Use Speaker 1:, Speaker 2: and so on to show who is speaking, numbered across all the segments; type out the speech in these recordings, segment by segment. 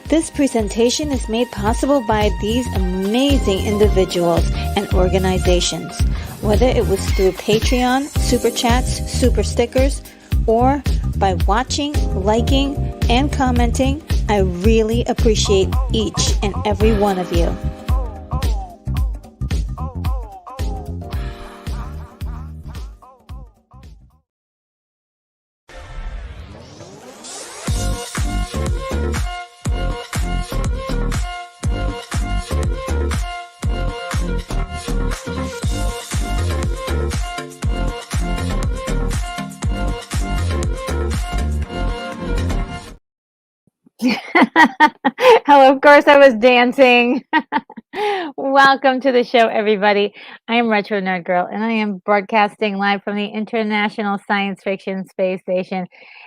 Speaker 1: This presentation is made possible by these amazing individuals and organizations, whether it was through Patreon, Super Chats, Super Stickers, or by watching, liking, and commenting. I really appreciate each and every one of you. Hello, of course I was dancing. Welcome to the show, everybody. I am Retro Nerd Girl, and I am broadcasting live from the International Science Fiction Space Station.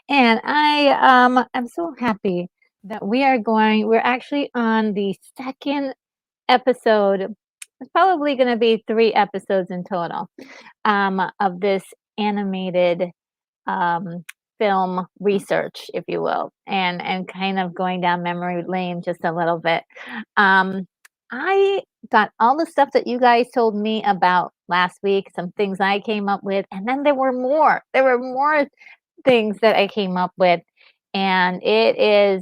Speaker 1: And I'm so happy that we're actually on the second episode. It's probably going to be 3 episodes in total of this animated film research, if you will, and kind of going down memory lane just a little bit. I got all the stuff that you guys told me about last week, some things I came up with, and then there were more. There were more things that I came up with, and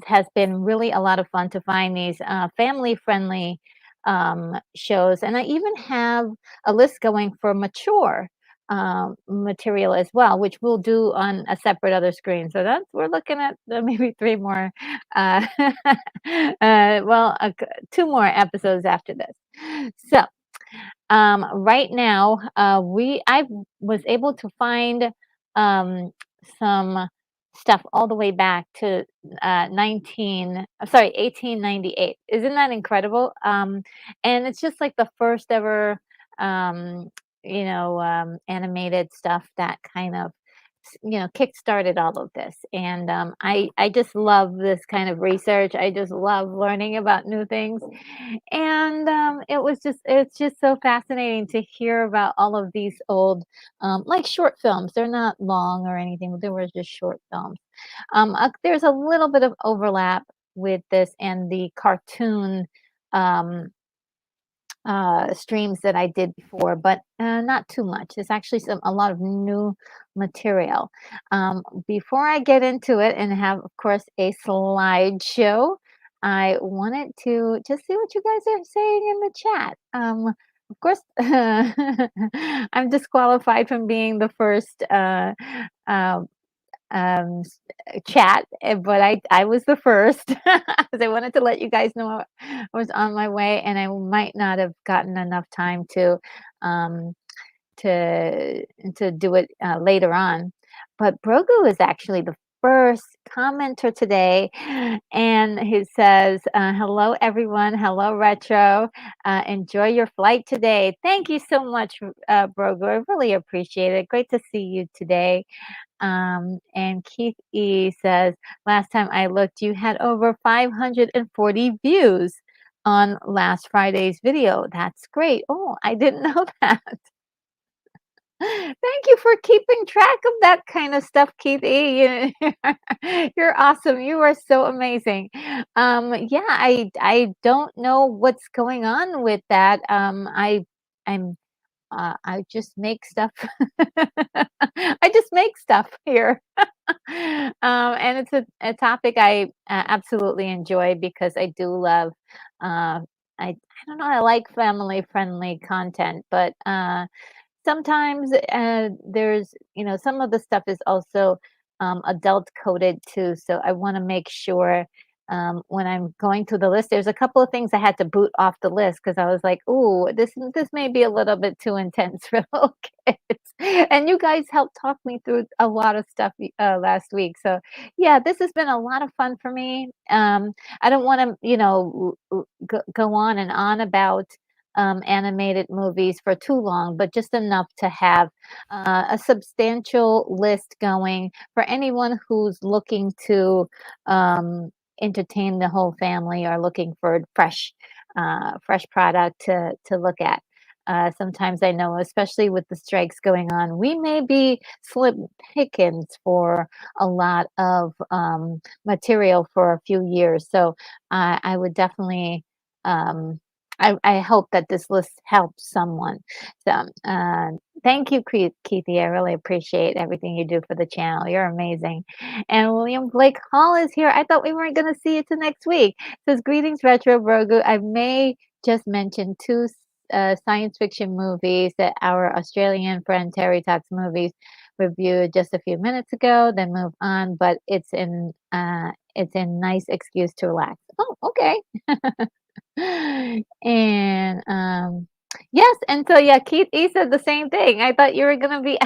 Speaker 1: has been really a lot of fun to find these family friendly shows, and I even have a list going for mature material as well, which we'll do on a separate other screen. So that's we're looking at maybe three more, uh, well, 2 more episodes after this. So right now, I was able to find um, some stuff all the way back to 1898. Isn't that incredible? And it's just like the first ever, animated stuff that kind of kick-started all of this. And I just love this kind of research. I just love learning about new things. And it's just so fascinating to hear about all of these old, like short films. They're not long or anything, but they were just short films. There's a little bit of overlap with this and the cartoon um, streams that I did before, but not too much. There's actually a lot of new material. Before I get into it and have, of course, a slideshow, I wanted to just see what you guys are saying in the chat. Of course, I'm disqualified from being the first uh, um, s chat, but I was the first, 'cause I wanted to let you guys know I was on my way, and I might not have gotten enough time um, to do it, later on. But Brogu is actually the first commenter today, and he says, "Hello, everyone. Hello, Retro. Enjoy your flight today." Thank you so much, Brogu. I really appreciate it. Great to see you today. And Keith E says, last time I looked, you had over 540 views on last Friday's video. That's great. Oh, I didn't know that. Thank you for keeping track of that kind of stuff, Keith E. You're awesome. You are so amazing. Yeah, I don't know what's going on with that. I'm I just make stuff. I just make stuff here. And it's a topic I absolutely enjoy because I do love, I don't know, I like family friendly content, but sometimes there's, some of the stuff is also adult coded too. So I want to make sure when I'm going through the list, there's a couple of things I had to boot off the list because I was like, "Ooh, this may be a little bit too intense for little kids." And you guys helped talk me through a lot of stuff last week. So yeah, this has been a lot of fun for me. I don't want to, go on and on about animated movies for too long, but just enough to have a substantial list going for anyone who's looking to entertain the whole family or looking for fresh product to look at. Sometimes I know, especially with the strikes going on, we may be slim pickings for a lot of material for a few years. So I would definitely. Um, I hope that this list helps someone. So, thank you, Keithy. I really appreciate everything you do for the channel. You're amazing. And William Blake Hall is here. I thought we weren't going to see you till next week. Says, greetings, Retro Brogu. I may just mention two science fiction movies that our Australian friend Terry Talks Movies reviewed just a few minutes ago, then move on, but it's a nice excuse to relax. Oh, okay. And, yes, and so, yeah, Keith E said the same thing. I thought you were gonna be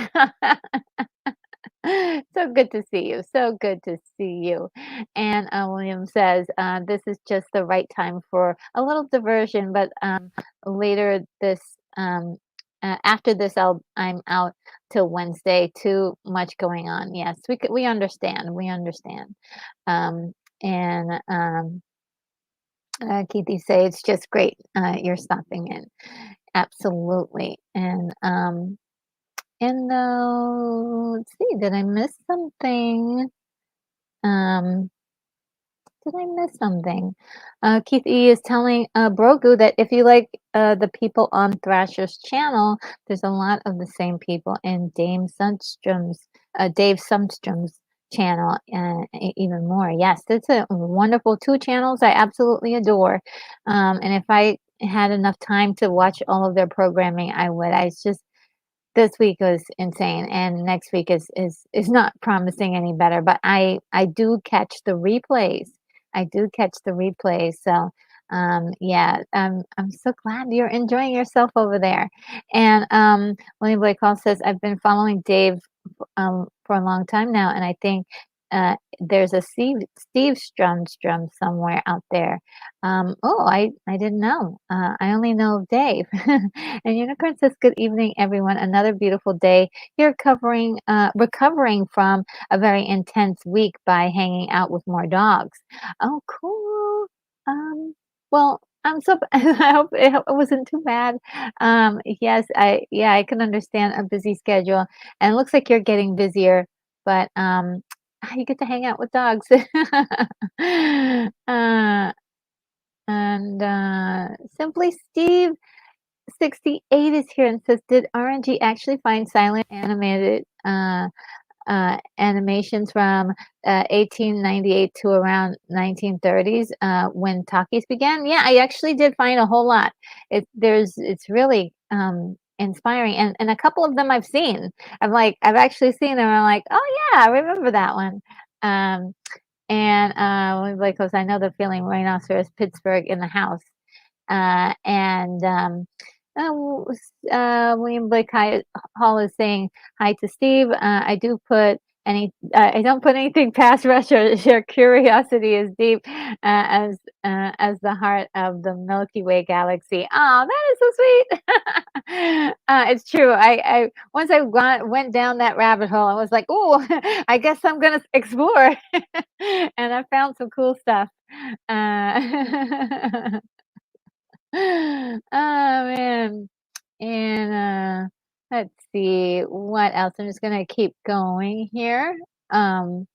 Speaker 1: so good to see you, so good to see you. And, William says, "This is just the right time for a little diversion, but, later this, after this, I'm out till Wednesday, too much going on." Yes, we understand, we understand. And, Keithy say it's just great. You're stopping in. Absolutely. Let's see, did I miss something? Um, did I miss something? Keith E is telling Brogu that if you like the people on Thrasher's channel, there's a lot of the same people in Dave Sundstrom's channel, and even more. Yes, it's a wonderful 2 channels I absolutely adore. And had enough time to watch all of their programming, I would. I just this week was insane, and next week is not promising any better, but I do catch the replays. I do catch the replays, so, yeah, I'm so glad you're enjoying yourself over there, and, William Blake Hall says, "I've been following Dave, for a long time now, and I think, there's a Steve Strumstrom somewhere out there." Oh, I didn't know. I only know of Dave. And Unicorn says, "Good evening, everyone. Another beautiful day here recovering from a very intense week by hanging out with more dogs." Oh, cool. Um, well, I'm so I hope it wasn't too bad. Yes, yeah, I can understand a busy schedule, and it looks like you're getting busier, but you get to hang out with dogs. uh, and Simply Steve 68 is here and says, "Did RNG actually find silent animated animations from 1898 to around 1930s when talkies began?" Yeah, I actually did find a whole lot. It's really inspiring, and a couple of them I've seen. I've actually seen them. I'm like, oh yeah, I remember that one. Um, and like, 'cause I know the feeling, rhinoceros, Pittsburgh in the house. And William Blake Hall is saying hi to Steve. I don't put anything past Russia. Your curiosity is deep as the heart of the Milky Way galaxy. Oh, that is so sweet. It's true. I once I went down that rabbit hole, I was like, oh, I guess I'm gonna explore, and I found some cool stuff. Uh, Oh, man. And, let's see, what else? I'm just gonna keep going here. Um,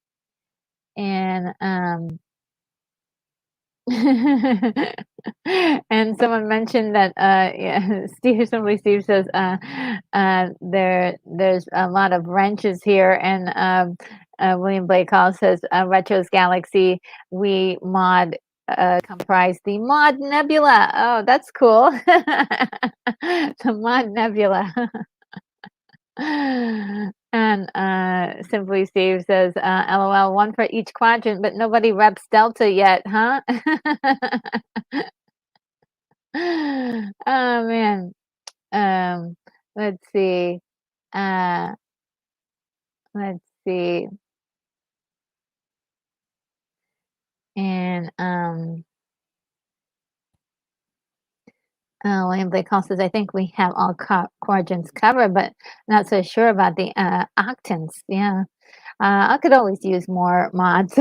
Speaker 1: and, and someone mentioned that, yeah, Steve says, there's a lot of wrenches here, and, William Blake Hall says, Retro's Galaxy, we mod comprise the Mod Nebula. Oh, that's cool. The Mod Nebula. And Simply Steve says, LOL, one for each quadrant, but nobody reps Delta yet, huh? Oh man. Um, let's see. Uh, let's see. And William Blake Hall says, I think we have all quadrants covered, but not so sure about the octants. Yeah. I could always use more mods.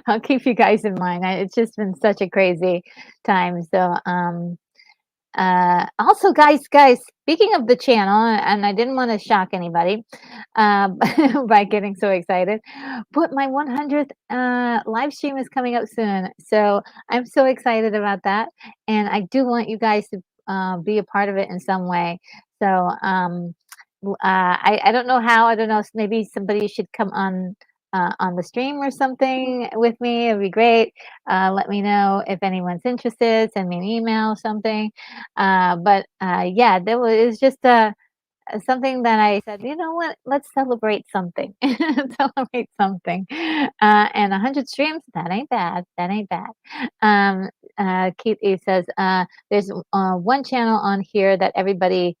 Speaker 1: I'll keep you guys in mind. It's just been such a crazy time. So, also, guys, speaking of the channel, and I didn't want to shock anybody by getting so excited, but my 100th live stream is coming up soon. So I'm so excited about that. And I do want you guys to be a part of it in some way. So I don't know how. I don't know if maybe somebody should come on the stream or something with me. It'd be great. Let me know if anyone's interested. Send me an email, something. Yeah, it's just something that I said. You know what? Let's celebrate something. Celebrate something. And 100 streams. That ain't bad. That ain't bad. Keith E says there's one channel on here that everybody's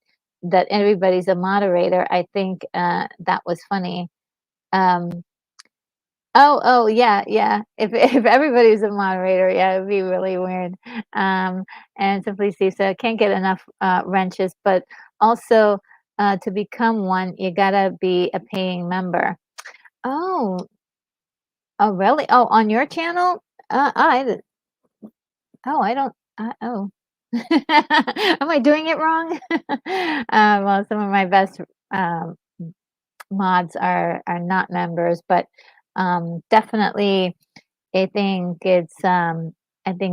Speaker 1: a moderator. I think that was funny. Um, oh, yeah, yeah. If if everybody's a moderator, yeah, it'd be really weird. Um, and Simply Steve said, "Can't get enough wrenches, but also to become one, you gotta be a paying member." Oh, oh, really? Oh, on your channel? I don't. Oh, am I doing it wrong? Well, some of my best um, mods are not members, but definitely I think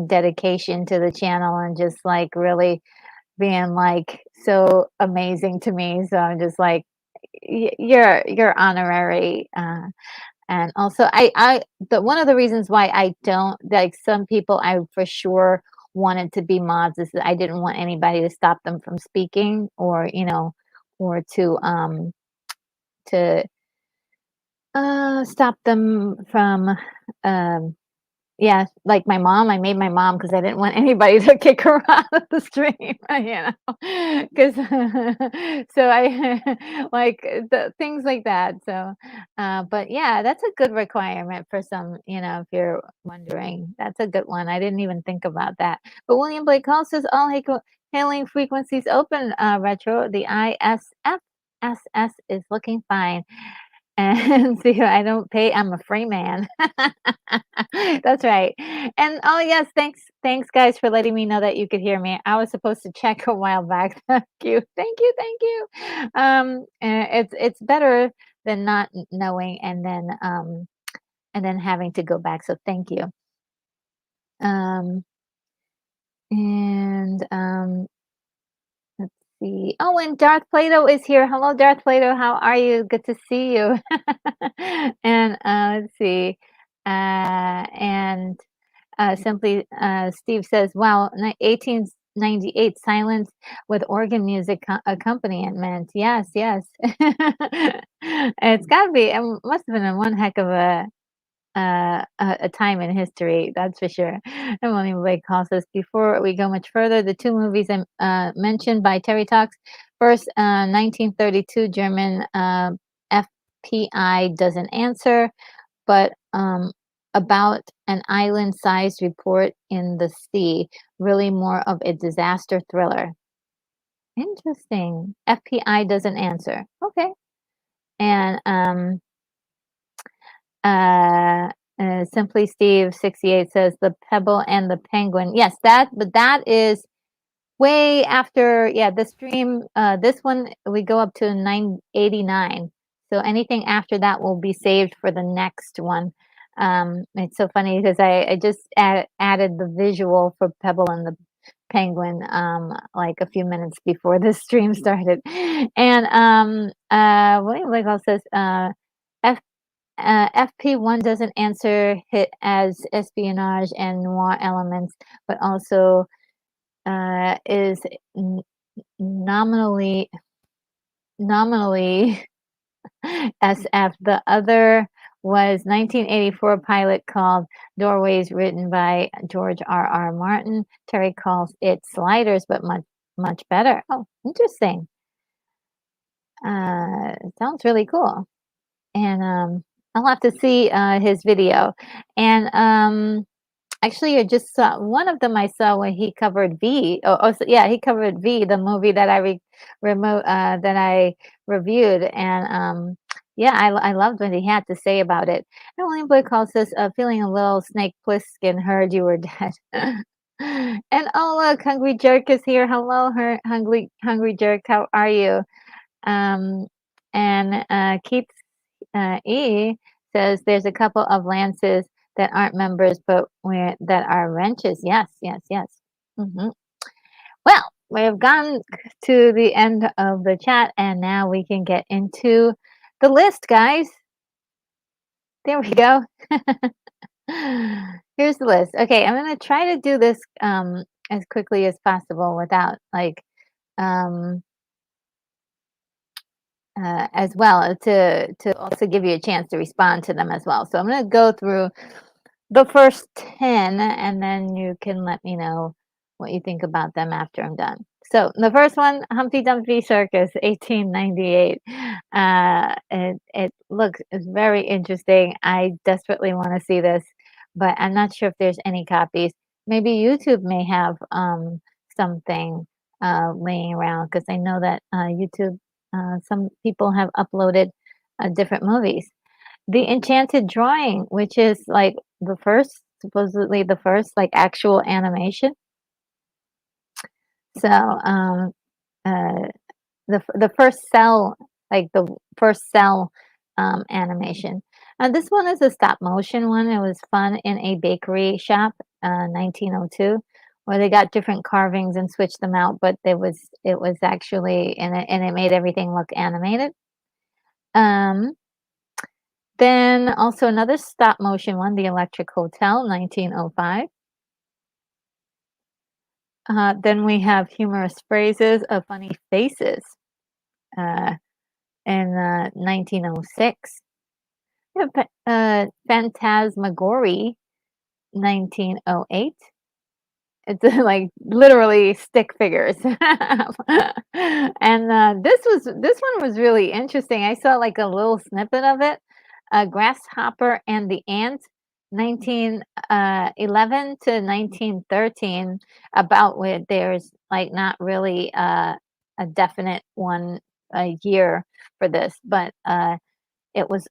Speaker 1: dedication to the channel and just like really being like so amazing to me. So I'm just like you're honorary. And also, I the one of the reasons why I don't like some people I for sure wanted to be mods is that I didn't want anybody to stop them from speaking or, or to stop them from, um yeah, like my mom, I made my mom because I didn't want anybody to kick her out of the stream, you know, 'cause so I like, the things like that, so, but yeah, that's a good requirement for some, if you're wondering. That's a good one, I didn't even think about that. But William Blake Hall says, "All hailing frequencies open, Retro. The ISFSS is looking fine." And see, I don't pay, I'm a free man. That's right. And oh yes, thanks guys for letting me know that you could hear me. I was supposed to check a while back. Thank you. Thank you. Thank you. It's better than not knowing and then having to go back. So thank you. Um and let's see. Oh, and Darth Plato is here. Hello, Darth Plato. How are you? Good to see you. And let's see. And simply, Steve says, "Wow, 1898 silence with organ music accompaniment." Yes, yes. It's got to be. It must have been a one heck of a time in history, that's for sure. And William Blake calls us. Before we go much further, the two movies mentioned by Terry Talks. First, 1932 German FPI Doesn't Answer, but about an island-sized report in the sea, really more of a disaster thriller. Interesting. FPI Doesn't Answer. Okay. And Uh, Simply Steve 68 says The Pebble and the Penguin. Yes, but that is way after, yeah, the stream. This one we go up to 989. So anything after that will be saved for the next one. It's so funny because I just added the visual for Pebble and the Penguin like a few minutes before the stream started. And William Wiggles says FP1 doesn't answer hit as espionage and noir elements, but also is nominally nominally SF. The other was 1984 pilot called Doorways, written by George R. Martin. Terry calls it Sliders, but much better. Oh, interesting. Sounds really cool. And I'll have to see his video. And actually, I just saw one of them. I saw when he covered V. So, yeah, he covered V, the movie that I reviewed, and yeah, I loved what he had to say about it. And William Blake calls this feeling a little Snake Plissken. Heard you were dead. And oh look, Hungry Jerk is here. Hello, Hungry Jerk. How are you? Um, and Keith E says there's a couple of lances that aren't members, but that are wrenches. Yes, yes, yes. hmm Well, we've gone to the end of the chat, and now we can get into the list, guys. There we go. Here's the list. Okay, I'm gonna try to do this as quickly as possible without like um, as well to also give you a chance to respond to them as well. So I'm going to go through the first 10 and then you can let me know what you think about them after I'm done. So the first one, Humpty Dumpty Circus, 1898. It looks it's very interesting. I desperately want to see this, but I'm not sure if there's any copies. Maybe YouTube may have something laying around because I know that YouTube, some people have uploaded different movies. The Enchanted Drawing, which is like the first, supposedly the first like actual animation. So uh, the first cell, like the first cell animation. This one is a stop motion one. It was fun in a bakery shop, 1902, where they got different carvings and switched them out, but it was actually and it made everything look animated. Um, then also another stop motion one, The Electric Hotel, 1905. Then we have humorous phrases of funny faces uh, in 1906. We have Phantasmagory, 1908. It's like literally stick figures. And this one was really interesting. I saw like a little snippet of it. Grasshopper and the Ant, 1911 to 1913, about where there's like not really a definite one a year for this, but it was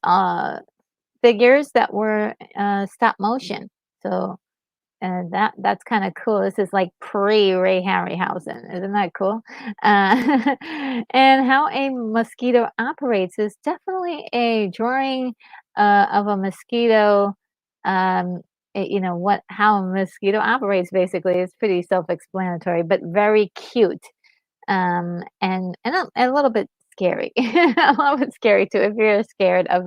Speaker 1: figures that were stop motion. So and that's kinda cool. This is like pre-Ray Harryhausen. Isn't that cool? And how a mosquito operates is definitely a drawing, of a mosquito, um, you know, what how a mosquito operates, basically. It's pretty self-explanatory, but very cute. And a little bit scary. A little bit scary too if you're scared of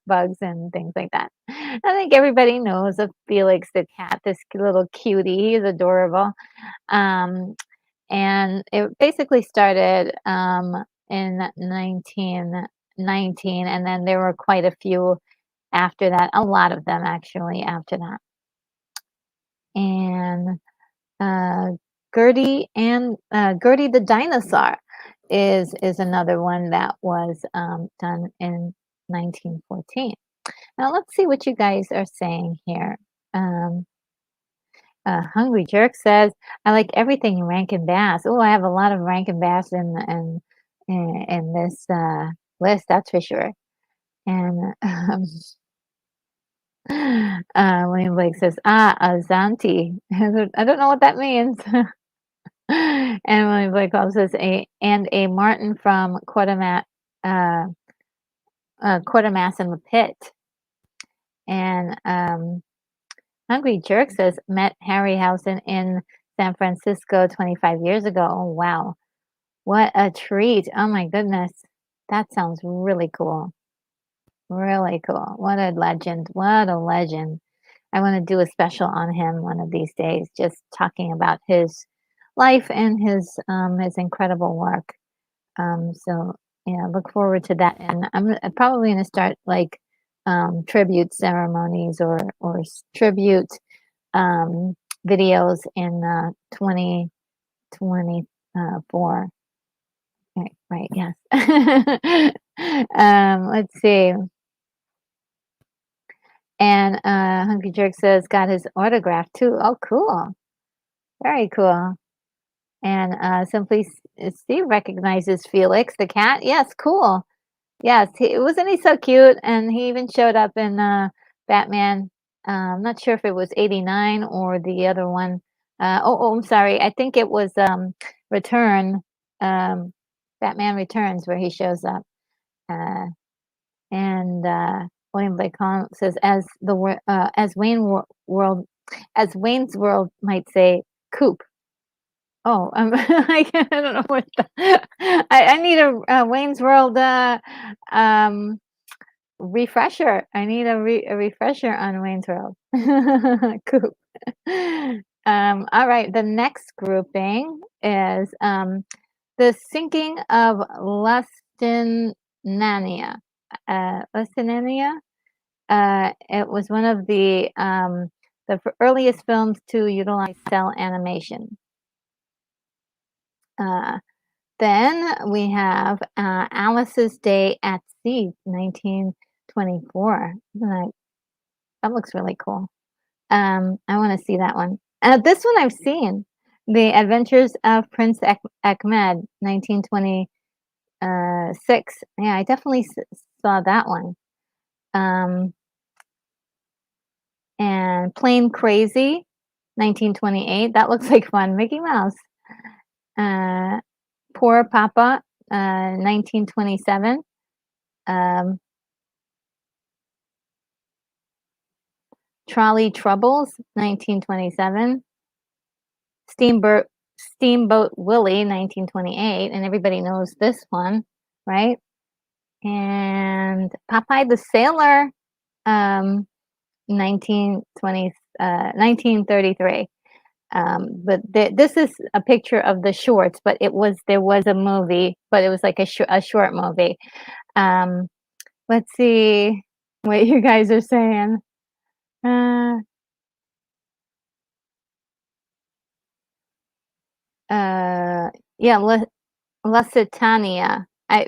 Speaker 1: bugs and things like that. I think everybody knows of Felix the cat, this little cutie. He's adorable. Um, and it basically started in 1919, and then there were quite a few after that, a lot of them actually after that. And uh, Gertie the dinosaur is another one that was done in 1914. Now let's see what you guys are saying here. Um, Hungry Jerk says, "I like everything Rankin Bass." Oh, I have a lot of Rankin Bass in this list, that's for sure. And William Blake says, "Ah, Azanti." I don't know what that means. And William Blake also says, a Martin from uh, Quatermass in the Pit." And Hungry Jerk says, "Met Harryhausen in San Francisco 25 years ago." Oh, wow. What a treat. Oh, my goodness. That sounds really cool. Really cool. What a legend. What a legend. I want to do a special on him one of these days, just talking about his life and his incredible work. So yeah, look forward to that. And I'm probably going to start like tribute ceremonies or tribute videos in 2024. Right, yes. Let's see. And Hunky Jerk says got his autograph too. Oh, cool. Very cool. And Simply Steve recognizes Felix the cat. Yes, cool. Yes, wasn't he so cute? And he even showed up in Batman. I'm not sure if it was 89 or the other one. I'm sorry. I think it was Return, um, Batman Returns, where he shows up. Uh, and William Blake Collins says, as Wayne's World might say, "Coop." Oh, I don't know what I need a Wayne's World um refresher. I need a refresher on Wayne's World. Cool. All right, the next grouping is the sinking of Lustinania. Lustinania. It was one of the earliest films to utilize cell animation. Uh, Then we have Alice's Day at Sea, 1924. That looks really cool. I want to see that one. This one I've seen. The Adventures of Prince Ahmed, 1926. Yeah, I definitely saw that one. Um, and Plain Crazy, 1928. That looks like fun. Mickey Mouse. Uh, Poor Papa, 1927. Um, Trolley Troubles, 1927. Steamboat Steamboat Willie, 1928, and everybody knows this one, right? And Popeye the Sailor, 1933. But this is a picture of the shorts, but there was a movie, but it was like a short movie. Um, let's see what you guys are saying. Uh, uh, yeah, Lusitania. I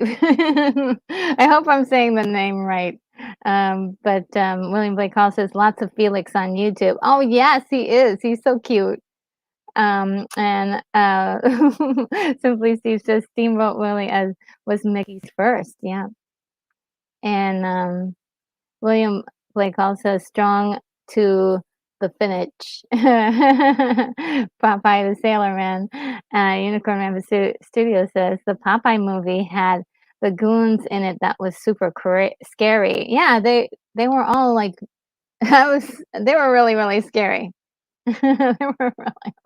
Speaker 1: I hope I'm saying the name right. But William Blake Hall says lots of Felix on YouTube. Oh yes, he is. He's so cute. And Simply Steve says Steamboat Willie as was Mickey's first. Yeah. And William Blake Hall says strong to the finish. Popeye the Sailor Man. Unicorn Man Studio says the Popeye movie had the goons in it that was super scary. Yeah, they were all like they were really really scary. They were really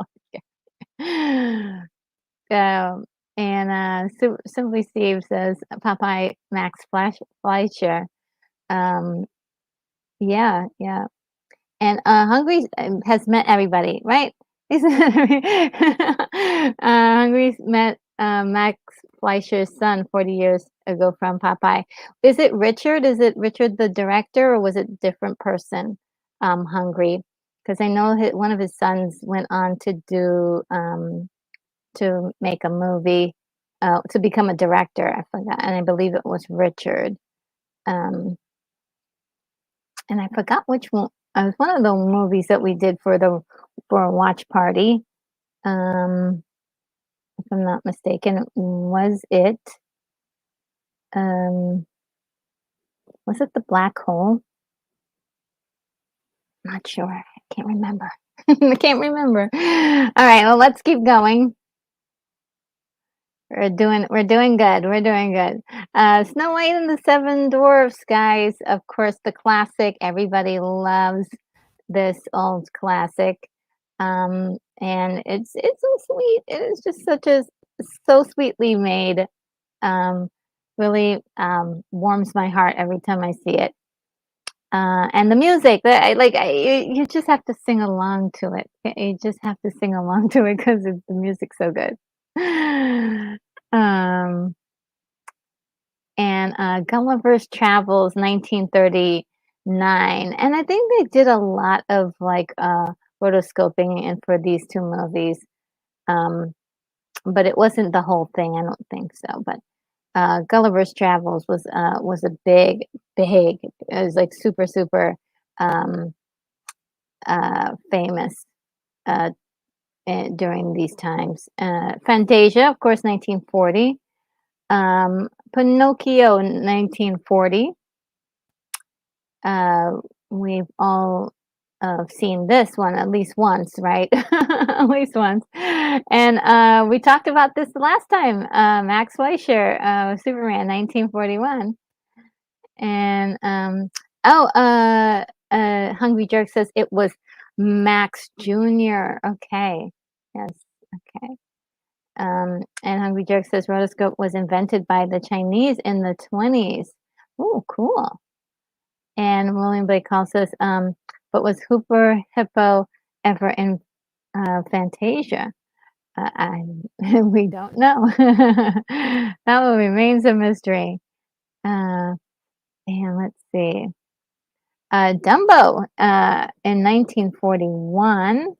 Speaker 1: scary. And Simply Steve says Popeye Max Fleischer. Um, yeah, yeah. And, Hungry has met everybody, right? He's Hungry's met, Max Fleischer's son 40 years ago from Popeye. Is it Richard? Is it Richard the director, or was it different person, Hungry? Because I know one of his sons went on to make a movie, to become a director, I forgot, and I believe it was Richard. Um and I forgot which one. It was one of the movies that we did for a watch party. Um, if I'm not mistaken, um, was it The Black Hole? Not sure. I can't remember. I can't remember. All right, well, let's keep going. We're doing good. We're doing good. Snow White and the Seven Dwarfs, guys. Of course, the classic. Everybody loves this old classic. And it's so sweet. It is just so sweetly made. Um, really warms my heart every time I see it. And the music, you just have to sing along to it. You just have to sing along to it because the music's so good. Um, and Gulliver's Travels, 1939, and I think they did a lot of like rotoscoping and for these two movies, um, but it wasn't the whole thing. I don't think so. But Gulliver's Travels was a big. It was like super um, famous uh, during these times. Fantasia, of course, 1940. Pinocchio, 1940. Uh, we've all seen this one at least once, right? At least once. And we talked about this the last time. Max Fleischer, Superman, 1941. And Hungry Jerk says it was Max Jr. Okay. Yes. Okay. And Hungry Jerk says rotoscope was invented by the Chinese in the 20s. Oh, cool. And William Blake Hall says, but was Hooper Hippo ever in Fantasia? We don't know. That one remains a mystery. Uh, and let's see. Dumbo in 1941.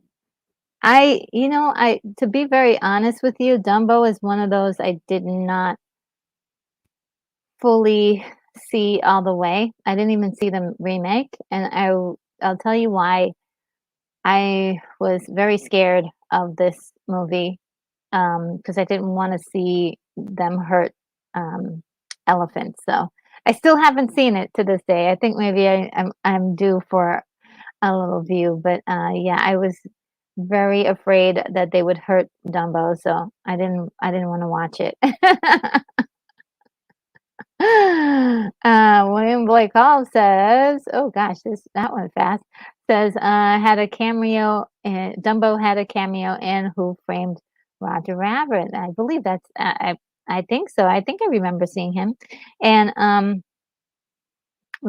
Speaker 1: To be very honest with you, Dumbo is one of those I did not fully see all the way. I didn't even see the remake, and I'll tell you why. I was very scared of this movie because I didn't want to see them hurt um, elephants. So I still haven't seen it to this day. I think maybe I'm due for a little view, but yeah, I was very afraid that they would hurt Dumbo, so I didn't want to watch it. William Blake Hall says, "Oh gosh, that went fast." Says, had a cameo. Dumbo had a cameo in Who Framed Roger Rabbit. I believe I think so. I think I remember seeing him. And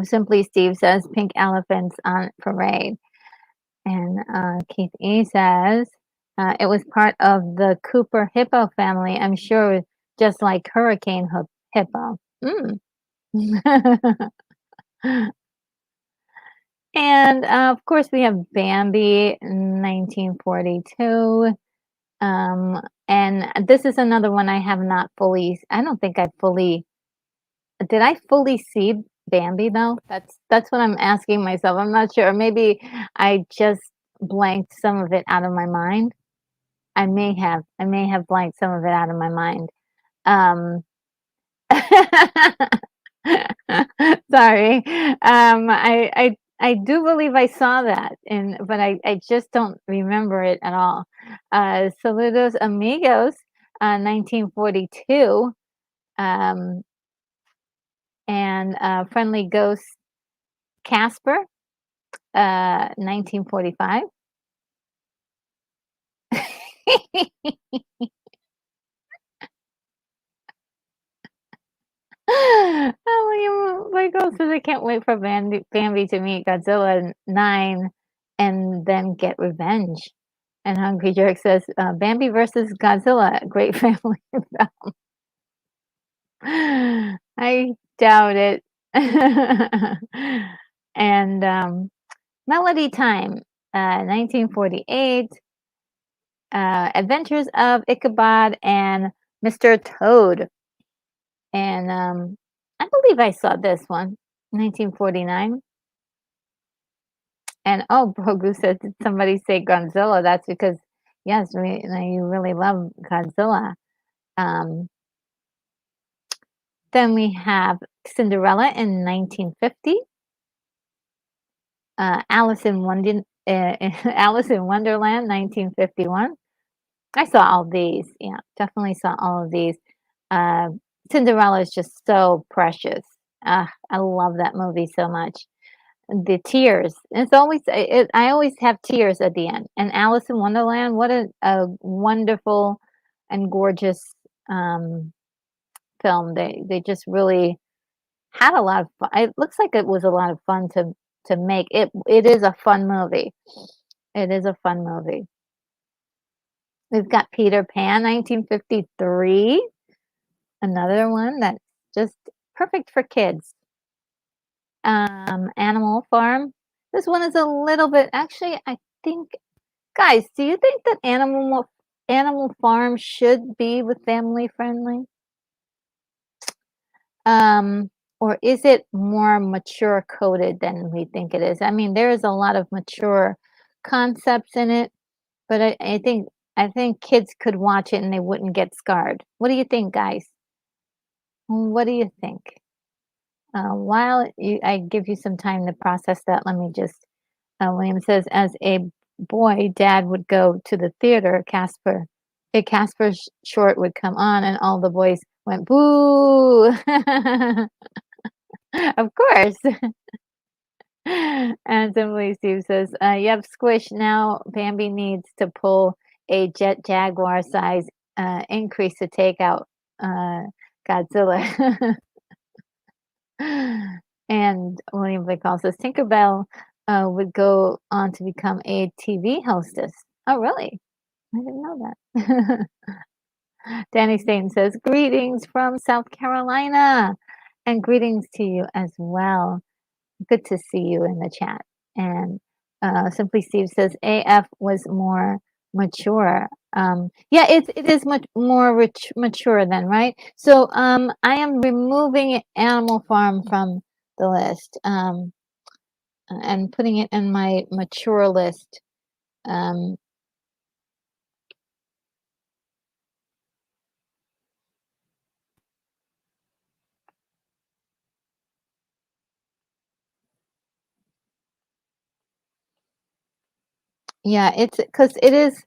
Speaker 1: Simply Steve says, "Pink elephants on parade." And Keith E says, It was part of the Cooper hippo family, I'm sure, just like Hurricane hippo. Mm. And, of course, we have Bambi, 1942. And this is another one I have not fully I don't think I fully did I fully see Bambi, though? That's what I'm asking myself. I'm not sure. Maybe I just blanked some of it out of my mind. I may have blanked some of it out of my mind. Um Sorry. I do believe I saw that, but I just don't remember it at all. Saludos Amigos, 1942, um, and Friendly Ghost Casper, 1945. Oh, Michael says I can't wait for Bambi to meet Godzilla 9 and then get revenge. And Hungry Jerk says, Bambi versus Godzilla, great family film. I doubt it. And Melody Time, 1948, Adventures of Ichabod and Mr. Toad. And I believe I saw this one, 1949. And oh, Brogu says, did somebody say Godzilla? That's because, yes, you really love Godzilla. Um, then we have Cinderella in 1950. Alice in Wonderland, 1951. I saw all these. Yeah, definitely saw all of these. Uh, Cinderella is just so precious. I love that movie so much. The tears. It's always I always have tears at the end. And Alice in Wonderland, what a wonderful and gorgeous film. They just really had a lot of fun. It looks like it was a lot of fun to make. It is a fun movie. It is a fun movie. We've got Peter Pan, 1953. Another one that's just perfect for kids. Animal Farm. This one is a little bit actually, I think guys, do you think that Animal Farm should be with family friendly? Um, or is it more mature coded than we think it is? I mean, there is a lot of mature concepts in it, but I think kids could watch it and they wouldn't get scarred. What do you think, guys? What do you think? I give you some time to process that, let me just William says, as a boy, dad would go to the theater. A Casper short would come on, and all the boys went boo. Of course. And Simply Steve says, yep, squish. Now Bambi needs to pull a Jet Jaguar size increase to take out Godzilla. And William Bacall says Tinkerbell would go on to become a TV hostess. Oh, really? I didn't know that. Danny Staten says, greetings from South Carolina. And greetings to you as well. Good to see you in the chat. And Simply Steve says, AF was more mature. Yeah, it is much more mature then, right? So I am removing Animal Farm from the list and putting it in my mature list. Um, yeah, it's because it is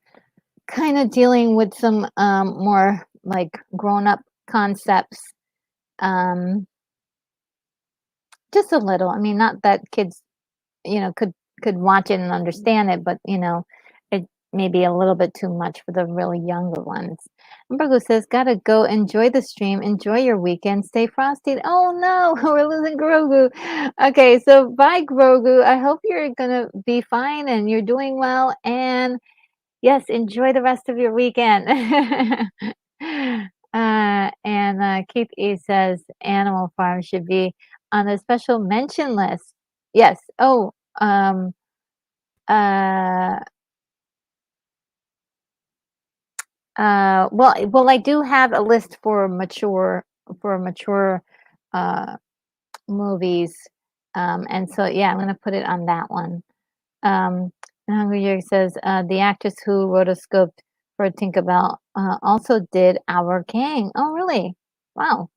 Speaker 1: kind of dealing with some more like grown up concepts. Um, just a little. I mean, not that kids could watch it and understand it, but it may be a little bit too much for the really younger ones. Umbergo says, "Gotta go enjoy the stream. Enjoy your weekend. Stay frosty." Oh no, we're losing Grogu. Okay, so bye, Grogu. I hope you're gonna be fine and you're doing well. And Yes, enjoy the rest of your weekend. And Keith E says Animal Farm should be on the special mention list. Yes. Oh, uh, well, I do have a list for mature uh movies. And so yeah, I'm gonna put it on that one. Um, Hungry Jake says, the actress who rotoscoped for Tinkerbell also did Our Gang. Oh, really? Wow.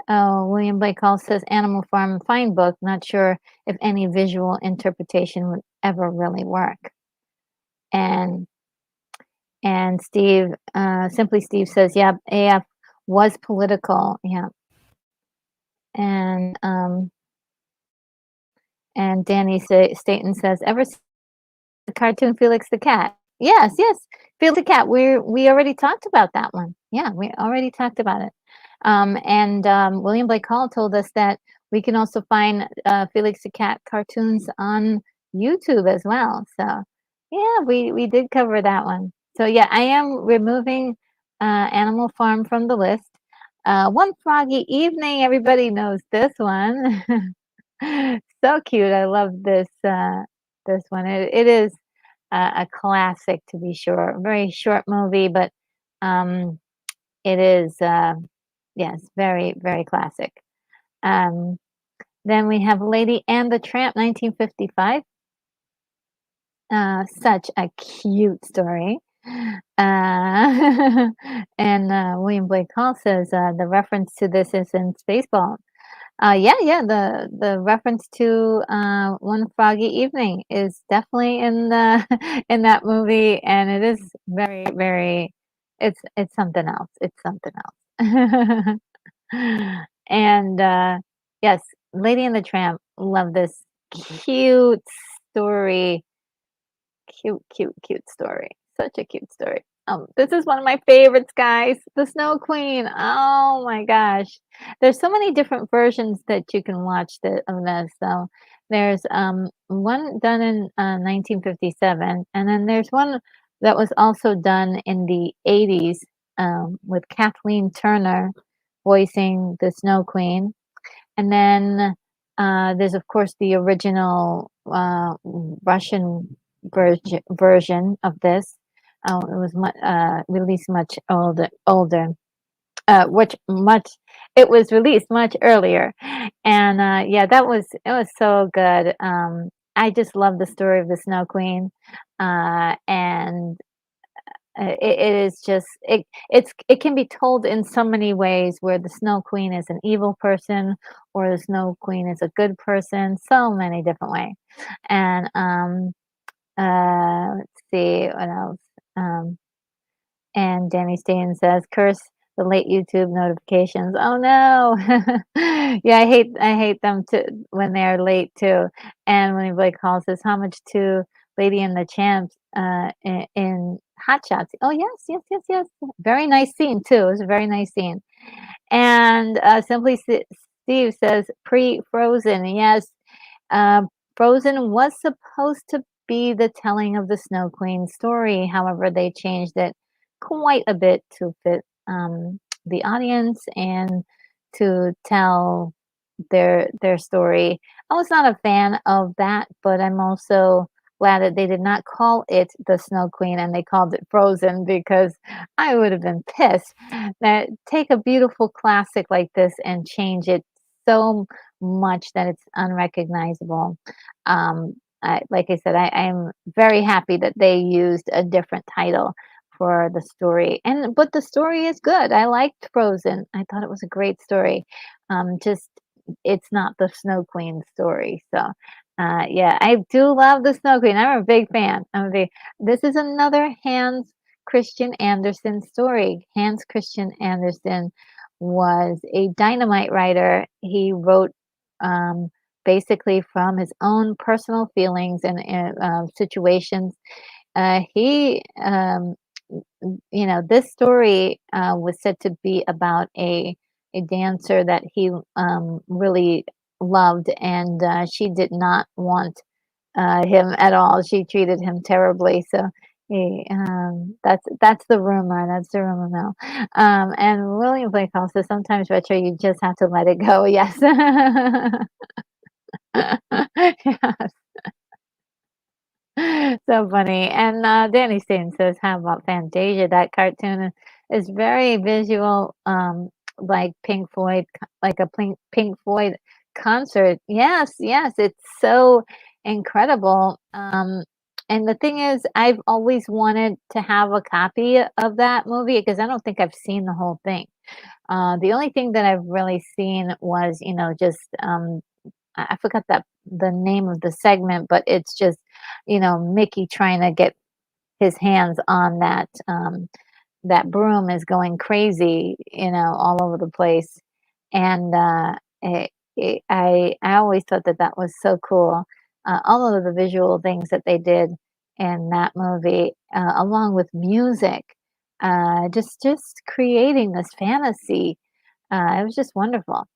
Speaker 1: Oh, William Blake Hall says Animal Farm, fine book. Not sure if any visual interpretation would ever really work. And Steve, simply Steve says, yeah, AF was political. Yeah. And Staten says, ever the cartoon Felix the Cat. Yes, yes, Felix the Cat. We already talked about that one. Yeah, we already talked about it. And William Blake Hall told us that we can also find Felix the Cat cartoons on YouTube as well. So yeah, we did cover that one. So yeah, I am removing Animal Farm from the list. One Froggy Evening. Everybody knows this one. So cute. I love this one. It is a classic to be sure. A very short movie, but um, it is yes, very very classic. Um, then we have Lady and the Tramp, 1955. Such a cute story. And William Blake Hall says the reference to this is in Spaceball. Yeah, yeah, the reference to One Froggy Evening is definitely in the in that movie, and it is very, very it's something else. It's something else. And yes, Lady and the Tramp, love this cute story. Cute, cute, cute story. Such a cute story. This is one of my favorites, guys. The Snow Queen. Oh my gosh. There's so many different versions that you can watch of this. So there's one done in 1957, and then there's one that was also done in the 80s with Kathleen Turner voicing the Snow Queen. And then there's, of course, the original Russian version of this. It was released much older, which much it was released much earlier, and yeah, it was so good. I just love the story of the Snow Queen, and it is just it can be told in so many ways where the Snow Queen is an evil person or the Snow Queen is a good person, so many different ways. And let's see what else. And Danny Stain says, "Curse the late YouTube notifications." Oh no, yeah, I hate them too when they are late too. And when Blake Hall says, "How much to Lady and the Champs in Hot Shots?" Oh yes, yes, yes, yes. Very nice scene too. It was a very nice scene. And Steve says, "Pre-Frozen." Yes, uh, Frozen was supposed to be the telling of the Snow Queen story. However, they changed it quite a bit to fit the audience and to tell their story. I was not a fan of that, but I'm also glad that they did not call it the Snow Queen and they called it Frozen because I would have been pissed that take a beautiful classic like this and change it so much that it's unrecognizable. Like I said, I'm very happy that they used a different title for the story. And but the story is good. I liked Frozen. I thought it was a great story. Just it's not the Snow Queen story. So, yeah, I do love the Snow Queen. I'm a big fan. This is another Hans Christian Andersen story. Hans Christian Andersen was a dynamite writer. He wrote basically from his own personal feelings and situations. He this story was said to be about a dancer that he really loved, and she did not want him at all. She treated him terribly. So That's the rumor, that's the rumor mill. And William Blake also sometimes retro, you just have to let it go, yes. Yes. So funny. And Danny Stain says, "How about Fantasia? That cartoon is very visual, like Pink Floyd, like a Pink Floyd concert." Yes, yes, it's so incredible. And the thing is, I've always wanted to have a copy of that movie because I don't think I've seen the whole thing. The only thing that I've really seen was, just I forgot that the name of the segment, but it's just, Mickey trying to get his hands on that broom is going crazy, all over the place. And I always thought that that was so cool. All of the visual things that they did in that movie, along with music, just creating this fantasy. It was just wonderful.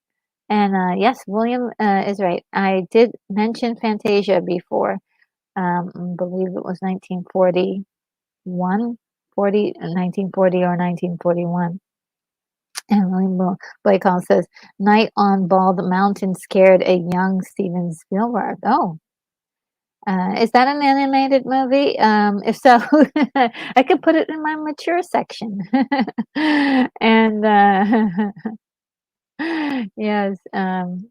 Speaker 1: And, yes, William, is right. I did mention Fantasia before. I believe it was 1941, 1940 or 1941. And William Blake Hall says, "Night on Bald Mountain scared a young Steven Spielberg." Oh, is that an animated movie? If so, I could put it in my mature section. And, yes, and,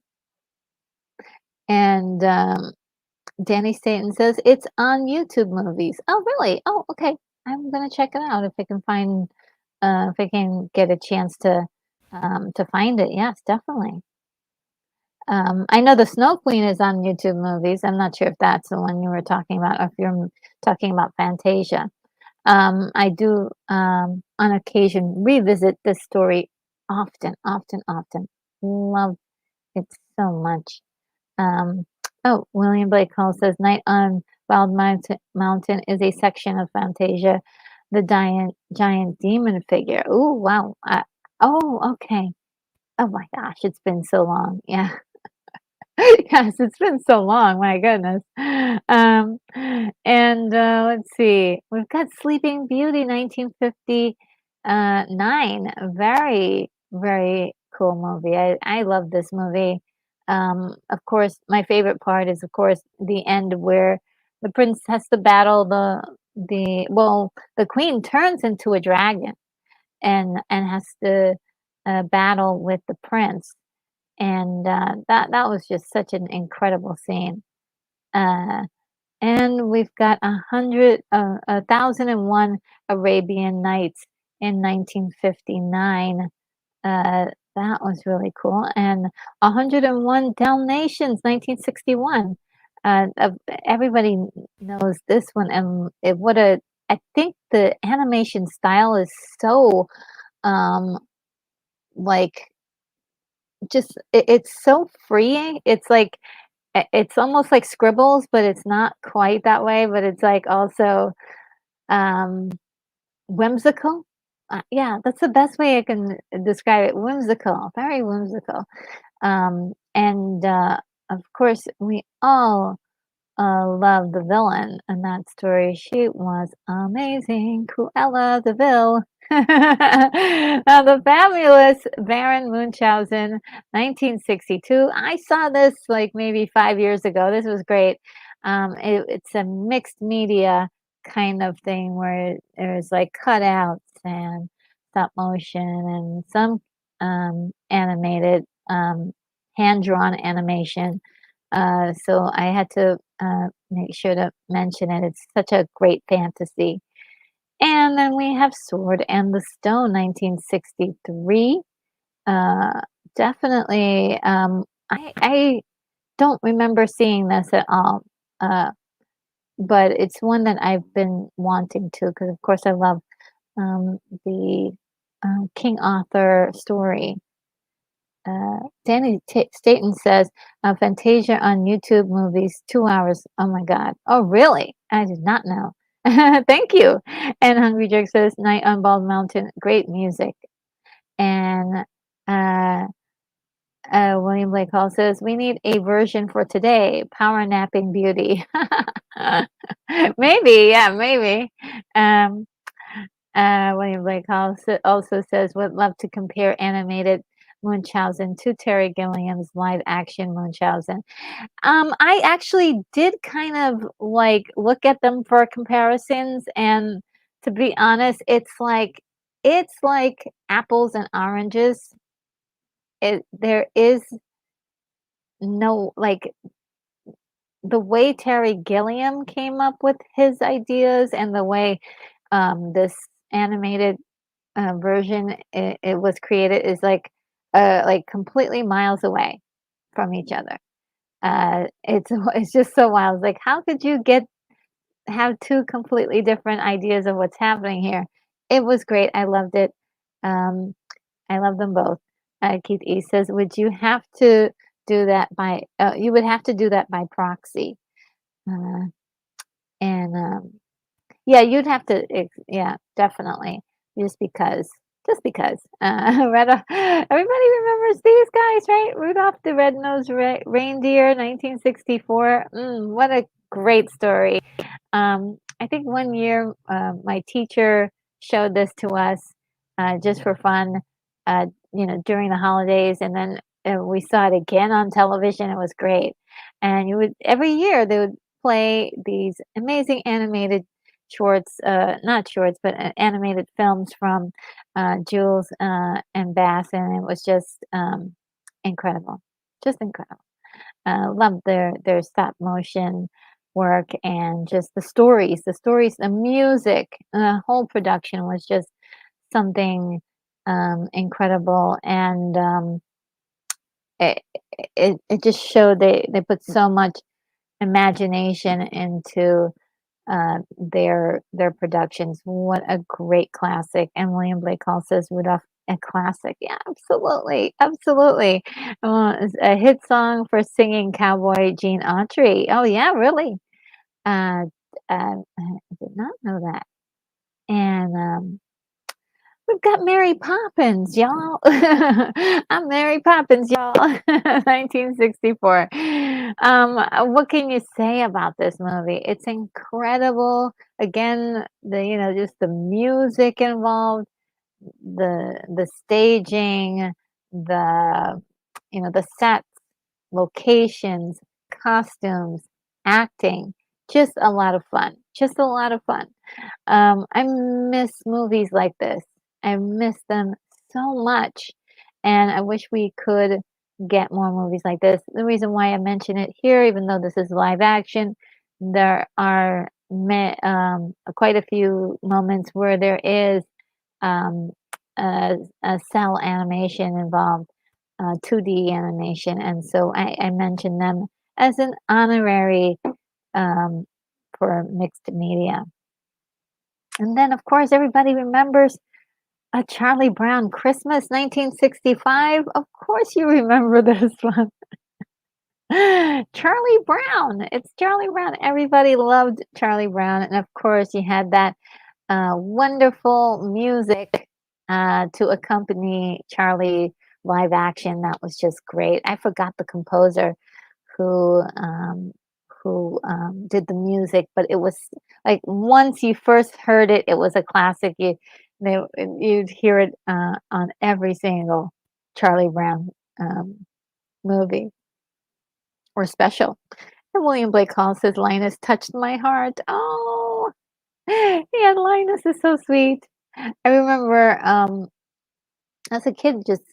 Speaker 1: Danny Staten says it's on YouTube Movies. Oh, really? Oh, okay. I'm gonna check it out if I can find, if I can get a chance to find it. Yes, definitely. I know the Snow Queen is on YouTube Movies. I'm not sure if that's the one you were talking about, or if you're talking about Fantasia. I do, on occasion, revisit this story often, often, often. Love it so much. Um, oh, William Blake Hall says Night on Mountain is a section of Fantasia, the giant demon figure. Oh, wow. Oh, okay. Oh my gosh, it's been so long. Yeah. Yes, it's been so long, my goodness. And let's see, we've got Sleeping Beauty, 1959. Very, very cool movie. I love this movie. Of course, my favorite part is, of course, the end where the prince has to battle the queen turns into a dragon and has to battle with the prince, and that was just such an incredible scene. Uh, and we've got 1,001 Arabian Nights in 1959. Uh, that was really cool. And 101 Dalmatians, 1961. Everybody knows this one, and I think the animation style is so um, like it's so freeing. It's like it's almost like scribbles, but it's not quite that way, but it's like also um whimsical. Yeah, that's the best way I can describe it. Whimsical, very whimsical. And of course, we all love the villain in that story. She was amazing, Cruella de Vil. Now, the fabulous Baron Munchausen, 1962. I saw this like maybe 5 years ago. This was great. It's a mixed media kind of thing where there's like cutouts and stop motion and some animated, hand drawn animation. So I had to make sure to mention it. It's such a great fantasy. And then we have Sword and the Stone, 1963. Uh, definitely, I don't remember seeing this at all, uh, but it's one that I've been wanting to because, of course, I love the King Arthur story. Danny Staten says, Fantasia on YouTube Movies, 2 hours. Oh my God. Oh, really? I did not know. Thank you. And Hungry Jerk says, Night on Bald Mountain, great music. And uh, William Blake Hall says, "We need a version for today, power napping beauty." Maybe, yeah, maybe. Um, William Blake Hall also says, "Would love to compare animated Munchausen to Terry Gilliam's live action Munchausen." I actually did kind of, like, look at them for comparisons, and to be honest, it's like apples and oranges. There is no, like, the way Terry Gilliam came up with his ideas and the way, this animated, version it was created is, like, completely miles away from each other. It's just so wild, like, how could you have 2 completely different ideas of what's happening here? It was great, I loved it. Um, I love them both. Keith E. says, "Would you have to do that by you would have to do that by proxy." Uh, and, yeah, you'd have to yeah, definitely, just because. Everybody remembers these guys, right? Rudolph the Red-Nosed Reindeer, 1964. What a great story. I think one year, my teacher showed this to us, just for fun, during the holidays, and then, we saw it again on television. It was great, and you would every year they would play these amazing animated shorts, not shorts, but animated films from Jules and Bass, and it was just incredible, just incredible. Loved their stop motion work and just the stories, the music, the whole production was just something incredible, and it, it just showed they put so much imagination into their productions. What a great classic! And William Blake Hall says Rudolph a classic. Yeah, absolutely, absolutely. It's a hit song for singing cowboy Gene Autry. Oh yeah, really? Uh, I did not know that. And we've got Mary Poppins, y'all. I'm Mary Poppins, y'all. 1964. What can you say about this movie? It's incredible. Again, just the music involved, the staging, the sets, locations, costumes, acting. Just a lot of fun. Just a lot of fun. I miss movies like this. I miss them so much, and I wish we could get more movies like this. The reason why I mention it here, even though this is live action, there are quite a few moments where there is um, a cell animation involved, 2D animation, and so I mention them as an honorary um, for mixed media. And then, of course, everybody remembers A Charlie Brown Christmas, 1965. Of course, you remember this one. Charlie Brown. It's Charlie Brown. Everybody loved Charlie Brown. And of course, you had that wonderful music to accompany Charlie live action. That was just great. I forgot the composer who um, who did the music, but it was like once you first heard it, it was a classic. You'd hear it on every single Charlie Brown um, movie or special. And William Blake Hall says, "Linus touched my heart." Oh, yeah, Linus is so sweet. I remember as a kid just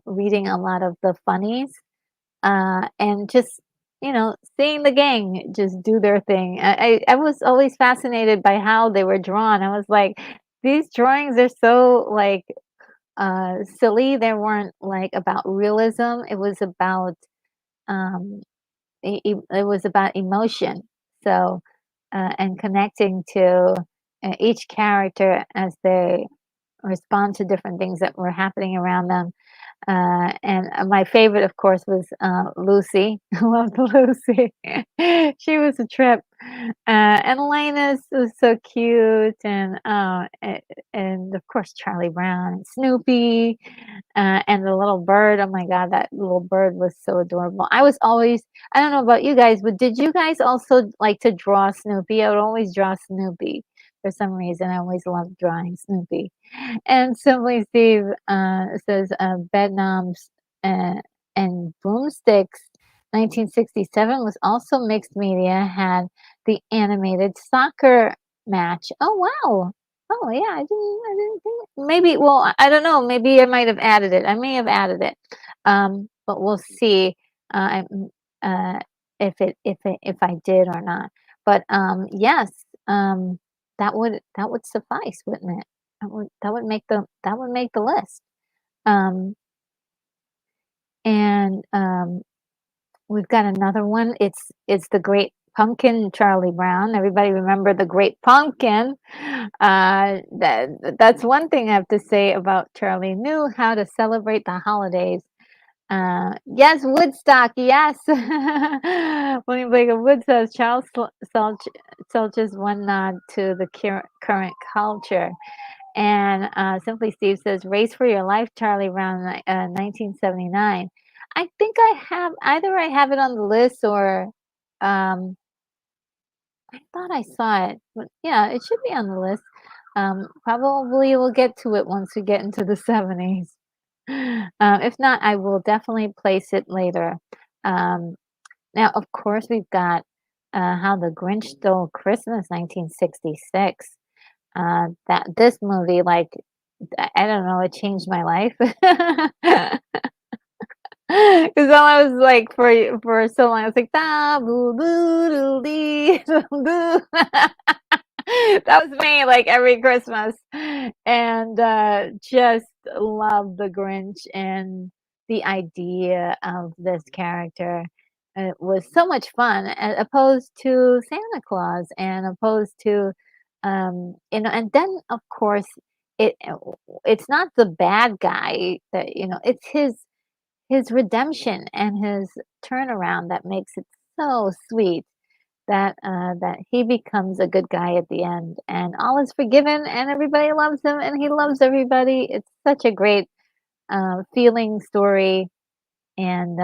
Speaker 1: reading a lot of the funnies and just seeing the gang just do their thing. I was always fascinated by how they were drawn. I was like, these drawings are so like silly. They weren't like about realism. It was about um, it was about emotion. So and connecting to each character as they respond to different things that were happening around them. And my favorite, of course, was Lucy. I loved Lucy. She was a trip. And Linus was so cute, and of course Charlie Brown and Snoopy, and the little bird. Oh my God, that little bird was so adorable. I was always, I don't know about you guys, but did you guys also like to draw Snoopy? I would always draw Snoopy for some reason. I always loved drawing Snoopy. And Simply Steve says Bedknobs uh, and Broomsticks 1967 was also mixed media, had the animated soccer match. Oh, wow. Oh, yeah, I didn't think maybe, well, I don't know, maybe I might have added it. I may have added it. But we'll see, uh, if I did or not. But, yes, that would suffice, wouldn't it? That would make the list. Um, and we've got another one. It's The Great Pumpkin, Charlie Brown. Everybody remember The Great Pumpkin. That's one thing I have to say about Charlie. Knew how to celebrate the holidays. Yes, Woodstock, yes. William Blake of Wood says Charles Selch's one nod to the current culture. And Simply Steve says, "Race for Your Life, Charlie Brown, 1979." I think I have it on the list or um, I thought I saw it. But yeah, it should be on the list. Probably we'll get to it once we get into the 70s. If not, I will definitely place it later. Um, Now, of course, we've got How the Grinch Stole Christmas, 1966. That this movie, like, I don't know, it changed my life. 'Cause all I was like for so long, I was like, "Da boo boo doo dee doo boo." That was me, like, every Christmas, and, just love the Grinch and the idea of this character. It was so much fun, as opposed to Santa Claus and opposed to, and then, of course, it it's not the bad guy that, it's his redemption and his turnaround that makes it so sweet that he becomes a good guy at the end, and all is forgiven, and everybody loves him, and he loves everybody. It's such a great, feeling story, and,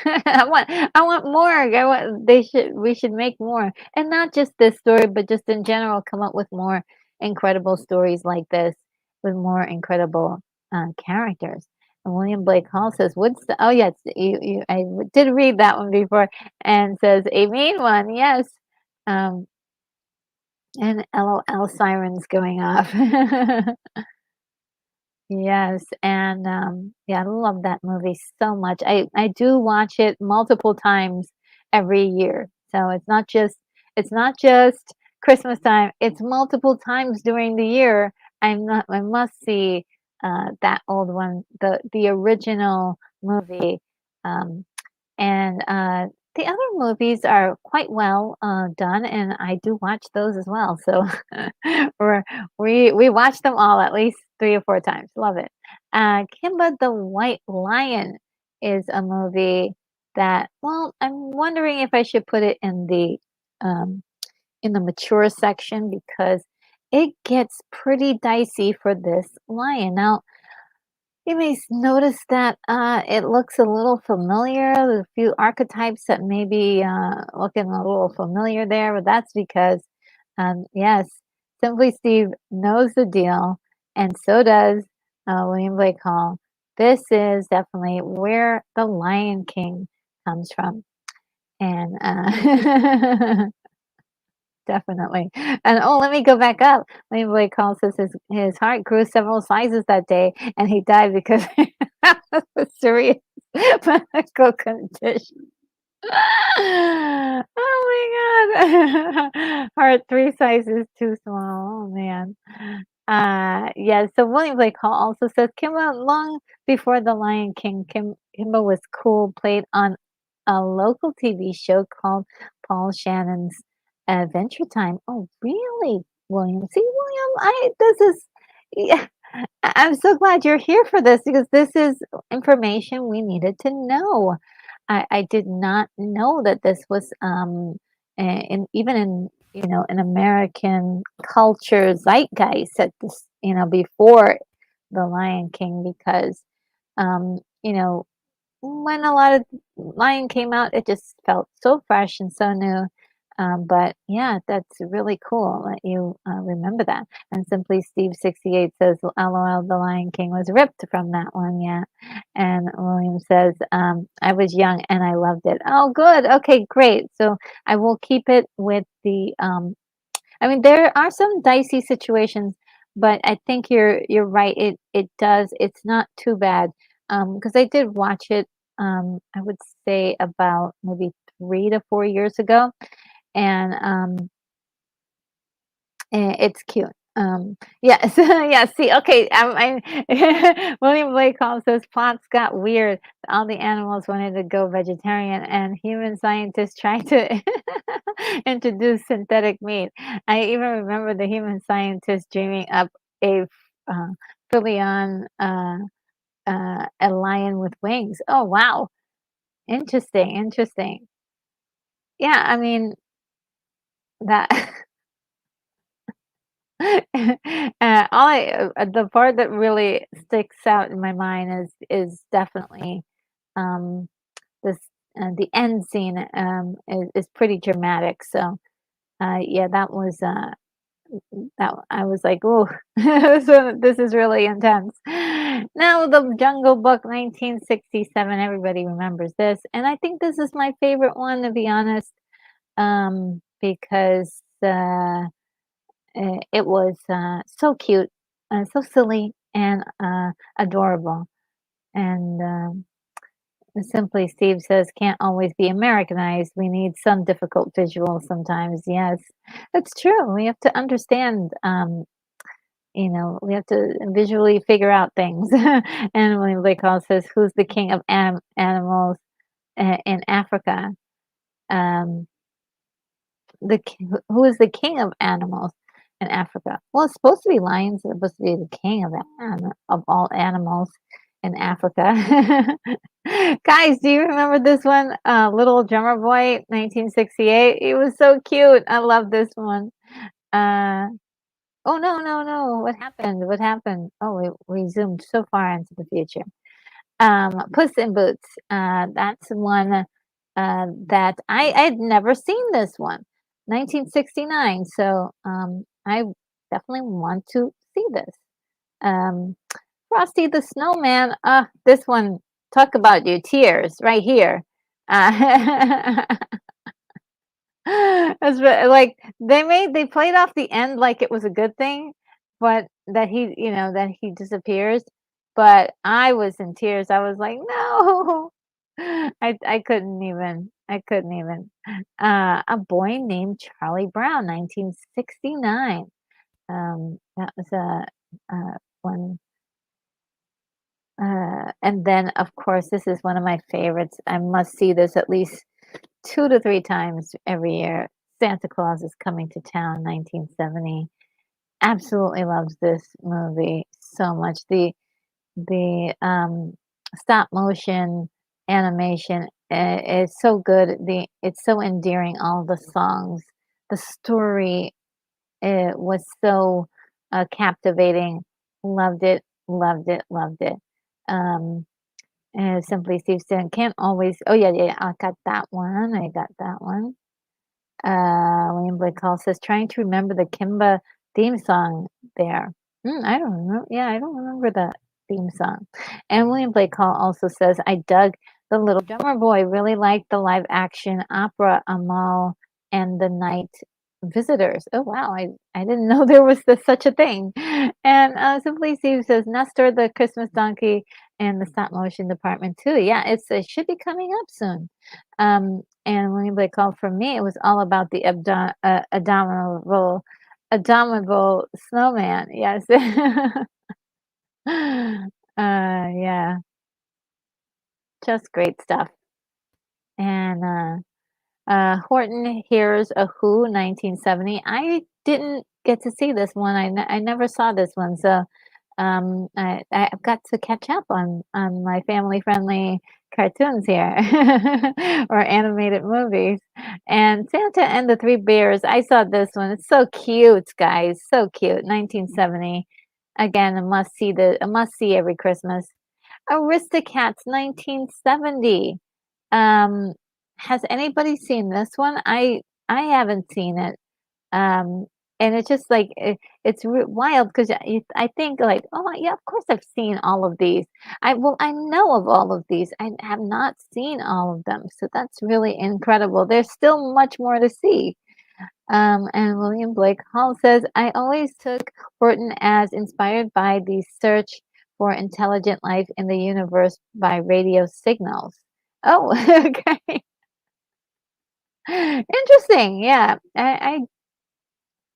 Speaker 1: I want more. I want they should we should make more, and not just this story, but just in general, come up with more incredible stories like this with more incredible, characters. And William Blake Hall says, "Woodstock." Oh, yes, did read that one before, and says, "A mean one, yes." Um, and LOL sirens going off. Yes, and, yeah, I love that movie so much. I do watch it multiple times every year, so it's not just Christmas time, it's multiple times during the year. I must see, that old one, the original movie, um, and the other movies are quite well, done, and I do watch those as well, so we're we watch them all at least 3 or 4 times, love it. Kimba the White Lion is a movie that, well, I'm wondering if I should put it um, in the mature section because it gets pretty dicey for this lion. Now, you may notice that it looks a little familiar. There's a few archetypes that may be looking a little familiar there, but that's because, yes, Simply Steve knows the deal, and so does William Blake Hall. This is definitely where the Lion King comes from. And definitely. And, oh, let me go back up. William Blake Hall says his heart grew several sizes that day, and he died because of a serious medical condition. Oh my god. Heart 3 sizes too small. Oh, man. Yeah, so William Blake Hall also says Kimba long before The Lion King, Kimba was cool, played on a local TV show called Paul Shannon's Adventure Time. Oh, really, William? See, William, I this is yeah, I'm so glad you're here for this because this is information we needed to know. I did not know that this was in even in in American culture zeitgeist at this before the Lion King because you know when a lot of Lion came out, it just felt so fresh and so new. But yeah, that's really cool that you remember that. And Simply Steve 68 says, "LOL, the Lion King was ripped from that one." Yeah. And William says, "I was young and I loved it." Oh, good. Okay, great. So I will keep it with the I mean, there are some dicey situations, but I think you're right. It does. It's not too bad. Because I did watch it. I would say about maybe 3 to 4 years ago, and it's cute. Yes, yeah. See, okay. William Blake Holmes says plots got weird. All the animals wanted to go vegetarian, and human scientists tried to introduce synthetic meat. I even remember the human scientists dreaming up a uh, Filion, a lion with wings. Oh wow, interesting, interesting. Yeah, I mean that. The part that really sticks out in my mind is definitely um, this the end scene is pretty dramatic. So yeah, that I was like, oh, so this is really intense. Now, the Jungle Book, 1967. Everybody remembers this, and I think this is my favorite one to be honest, because. It was so cute, so silly, and adorable. And Simply Steve says, "Can't always be Americanized. We need some difficult visuals sometimes." Yes, that's true. We have to understand. We have to visually figure out things. And William Blake Hall says, "Who's the king of animals in Africa?" Um, who is the king of animals in Africa? Well, it's supposed to be lions. It's supposed to be the king of all animals in Africa. Guys, do you remember this one? Little Drummer Boy, 1968. He was so cute. I love this one. Uh, oh no, no, no! What happened? What happened? Oh, we zoomed so far into the future. Puss in Boots, that's one, that I had never seen this one, 1969, so, I definitely want to see this. Um, Frosty the Snowman, this one, talk about your tears right here. Uh That's like, they played off the end like it was a good thing, but that he disappears, but I was in tears, I was like, "No." I couldn't even. A Boy Named Charlie Brown, 1969. That was one, and then, of course, this is one of my favorites, I must see this at least 2 to 3 times every year. Santa Claus is Coming to Town, 1970. Absolutely loves this movie so much. The stop motion animation is so good. It's so endearing, all the songs. The story was so captivating. Loved it, loved it, loved it. Um, Simply Steve said, "Can't always." Oh, yeah, yeah, I got that one. I got that one. William Blake Hall says, "Trying to remember the Kimba theme song there." I don't remember. Yeah, I don't remember that theme song. And William Blake Hall also says, "I dug the Little Drummer Boy. Really liked the live action opera Amal and the Night Visitors." Oh wow, I didn't know there was such a thing. And Simply Steve says, "Nestor the Christmas donkey and the stop motion department too." Yeah, it should be coming up soon. And William Blake called for me, it was all about the abominable snowman. Yes. Yeah, just great stuff. And Horton Hears a Who, 1970. I didn't get to see this one. I never saw this one. So I've got to catch up on my family-friendly cartoons here or animated movies. And Santa and the Three Bears, I saw this one. It's so cute, guys. So cute. 1970. Again, a must see every Christmas. Aristocats, 1970. Um, has anybody seen this one? I haven't seen it. Um, and it's just like it's wild because I think like, oh yeah, of course I've seen all of these. I know of all of these. I have not seen all of them, so that's really incredible. There's still much more to see. And William Blake Hall says, I always took Horton as inspired by the search for intelligent life in the universe by radio signals. Oh, okay. Interesting. Yeah.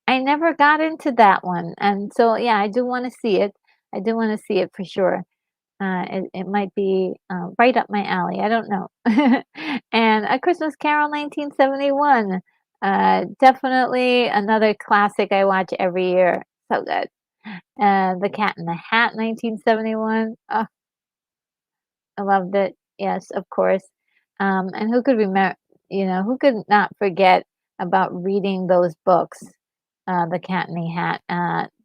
Speaker 1: I never got into that one, and so, yeah, I do wanna see it. I do wanna see it for sure. It might be, right up my alley, I don't know. And A Christmas Carol, 1971, definitely another classic I watch every year. So good. The Cat in the Hat, 1971. Oh, I loved it. Yes, of course. And who could remember? Who could not forget about reading those books, The Cat in the Hat?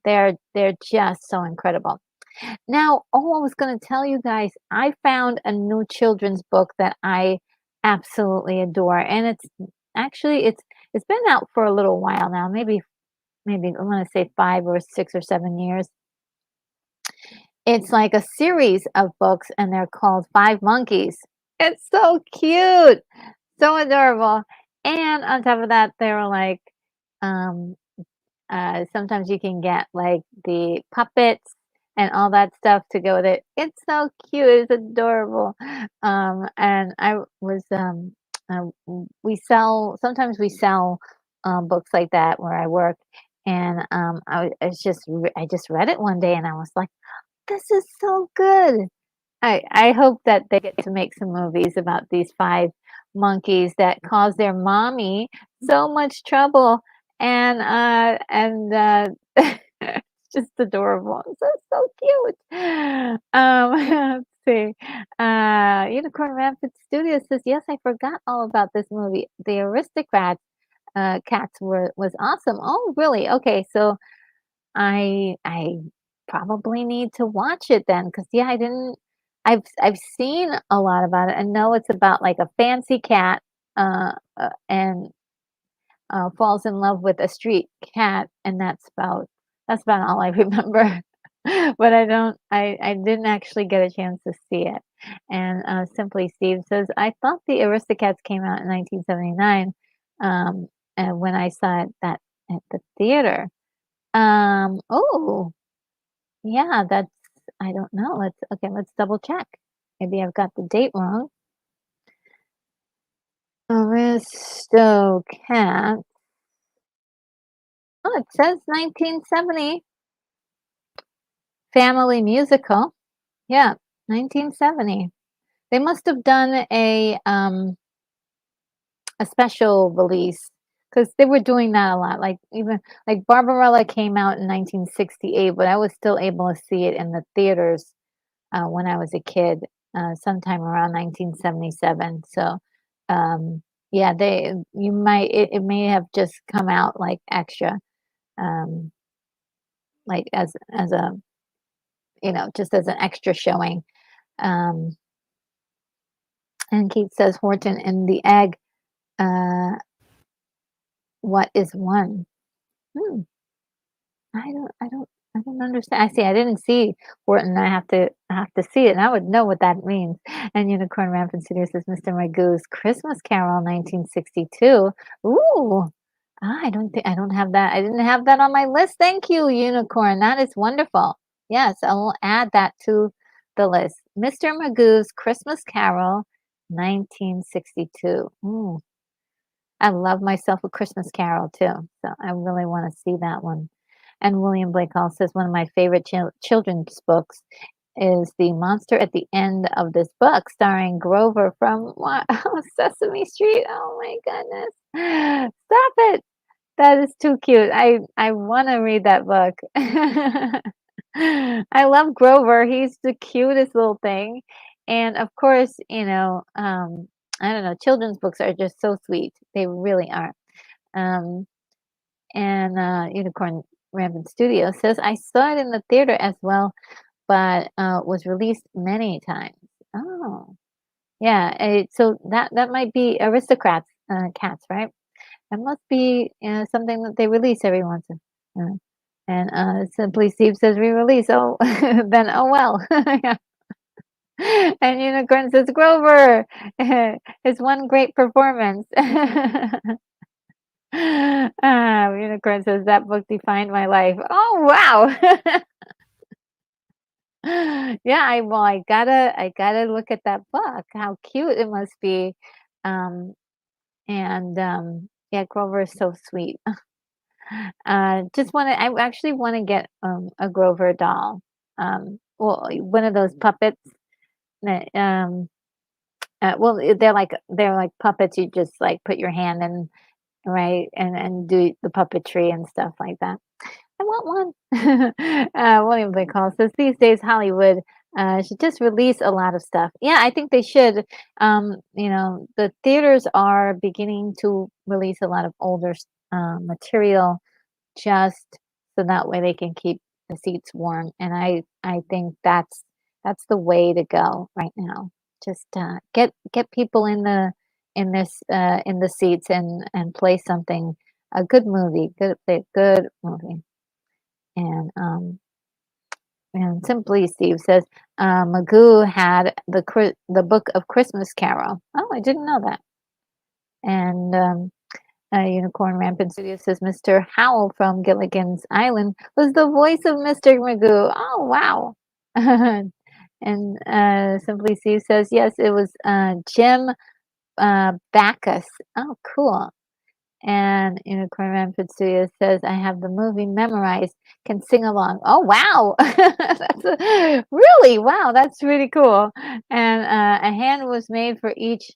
Speaker 1: They're just so incredible. Now, oh, I was going to tell you guys, I found a new children's book that I absolutely adore, and it's been out for a little while now, maybe I want to say 5 or 6 or 7 years. It's like a series of books, and they're called Five Monkeys. It's so cute, so adorable. And on top of that, they were like, um, sometimes you can get like the puppets and all that stuff to go with it. It's so cute. It's adorable. And sometimes we sell books like that where I work. And I just read it one day and I was like, this is so good. I hope that they get to make some movies about these 5 monkeys that cause their mommy so much trouble, and it's just adorable. So cute. Let's see. Unicorn Rampant Studios says, "Yes, I forgot all about this movie. The Aristocrats, cats was awesome." Oh, really? Okay, so I probably need to watch it then, because yeah, I didn't I've seen a lot about it. I know it's about, like, a fancy cat, and, falls in love with a street cat, and that's about all I remember. But I didn't actually get a chance to see it. And, Simply Steve says, "I thought the Aristocats came out in 1979, and when I saw it that at the theater." Oh, yeah, I don't know. Let's double check. Maybe I've got the date wrong. Aristocat. Oh, it says 1970. Family musical. Yeah, 1970. They must have done a special release because they were doing that a lot. Like even like Barbarella came out in 1968, but I was still able to see it in the theaters when I was a kid, sometime around 1977. So, yeah, it may have just come out like extra, um, like as a just as an extra showing. Um, and Kate says Horton and the egg. Uh, what is one? Hmm. I don't understand. I didn't see Horton. I have to see it, and I would know what that means. And Unicorn Rampant Studio says Mr. Magoo's Christmas Carol, 1962. Ooh. I don't have that. I didn't have that on my list. Thank you, Unicorn. That is wonderful. Yes, I will add that to the list. Mr. Magoo's Christmas Carol, 1962. Ooh. I love myself a Christmas Carol too, so I really wanna see that one. And William Blake Hall says one of my favorite children's books is The Monster at the End of This Book, starring Grover from Sesame Street. Oh my goodness. Stop it. That is too cute. I wanna read that book. I love Grover, he's the cutest little thing, and of course, I don't know, children's books are just so sweet, they really are. Um, and, Unicorn Rampant Studio says, "I saw it in the theater as well, but, was released many times." Oh, yeah, so that might be Aristocrats, cats, right? It must be, something that they release every once in and, Simply Steve says re-release. Oh, then oh well. Yeah. And Unicorn says Grover. It's one great performance. Unicorn says that book defined my life. Oh wow. Yeah, I gotta look at that book. How cute it must be. Um, yeah, Grover is so sweet. Just wanna I actually wanna get, a Grover doll. Well, one of those puppets that, well, they're like puppets you just, like, put your hand in, right, and do the puppetry and stuff like that. I want one. William Blake Hall says, "These days, Hollywood, should just release a lot of stuff." Yeah, I think they should. The theaters are beginning to release a lot of older material just so that way they can keep the seats warm, and I think that's the way to go right now. Just, get people in the seats and play something a good movie, good movie. And, Simply Steve says, Magoo had the Book of Christmas Carol. Oh, I didn't know that. And, Unicorn Rampant Studio says Mr. Howell from Gilligan's Island was the voice of Mr. Magoo. Oh, wow. And Simply Steve says, yes, it was Jim Backus. Oh, cool. And Unicorn Rampant Studio says, I have the movie memorized, can sing along. Oh, wow. Really? Wow, that's really cool. And a hand was made for each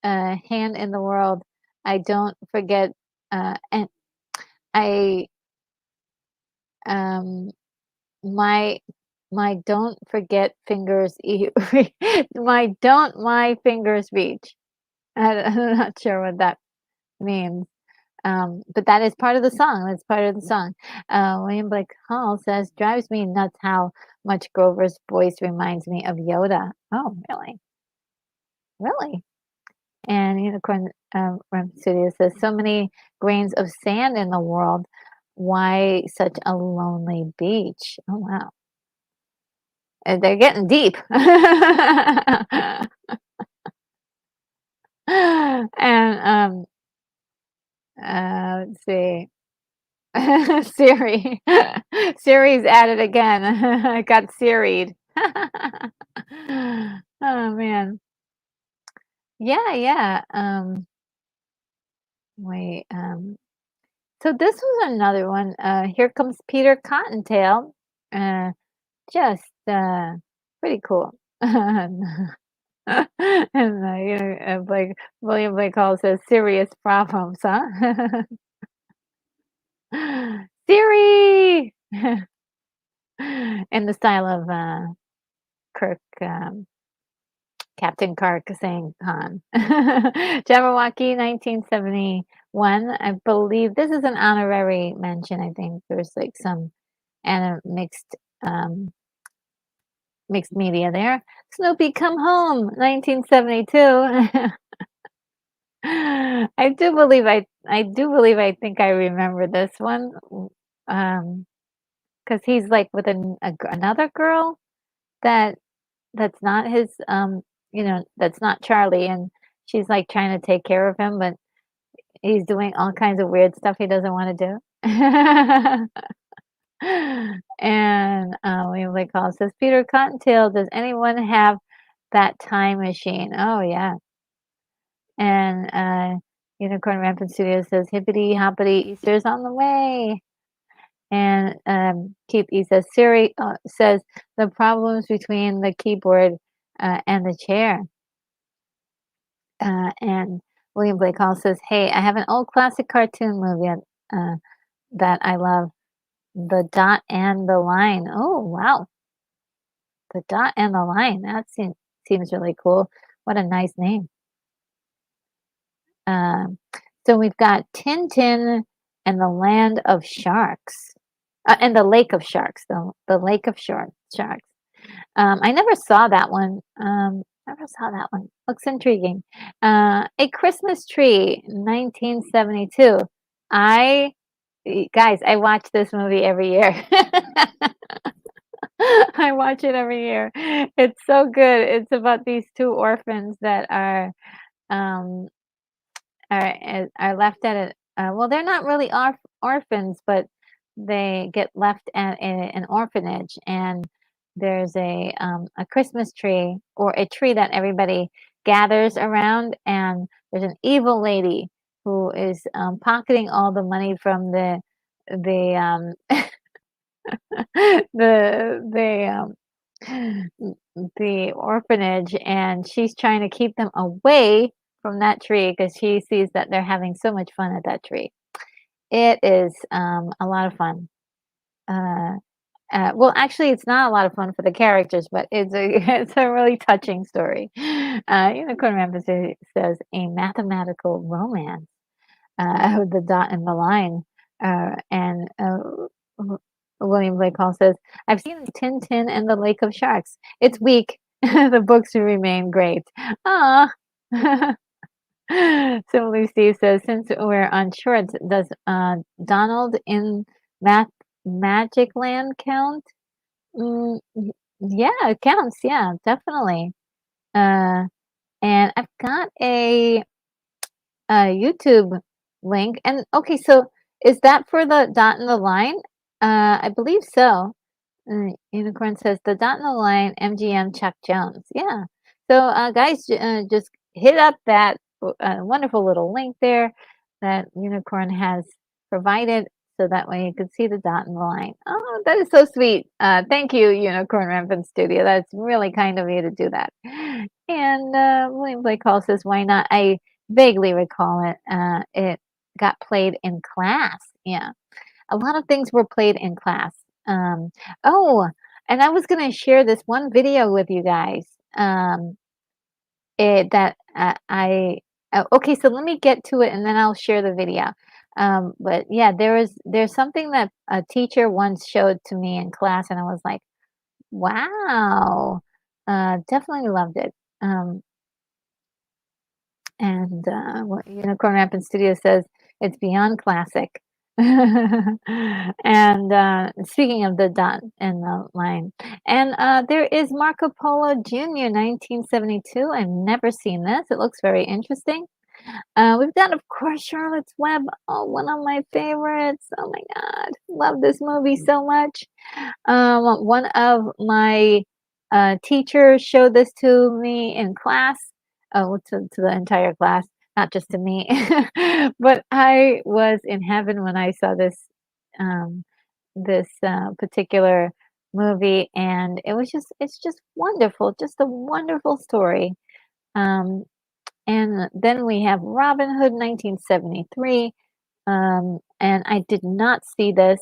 Speaker 1: hand in the world. I don't forget, and I um my my don't forget fingers my fingers reach. I'm not sure what that means. But that is part of the song. That's part of the song. William Blake Hall says, drives me nuts how much Grover's voice reminds me of Yoda. Oh, really? Really? And Unicorn Rim Studio says, so many grains of sand in the world. Why such a lonely beach? Oh, wow. They're getting deep. And let's see. Siri. Siri's at it again. I got Siri'd. Oh, man. Yeah, yeah. Wait, so this was another one. Here comes Peter Cottontail. Uh, just pretty cool. And Blake William Blake Hall says serious problems, huh? Siri, in the style of Kirk, Captain Kirk saying Han. Jabberwocky, 1971. I believe this is an honorary mention. I think there's like some and a mixed media there. Snoopy Come Home, 1972. I think I remember this one. Um, because he's like with another girl that that's not his that's not Charlie, and she's like trying to take care of him, but he's doing all kinds of weird stuff he doesn't want to do. And William Blake Hall says, Peter Cottontail, does anyone have that time machine? Oh yeah. And Unicorn Rampant Studio says, hippity hoppity, Easter's on the way. And Keith E says, Siri says the problems between the keyboard and the chair. And William Blake Hall says, hey, I have an old classic cartoon movie that I love. The Dot and the Line. Oh, wow. The Dot and the Line. That seems really cool. What a nice name. Um, so we've got Tintin and the Land of Sharks. And the Lake of Sharks, the Lake of Sharks. I never saw that one. Never saw that one. Looks intriguing. A Christmas Tree, 1972. I guys, I watch this movie every year. I watch it every year. It's so good. It's about these two orphans that um are left at well, they're not really orphans, but they get left at an orphanage, and there's a Christmas tree or a tree that everybody gathers around, and there's an evil lady who is pocketing all the money from the the orphanage, and she's trying to keep them away from that tree because she sees that they're having so much fun at that tree. It is a lot of fun. Uh, well, actually, it's not a lot of fun for the characters, but it's a it's a really touching story. Unicorn Rampant says a mathematical romance. The Dot and the Line. And W- William Blake Hall says, I've seen Tintin and the Lake of Sharks. It's weak. The books remain great. Ah. Simply Steve says, since we're on shorts, does Donald in Math Magic Land count? Yeah, it counts. Yeah, definitely. Uh, and I've got a YouTube link. And okay, so is that for the Dot and the Line? I believe so. Unicorn says the Dot and the Line MGM Chuck Jones. Yeah. So guys, just hit up that wonderful little link there that Unicorn has provided, so that way you can see the Dot and the Line. Oh, that is so sweet. Thank you, Unicorn Rampant Studio. That's really kind of you to do that. And William Blake Hall says, "Why not?" I vaguely recall it. It got played in class. Yeah, a lot of things were played in class. Um, oh, and I was gonna share this one video with you guys. That I okay, so let me get to it and then I'll share the video. But yeah, there's something that a teacher once showed to me in class, and I was like, wow, definitely loved it. And what Unicorn Rampant Studio says, it's beyond classic. And speaking of the Dot and the Line, and there is Marco Polo Jr. 1972. I've never seen this. It looks very interesting. We've got, of course, Charlotte's Web. Oh, one of my favorites. Oh my God, love this movie so much. One of my teachers showed this to me in class, well, to the entire class, not just to me. But I was in heaven when I saw um, this particular movie, and it's just wonderful, just a wonderful story. Um, and then we have Robin Hood, 1973. And I did not see this.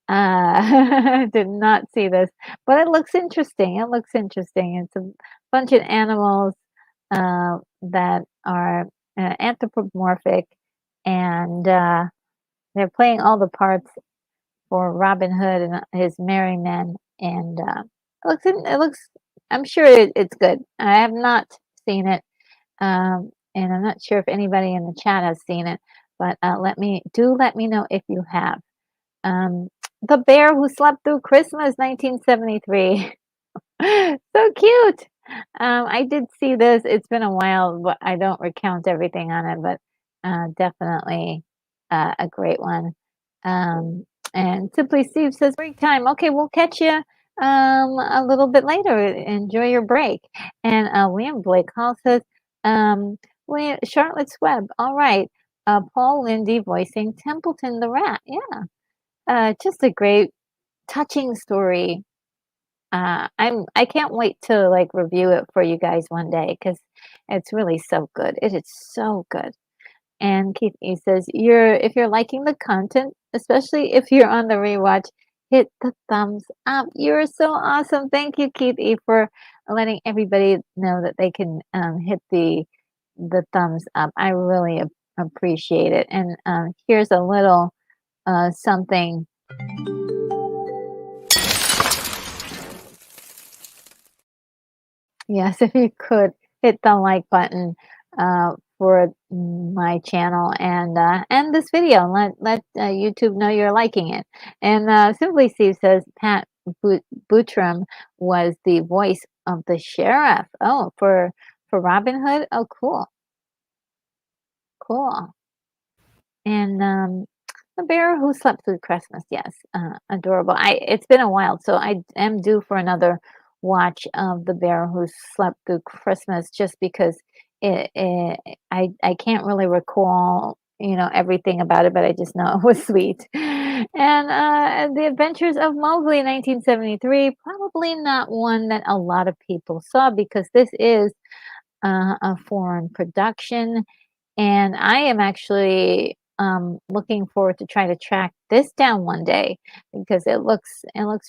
Speaker 1: Did not see this, but it looks interesting. It looks interesting. It's a bunch of animals that are anthropomorphic, and they're playing all the parts for Robin Hood and his merry men. And it looks. I'm sure it's good. I have not seen it, and I'm not sure if anybody in the chat has seen it. But let me know if you have. Um, The Bear Who Slept Through Christmas, 1973. So cute. I did see this. It's been a while, but I don't recount everything on it, but definitely a great one. Um, and Simply Steve says, break time. Okay, we'll catch you a little bit later. Enjoy your break. And William Blake Hall says, Charlotte's Web. All right. Paul Lindy voicing Templeton the Rat. Yeah. Just a great, touching story. I can't wait to like review it for you guys one day because it's really so good. It is so good. And Keith E says, "You're if you're liking the content, especially if you're on the rewatch, hit the thumbs up. You're so awesome. Thank you, Keith E, for letting everybody know that they can hit the thumbs up. I really appreciate it. And here's a little something. Yes, if you could hit the like button for my channel and this video, and let YouTube know you're liking it. And Simply Steve says Pat Bootram was the voice of the sheriff. Oh, for Robin Hood. Oh, cool, cool. And The Bear Who Slept Through Christmas. Yes, adorable. I It's been a while, so I am due for another watch of The Bear Who Slept Through Christmas, just because I can't really recall everything about it, but I just know it was sweet. And The Adventures of Mowgli, 1973, probably not one that a lot of people saw because this is a foreign production, and I am actually looking forward to try to track this down one day because it looks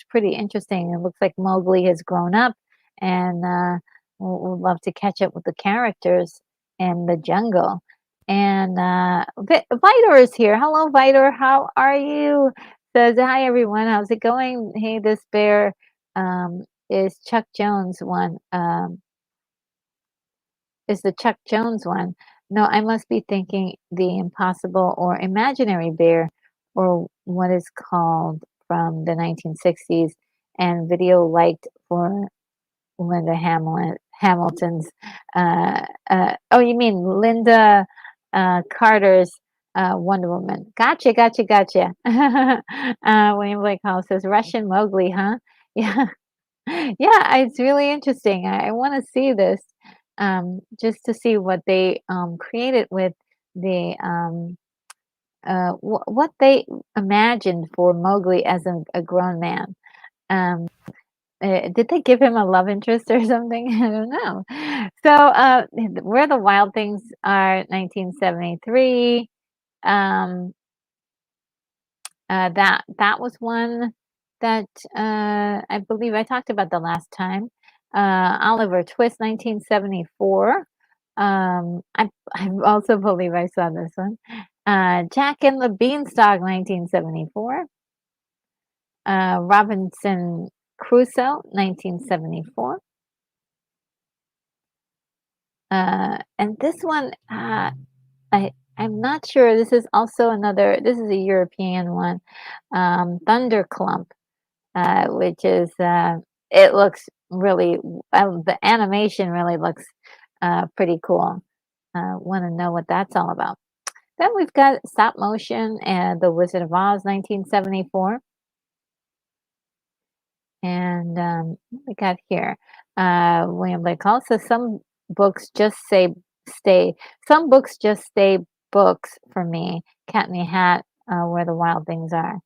Speaker 1: pretty interesting. It looks like Mowgli has grown up, and would love to catch up with the characters in the jungle. And Vitor is here. Hello, Vitor. How are you? Says hi, everyone. How's it going? Hey, this bear is Chuck Jones one. Is the Chuck Jones one. No, I must be thinking the Impossible or Imaginary Bear, or what is called from the 1960s, and video liked for Linda Hamilton's. Oh, you mean Linda Carter's Wonder Woman? Gotcha, gotcha, gotcha. William Blake Hall says Russian Mowgli, huh? Yeah. Yeah, it's really interesting. I wanna see this, just to see what they, created with the, what they imagined for Mowgli as a grown man. Did they give him a love interest or something? I don't know. So, Where the Wild Things Are, 1973, um that was one that, I believe I talked about the last time. Oliver Twist, 1974. I also believe I saw this one. Jack and the Beanstalk, 1974. Robinson Crusoe, 1974. And this one, I'm not sure. This is a European one. Thunderclump, which is, it looks really, the animation really looks pretty cool. Want to know what that's all about. Then we've got stop motion and The Wizard of Oz, 1974. And what we got here? William Blake Hall says books just say stay. Some books just stay books for me. Cat in the Hat, Where the Wild Things Are.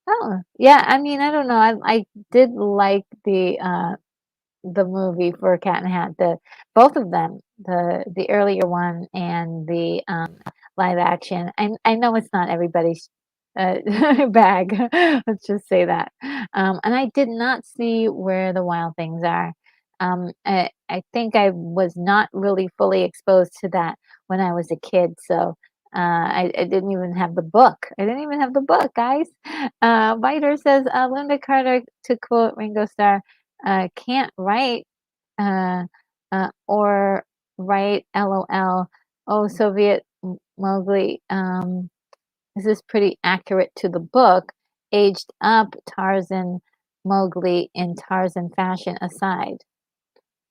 Speaker 1: Oh, yeah. I mean, I don't know. I did like the movie for Cat in the Hat, both of them, the earlier one and the live action. I know it's not everybody's bag. Let's just say that. And I did not see Where the Wild Things Are. I think I was not really fully exposed to that when I was a kid, so I didn't even have the book. I didn't even have the book, guys. Biter says, Linda Carter, to quote Ringo Starr, can't write or write LOL. Oh, Soviet Mowgli. This is pretty accurate to the book. Aged up Tarzan Mowgli in Tarzan fashion aside.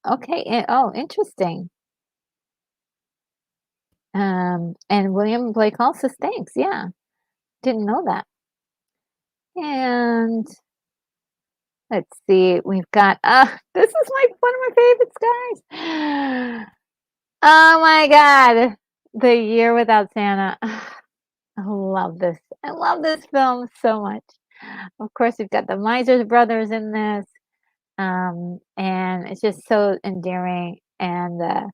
Speaker 1: Okay. Oh, interesting. And William Blake also thanks. Yeah, didn't know that. And let's see, we've got this is one of my favorites, guys. Oh my God, The Year Without Santa. I love this. I love this film so much. Of course, we've got the Miser brothers in this, and it's just so endearing. And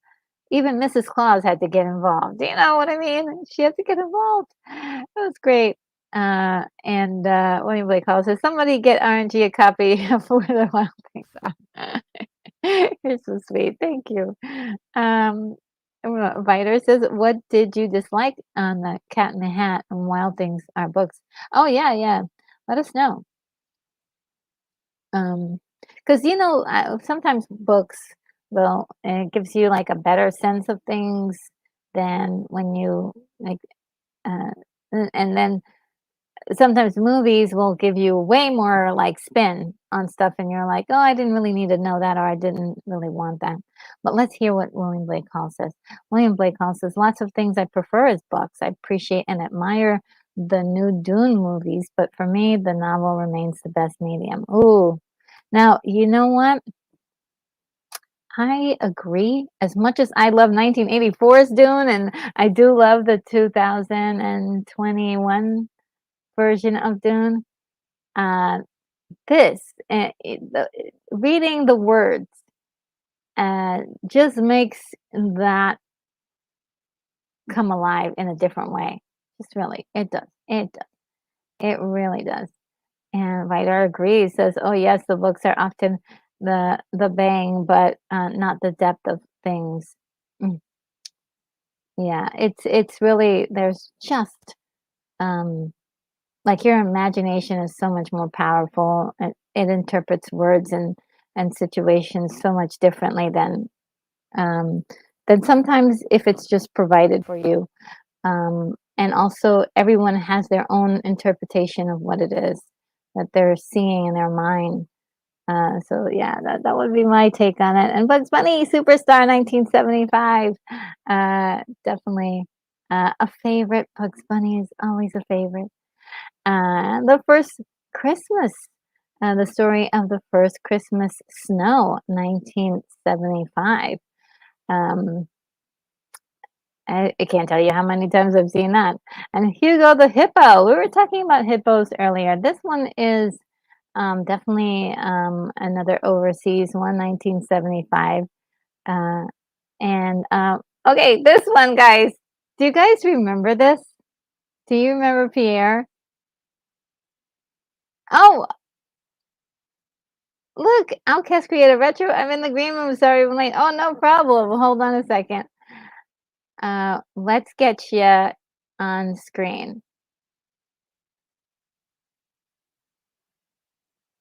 Speaker 1: even Mrs. Claus had to get involved. Do you know what I mean? She had to get involved. It was great. And William Blake Hall says, "Somebody get RNG a copy of Where the Wild Things Are." You're so sweet. Thank you. Um, Viter says, "What did you dislike on the Cat in the Hat and Wild Things Are books?" Oh yeah, yeah. Let us know. Because sometimes books will it gives you like a better sense of things than when you like, uh, and then sometimes movies will give you way more like spin on stuff and you're like, "Oh, I didn't really need to know that," or "I didn't really want that." But let's hear what William Blake Hall says. William Blake Hall says, "Lots of things I prefer as books. I appreciate and admire the new Dune movies, but for me, the novel remains the best medium." Ooh. Now, you know what? I agree. As much as I love 1984's Dune and I do love the 2021 version of Dune, uh, reading the words just makes that come alive in a different way. Just really, it does. It does. It really does. And Vidar agrees. Says, "Oh yes, the books are often the bang, but not the depth of things." Mm, yeah, it's really there's just um like your imagination is so much more powerful. It interprets words and situations so much differently um, than sometimes if it's just provided for you. And also, everyone has their own interpretation of what it is that they're seeing in their mind. So yeah, that would be my take on it. And Bugs Bunny, Superstar 1975, definitely a favorite. Bugs Bunny is always a favorite. The first Christmas, the story of the first Christmas snow, 1975. Um, I can't tell you how many times I've seen that. And Hugo the hippo. We were talking about hippos earlier. This one is definitely another overseas one, 1975. Uh, and okay, this one, guys. Do you guys remember this? Do you remember Pierre? Oh, look, Outcast created retro. I'm in the green room. Sorry, I'm late. Oh, no problem. Hold on a second. Let's get you on screen.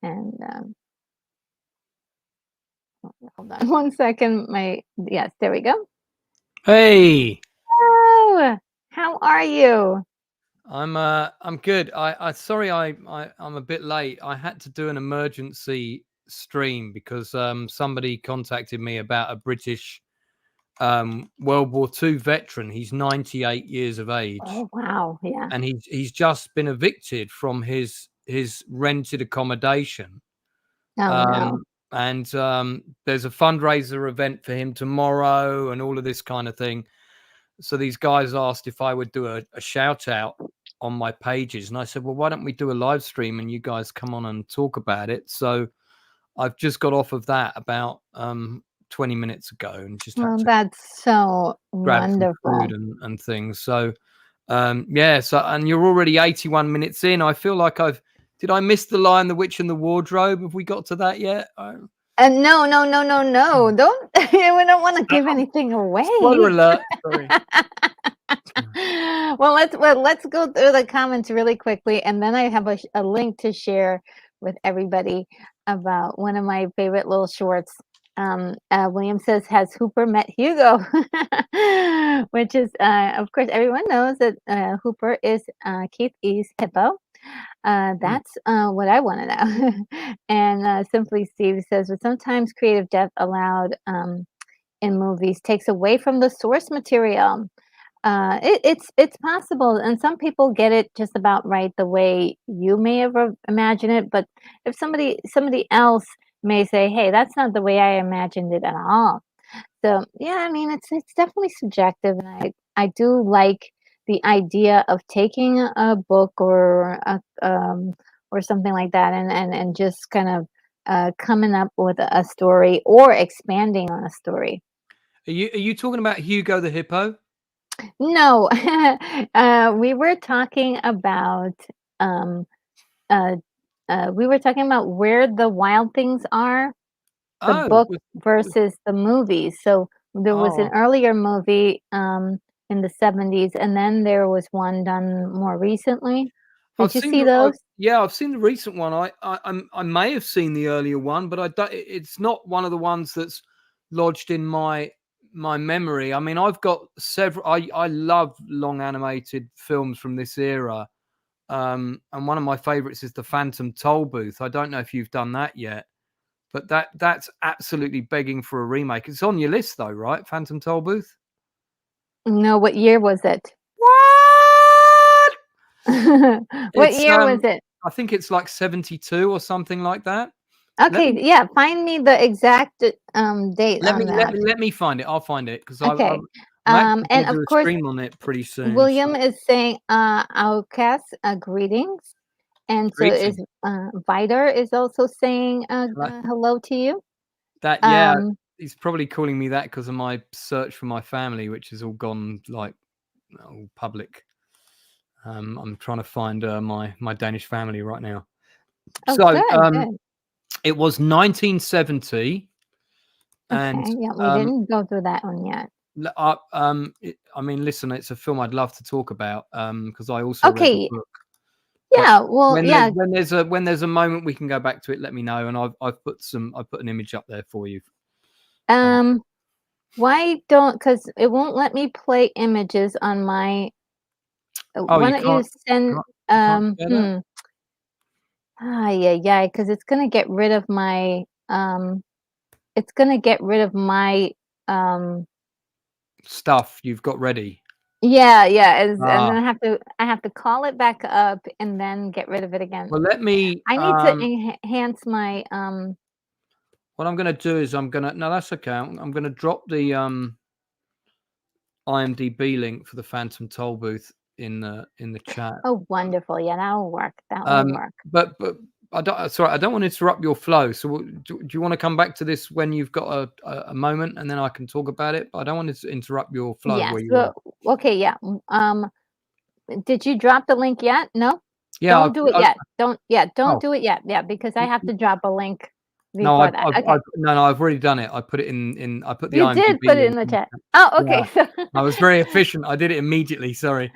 Speaker 1: And hold on one second. Yes, there we go.
Speaker 2: Hey,
Speaker 1: Oh, how are you?
Speaker 2: I'm good. I sorry I'm a bit late. I had to do an emergency stream because somebody contacted me about a British World War II veteran. He's 98 years of age,
Speaker 1: Oh, wow. Yeah.
Speaker 2: and he's just been evicted from his rented accommodation.
Speaker 1: Oh, no.
Speaker 2: Um, and there's a fundraiser event for him tomorrow, and all of this kind of thing. So these guys asked if I would do a shout out on my pages, and I said, well, why don't we do a live stream and you guys come on and talk about it? So I've just got off of that about 20 minutes ago and just had
Speaker 1: Well,
Speaker 2: to
Speaker 1: that's so
Speaker 2: grab some food
Speaker 1: wonderful.
Speaker 2: and things. So yeah, so and you're already 81 minutes in. I feel like did I miss the Lion, the Witch, and the Wardrobe? Have we got to that yet?
Speaker 1: No, no, no, no, no. Don't we don't wanna give anything
Speaker 2: Spoiler
Speaker 1: away.
Speaker 2: alert. Sorry.
Speaker 1: Well, let's go through the comments really quickly, and then I have a link to share with everybody about one of my favorite little shorts. William says, "Has Hooper met Hugo?" Which is, of course, everyone knows that Hooper is Keith E's hippo. That's what I want to know. And Simply Steve says, "But sometimes creative depth allowed in movies takes away from the source material." It's possible, and some people get it just about right the way you may have imagined it. But if somebody else may say, "Hey, that's not the way I imagined it at all." So yeah, I mean, it's definitely subjective, and I do like the idea of taking a book or something like that, and just kind of coming up with a story or expanding on a story.
Speaker 2: Are you talking about Hugo the hippo?
Speaker 1: No, we were talking about. uh, we were talking about Where the Wild Things Are, the
Speaker 2: Oh,
Speaker 1: book versus the movies. So there was an
Speaker 2: oh,
Speaker 1: earlier movie in the 70s, and then there was one done more recently.
Speaker 2: I've
Speaker 1: Did you
Speaker 2: seen
Speaker 1: see
Speaker 2: the
Speaker 1: those?
Speaker 2: yeah, I've seen the recent one. I may have seen the earlier one, but I don't. It's not one of the ones that's lodged in my memory. I mean, I've got several. I love long animated films from this era. And one of my favorites is the Phantom Toll Booth. I don't know if you've done that yet, but that's absolutely begging for a remake. It's on your list though, right? Phantom Toll Booth.
Speaker 1: No, what year was it?
Speaker 2: What?
Speaker 1: What
Speaker 2: It's
Speaker 1: year was it?
Speaker 2: I think it's like 72 or something like that. Let
Speaker 1: Okay,
Speaker 2: me
Speaker 1: yeah, find me the exact date
Speaker 2: let me
Speaker 1: on
Speaker 2: let
Speaker 1: that.
Speaker 2: me let me find it. I'll find it because
Speaker 1: Okay.
Speaker 2: I'm actually
Speaker 1: And
Speaker 2: going to
Speaker 1: of
Speaker 2: do a
Speaker 1: course,
Speaker 2: stream on it pretty soon. So
Speaker 1: William is saying, Outcast, greetings. And so is
Speaker 2: greetings.
Speaker 1: Vider is also saying
Speaker 2: Like
Speaker 1: hello to you.
Speaker 2: that, yeah.
Speaker 1: Um,
Speaker 2: He's probably calling me that because of my search for my family, which has all gone like all public. I'm trying to find my Danish family right now.
Speaker 1: oh,
Speaker 2: So
Speaker 1: good, good.
Speaker 2: it was 1970, and
Speaker 1: Okay, yeah, we didn't go through that one yet.
Speaker 2: I mean, listen, it's a film I'd love to talk about because I also read the
Speaker 1: Okay,
Speaker 2: book. But
Speaker 1: yeah, well, yeah.
Speaker 2: when there's a moment we can go back to it, let me know, and I've put an image up there for you. Uh,
Speaker 1: Um, why don't? Because it won't let me play images on my.
Speaker 2: oh,
Speaker 1: Why don't you send?
Speaker 2: you can't share that.
Speaker 1: Ah, yeah, because it's gonna get rid of my. It's gonna get rid of my. Um,
Speaker 2: Stuff you've got ready.
Speaker 1: yeah, and then
Speaker 2: Ah,
Speaker 1: I have to call it back up and then get rid of it again.
Speaker 2: well, let me.
Speaker 1: I need to enhance my.
Speaker 2: What I'm going to do is no, that's okay. I'm going to drop the IMDb link for the Phantom Toll Booth in the chat.
Speaker 1: Oh, wonderful. Yeah, that will work. That will work.
Speaker 2: But I don't. Sorry, I don't want to interrupt your flow. So, do you want to come back to this when you've got a moment, and then I can talk about it? But I don't want to interrupt your flow
Speaker 1: Yes.
Speaker 2: where you are.
Speaker 1: So, okay. Yeah. Did you drop the link yet? No.
Speaker 2: Yeah.
Speaker 1: Don't do it yet. Don't. Yeah. Don't
Speaker 2: Oh
Speaker 1: do it yet. Yeah, because I have to drop a link
Speaker 2: no,
Speaker 1: before that. Okay.
Speaker 2: no, I've already done it. I put it in. I put the
Speaker 1: You
Speaker 2: IMDb
Speaker 1: did put it
Speaker 2: link
Speaker 1: in the
Speaker 2: in.
Speaker 1: chat. Oh,
Speaker 2: Yeah,
Speaker 1: okay. So,
Speaker 2: I was very efficient. I did it immediately. Sorry.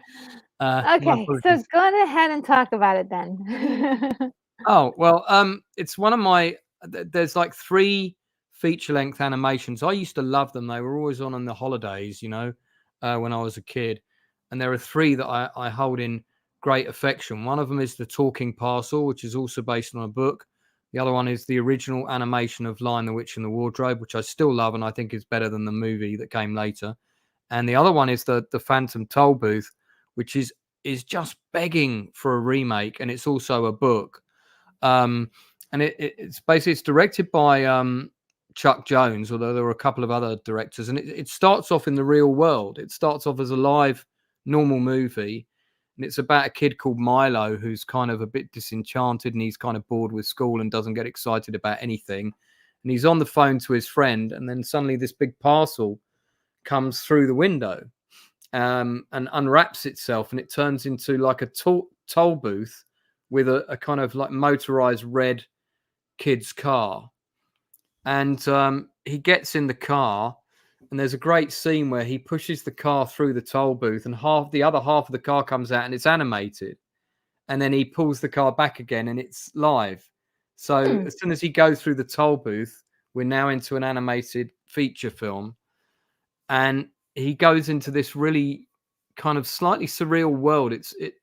Speaker 2: My
Speaker 1: okay. So
Speaker 2: apologies.
Speaker 1: go on ahead and talk about it then.
Speaker 2: Oh, well, it's one of my there's like 3 feature-length animations. I used to love them. They were always on the holidays, when I was a kid. And there are 3 that I hold in great affection. One of them is The Talking Parcel, which is also based on a book. The other one is the original animation of Lion, the Witch, and the Wardrobe, which I still love and I think is better than the movie that came later. And the other one is the Phantom Toll Booth, which is just begging for a remake, and it's also a book. And it's basically it's directed by Chuck Jones, although there were a couple of other directors. And it starts off in the real world. It starts off as a live, normal movie, and it's about a kid called Milo who's kind of a bit disenchanted and he's kind of bored with school and doesn't get excited about anything. And he's on the phone to his friend, and then suddenly this big parcel comes through the window and unwraps itself, and it turns into like a toll booth with a kind of like motorized red kid's car. And he gets in the car, and there's a great scene where he pushes the car through the toll booth, and the other half of the car comes out, and it's animated. And then he pulls the car back again, and it's live. So
Speaker 1: Hmm.
Speaker 2: as soon as he goes through the toll booth, we're now into an animated feature film, and he goes into this really kind of slightly surreal world.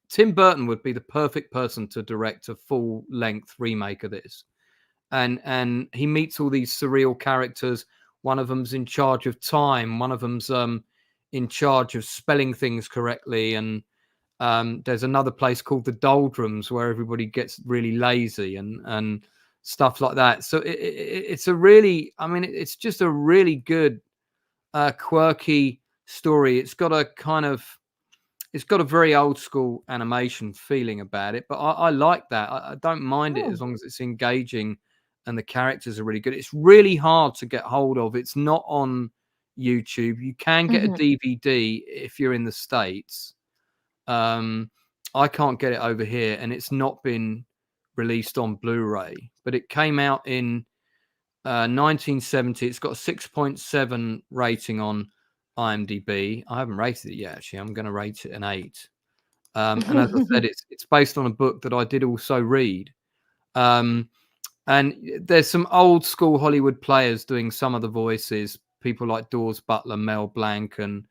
Speaker 2: Tim Burton would be the perfect person to direct a full length remake of this, and he meets all these surreal characters. One of them's in charge of time. One of them's in charge of spelling things correctly, and there's another place called the Doldrums where everybody gets really lazy and stuff like that. So it's a really, I mean, it's just a really good, quirky story. It's got a very old school animation feeling about it, but I like that. I don't mind it
Speaker 1: Hmm.
Speaker 2: as long as it's engaging and the characters are really good. It's really hard to get hold of. It's not on YouTube. You can get a
Speaker 1: Mhm.
Speaker 2: DVD if you're in the States. Um, I can't get it over here, and it's not been released on Blu-ray, but it came out in 1970. It's got a 6.7 rating on IMDb. I haven't rated it yet, actually. I'm going to rate it an 8. And as I said, it's based on a book that I did also read. And there's some old school Hollywood players doing some of the voices, people like Dawes Butler, Mel Blanc, and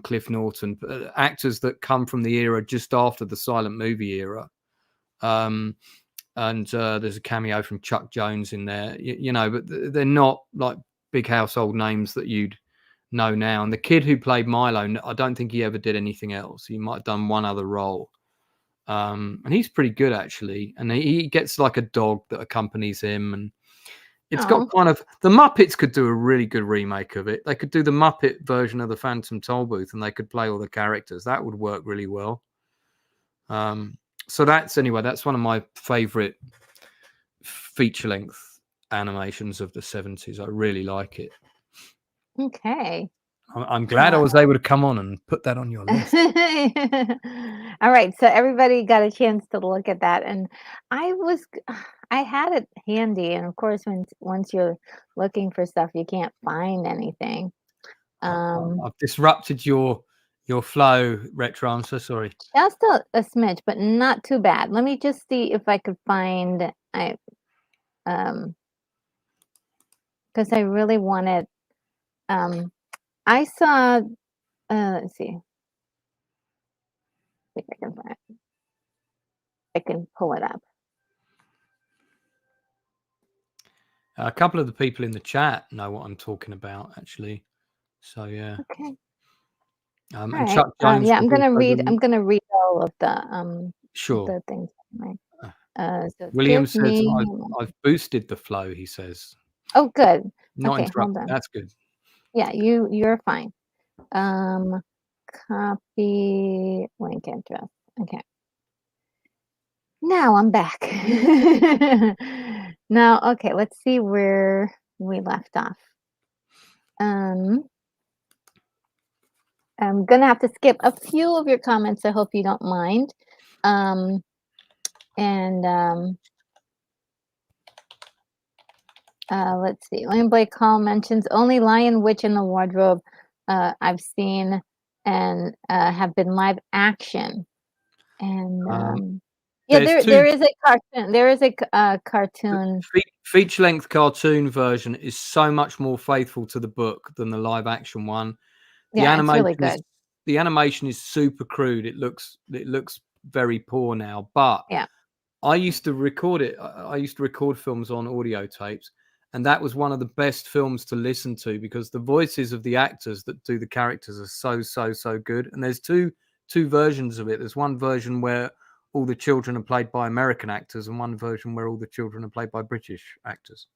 Speaker 2: Cliff Norton, actors that come from the era just after the silent movie era. And there's a cameo from Chuck Jones in there, you know, but they're not like big household names that you'd know now. And the kid who played Milo, I don't think he ever did anything else. He might have done one other role. And he's pretty good, actually. And he gets like a dog that accompanies him. And it's got kind of, the Muppets could do a really good remake of it. They could do the Muppet version of the Phantom Tollbooth, and they could play all the characters. That would work really well. So that's one of my favorite feature-length animations of the 70s. I really like it.
Speaker 1: Okay.
Speaker 2: I'm glad I was able to come on and put that on your list.
Speaker 1: All right, so everybody got a chance to look at that, and I had it handy, and of course, once you're looking for stuff, you can't find anything.
Speaker 2: I've disrupted your flow, Retro. I'm so sorry.
Speaker 1: Just a smidge, but not too bad. Let me just see if I could find because I really wanted. I saw. Let's see. If I can find it. I can pull it up.
Speaker 2: A couple of the people in the chat know what I'm talking about, actually. So yeah.
Speaker 1: Okay.
Speaker 2: And
Speaker 1: right.
Speaker 2: Chuck Jones.
Speaker 1: Yeah, I'm gonna read. I'm gonna read all of the
Speaker 2: sure
Speaker 1: the things. So
Speaker 2: William says I've boosted the flow. He says.
Speaker 1: Oh, good.
Speaker 2: Not
Speaker 1: okay,
Speaker 2: interrupt.
Speaker 1: hold on.
Speaker 2: That's good.
Speaker 1: Yeah, you're fine. Copy link address. Okay. Now I'm back. Now, okay, let's see where we left off. I'm gonna have to skip a few of your comments. I hope you don't mind. Let's see. William Blake Hall mentions only Lion, Witch, in the Wardrobe I've seen and have been live action. And yeah, there is a cartoon. There is a cartoon.
Speaker 2: Feature-length cartoon version is so much more faithful to the book than the live action one. The
Speaker 1: animation it's really good.
Speaker 2: The animation is super crude. It looks very poor now. But
Speaker 1: yeah,
Speaker 2: I used to record it. I used to record films on audio tapes, and that was one of the best films to listen to because the voices of the actors that do the characters are so good. And there's two versions of it. There's one version where all the children are played by American actors, and one version where all the children are played by British actors.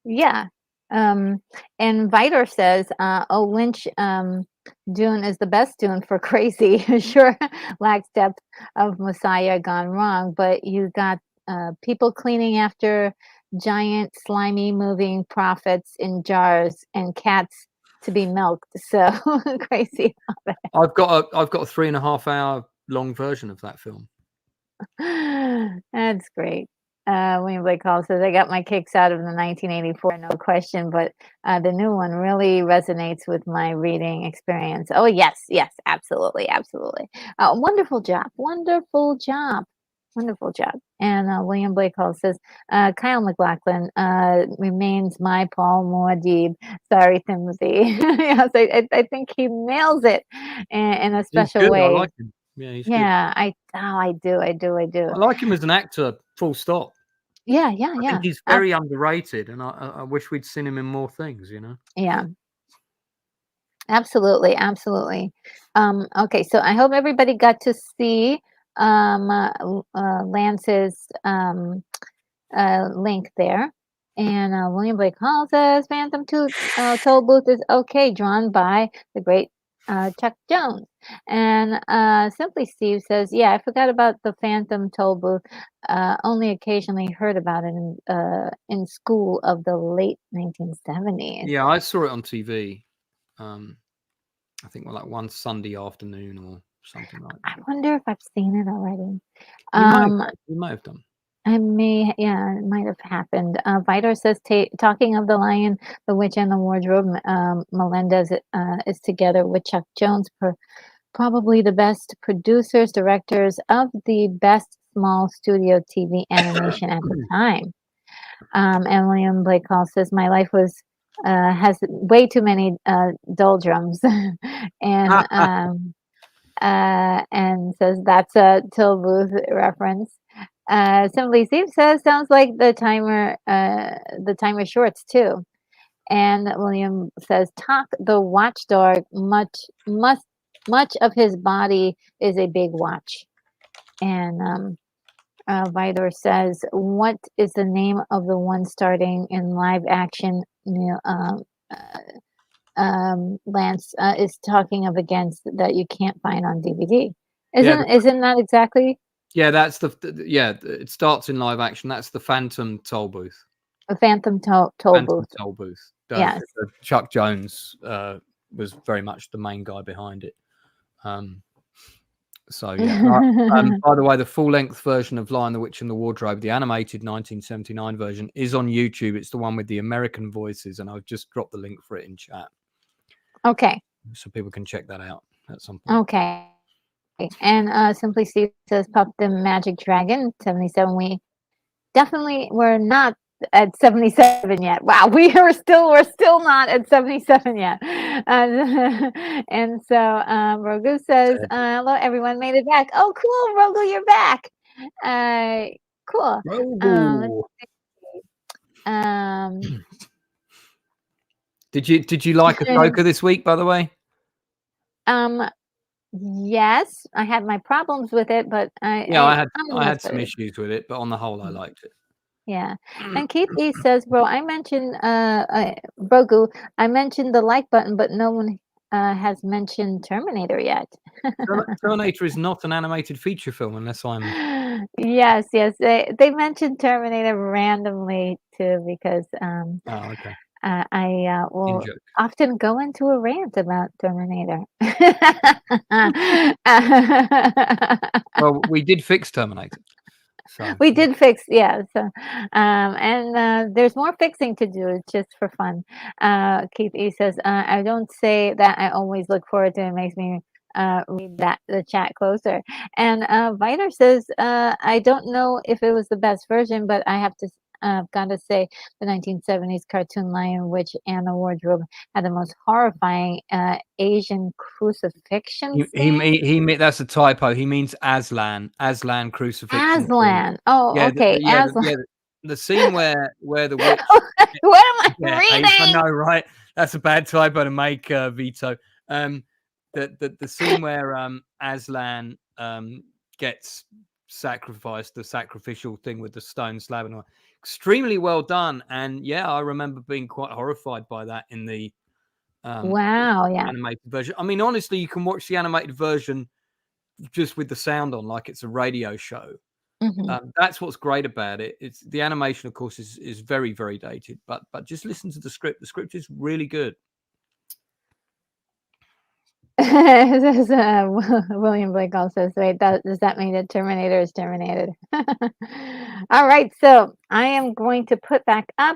Speaker 1: Yeah. And Vitor says, "Oh, Lynch Dune is the best Dune for crazy. Sure, lacks depth of Messiah gone wrong, but you got people cleaning after giant, slimy, moving prophets in jars and cats to be milked. So crazy.
Speaker 2: I've got a 3.5 hour long version of that film.
Speaker 1: That's great. William Blake Hall says, I got my kicks out of the 1984, no question, but the new one really resonates with my reading experience. Oh, yes, absolutely. Wonderful job. And William Blake Hall says, Kyle MacLachlan remains my Paul Moadib. Sorry, Timothy. Yes, I think he nails it in a special way.
Speaker 2: I like him. Yeah, he's good.
Speaker 1: I do.
Speaker 2: I like him as an actor, full stop.
Speaker 1: Yeah.
Speaker 2: I think he's very underrated, and I wish we'd seen him in more things, you know?
Speaker 1: Yeah. Absolutely. Okay, so I hope everybody got to see Lance's link there. And William Blake Hall says Phantom Tollbooth is okay, drawn by the great Chuck Jones. And Simply Steve says, yeah, I forgot about the Phantom Tollbooth. Only occasionally heard about it in school of the late 1970s.
Speaker 2: Yeah, I saw it on TV. I think like one Sunday afternoon or something like
Speaker 1: I
Speaker 2: that.
Speaker 1: wonder if I've seen it already.
Speaker 2: You might have
Speaker 1: Um,
Speaker 2: done. You might have done.
Speaker 1: I may, yeah, it might have happened. Vidor says, talking of The Lion, the Witch, and the Wardrobe, Melendez is together with Chuck Jones, probably the best producers, directors of the best small studio TV animation at the time. And William Blake Hall says, my life has way too many doldrums. and says that's a Till Booth reference. Simply Steve says sounds like the timer shorts too. And William says talk the watchdog much of his body is a big watch. And Vidor says, what is the name of the one starting in live action? Lance is talking of against that you can't find on DVD.
Speaker 2: Yeah,
Speaker 1: Isn't that exactly
Speaker 2: yeah. That's yeah. It starts in live action. That's the Phantom Toll Booth.
Speaker 1: a Phantom Toll
Speaker 2: Phantom
Speaker 1: Booth?
Speaker 2: Toll Booth.
Speaker 1: Yes.
Speaker 2: Chuck Jones was very much the main guy behind it. So yeah. By the way, the full-length version of Lion, the Witch, and the Wardrobe, the animated 1979 version, is on YouTube. It's the one with the American voices, and I've just dropped the link for it in chat.
Speaker 1: Okay.
Speaker 2: So people can check that out at some point.
Speaker 1: Okay. And Simply Steve says, Puff the Magic Dragon, 77. We definitely were not at 77 yet. Wow, we're still not at 77 yet. And so Rogu says, hello everyone, made it back. Oh, cool, Rogu, you're back. Cool.
Speaker 2: Rogu. Did you like Ahsoka this week, by the way?
Speaker 1: Yes, I had my problems with it, but I
Speaker 2: had some issues with it, but on the whole, I liked it.
Speaker 1: Yeah. And Keith E says, bro, I mentioned Brogu, I mentioned the like button, but no one has mentioned Terminator yet.
Speaker 2: Terminator is not an animated feature film unless I'm
Speaker 1: Yes, they mentioned Terminator randomly too because
Speaker 2: okay.
Speaker 1: I will often go into a rant about Terminator.
Speaker 2: Well, we did fix Terminator. So,
Speaker 1: we did fix, yeah. So, and there's more fixing to do just for fun. Keith E says, I don't say that I always look forward to it. It makes me read the chat closer. And Viter says, I don't know if it was the best version, but I have to. Gotta say, the 1970s cartoon Lion, Witch, and the Wardrobe had the most horrifying Asian crucifixion scene.
Speaker 2: He that's a typo. He means Aslan crucifixion.
Speaker 1: Aslan. Oh,
Speaker 2: yeah,
Speaker 1: okay. Aslan.
Speaker 2: The scene where the witch.
Speaker 1: What am I reading?
Speaker 2: I know, right? That's a bad typo to make, Vito. The scene where Aslan gets sacrificed, the sacrificial thing with the stone slab and all, extremely well done. And yeah, I remember being quite horrified by that in the animated version. I mean, honestly, you can watch the animated version just with the sound on, like it's a radio show. That's what's great about it. It's the animation, of course, is very, very dated, but just listen to the script. The script is really good.
Speaker 1: Says, William Blake also says, wait, does that mean that Terminator is terminated? All right, so I am going to put back up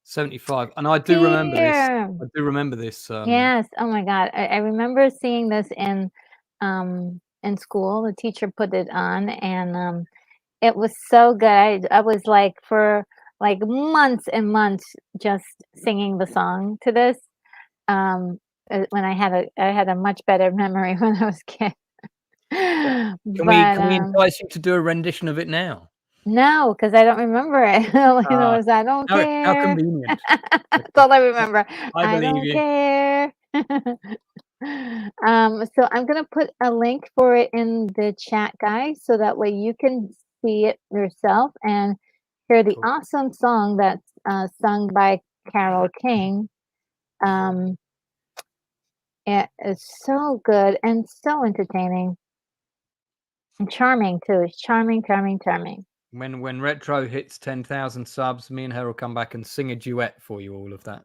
Speaker 2: 75, and I do remember this. I do remember this.
Speaker 1: Yes. Oh my God, I remember seeing this in school. The teacher put it on, and it was so good. I was like for like months and months just singing the song to this. When I had a much better memory when I was a kid.
Speaker 2: Can we entice you to do a rendition of it now?
Speaker 1: No, because I don't remember it. All I know is I don't care.
Speaker 2: How convenient.
Speaker 1: That's all I remember.
Speaker 2: I
Speaker 1: don't
Speaker 2: you.
Speaker 1: care. So I'm gonna put a link for it in the chat, guys, so that way you can see it yourself and hear the awesome song that's sung by Carole King. It is so good and so entertaining. And charming too. It's charming.
Speaker 2: When Retro hits 10,000 subs, me and her will come back and sing a duet for you. All of that.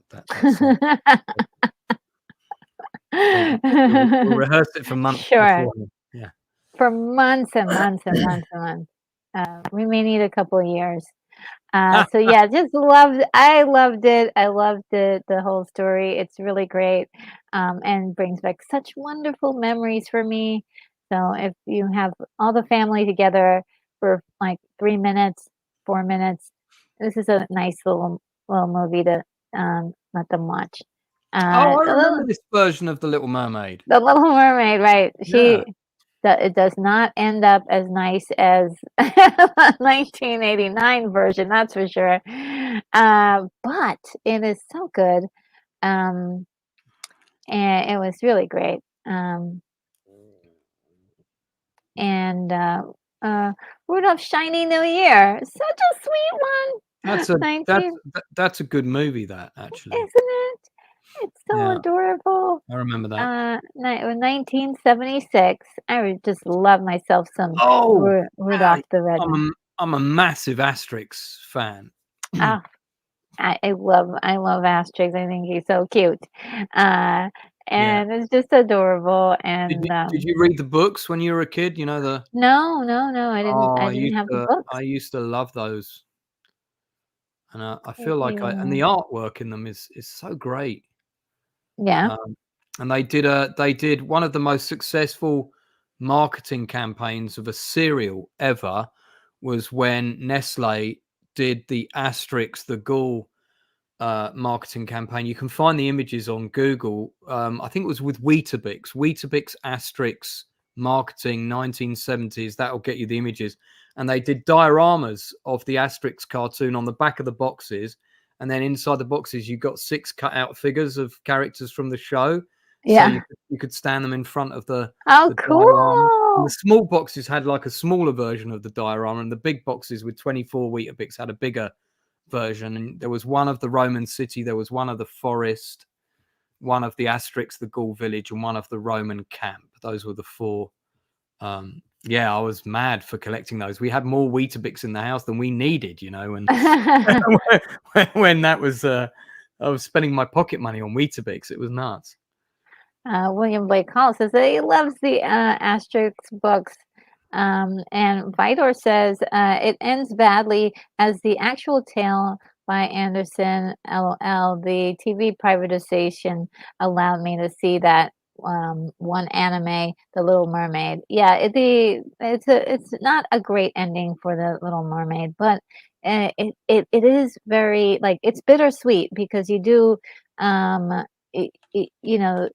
Speaker 2: We'll rehearse it for months
Speaker 1: Sure.
Speaker 2: beforehand. Yeah.
Speaker 1: For months and months and months and months. We may need a couple of years. So yeah, just loved I loved it. I loved the whole story. It's really great, and brings back such wonderful memories for me. So if you have all the family together for like 3 minutes, 4 minutes, this is a nice little movie to let them watch.
Speaker 2: Oh, I remember
Speaker 1: The
Speaker 2: this version of The Little Mermaid.
Speaker 1: Little Mermaid, right?
Speaker 2: Yeah.
Speaker 1: It does not end up as nice as 1989 version, that's for sure. But it is so good, um, and it was really great. And uh, Rudolph Shiny New Year, such a sweet one.
Speaker 2: That's a
Speaker 1: 19,
Speaker 2: that's a good movie, that, actually.
Speaker 1: isn't it? It's so
Speaker 2: Yeah,
Speaker 1: adorable.
Speaker 2: I remember that.
Speaker 1: 1976. I would just love myself some
Speaker 2: Oh,
Speaker 1: Rudolph the
Speaker 2: I'm
Speaker 1: Red-Nosed.
Speaker 2: a massive Asterix fan.
Speaker 1: Oh, I love Asterix. I think he's so cute. Uh,
Speaker 2: Yeah.
Speaker 1: and it's just adorable.
Speaker 2: Did
Speaker 1: And
Speaker 2: you read the books when you were a kid? You know, the
Speaker 1: no, no, no,
Speaker 2: oh,
Speaker 1: I didn't have the books.
Speaker 2: I used to love those, and I feel like and
Speaker 1: Yeah.
Speaker 2: the artwork in them is so great.
Speaker 1: Yeah.
Speaker 2: Um, and they did one of the most successful marketing campaigns of a cereal ever was when Nestle did the Asterix the Ghoul marketing campaign. You can find the images on Google. I think it was with Weetabix. Weetabix Asterix marketing 1970s. That'll get you the images. And they did dioramas of the Asterix cartoon on the back of the boxes. And then inside the boxes, you got 6 cut out figures of characters from the show. So
Speaker 1: Yeah.
Speaker 2: you could stand them in front of
Speaker 1: Oh,
Speaker 2: the diorama. And the
Speaker 1: cool.
Speaker 2: small boxes had like a smaller version of the diorama, and the big boxes with 24 Weetabix had a bigger version. And there was one of the Roman city, there was one of the forest, one of the Asterix, the Gaul village, and one of the Roman camp. Those were the 4. Yeah, I was mad for collecting those. We had more Weetabix in the house than we needed, you know, and when that was, I was spending my pocket money on Weetabix. It was nuts.
Speaker 1: William Blake Hall says that he loves the Asterix books. And Vidor says it ends badly as the actual tale by Anderson, LOL. The TV privatization allowed me to see that one anime, The Little Mermaid. Yeah, it's not a great ending for The Little Mermaid, but it is very like it's bittersweet because you do you know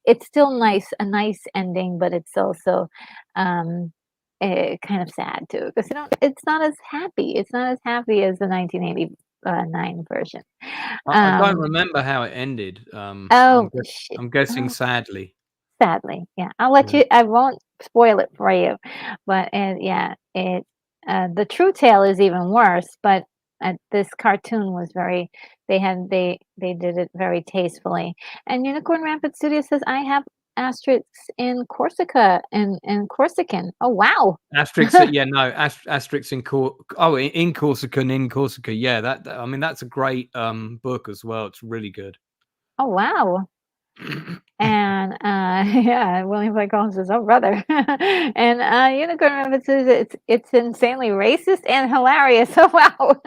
Speaker 1: it's still a nice ending, but it's also, kind of sad too, 'cause it's not as happy. It's not as happy as the 1989 version.
Speaker 2: I don't
Speaker 1: Um,
Speaker 2: remember how it ended.
Speaker 1: oh, shit.
Speaker 2: I'm guessing
Speaker 1: Oh,
Speaker 2: sadly.
Speaker 1: sadly, yeah. I'll let
Speaker 2: Yeah.
Speaker 1: you I won't spoil it for you, but, yeah, the true tale is even worse, but, this cartoon was very they did it very tastefully. And Unicorn Rampant Studio says, "I have asterisks in Corsica in Corsican." Oh, wow.
Speaker 2: Asterix, yeah, no, Asterix in Corsica, and in Corsica, yeah, I mean, that's a great book as well. It's really good.
Speaker 1: Oh, wow. And, yeah, William Blake Collins says, "Oh, brother." And, Unicorn Rabbit says it's insanely racist and hilarious. Oh, wow.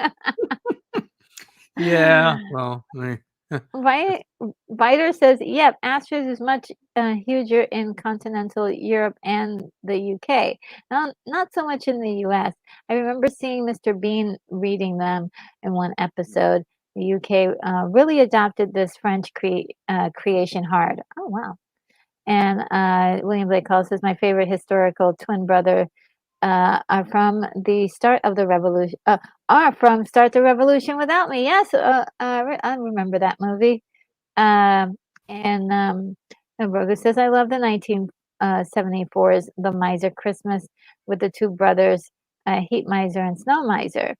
Speaker 2: Yeah, well,
Speaker 1: Vi Viter says, "Yep, Astros is much, huger in continental Europe and the UK. Not so much in the US. I remember seeing Mr. Bean reading them in one episode. The UK, really adopted this French creation hard." Oh, wow. And William Blake Hall says, "My favorite historical twin brother are from the start of the revolution. Are from Start the Revolution Without Me." Yes, I remember that movie. Um, and Roga says, "I love the 1974's The Miser Christmas with the two brothers, Heat Miser and Snow Miser."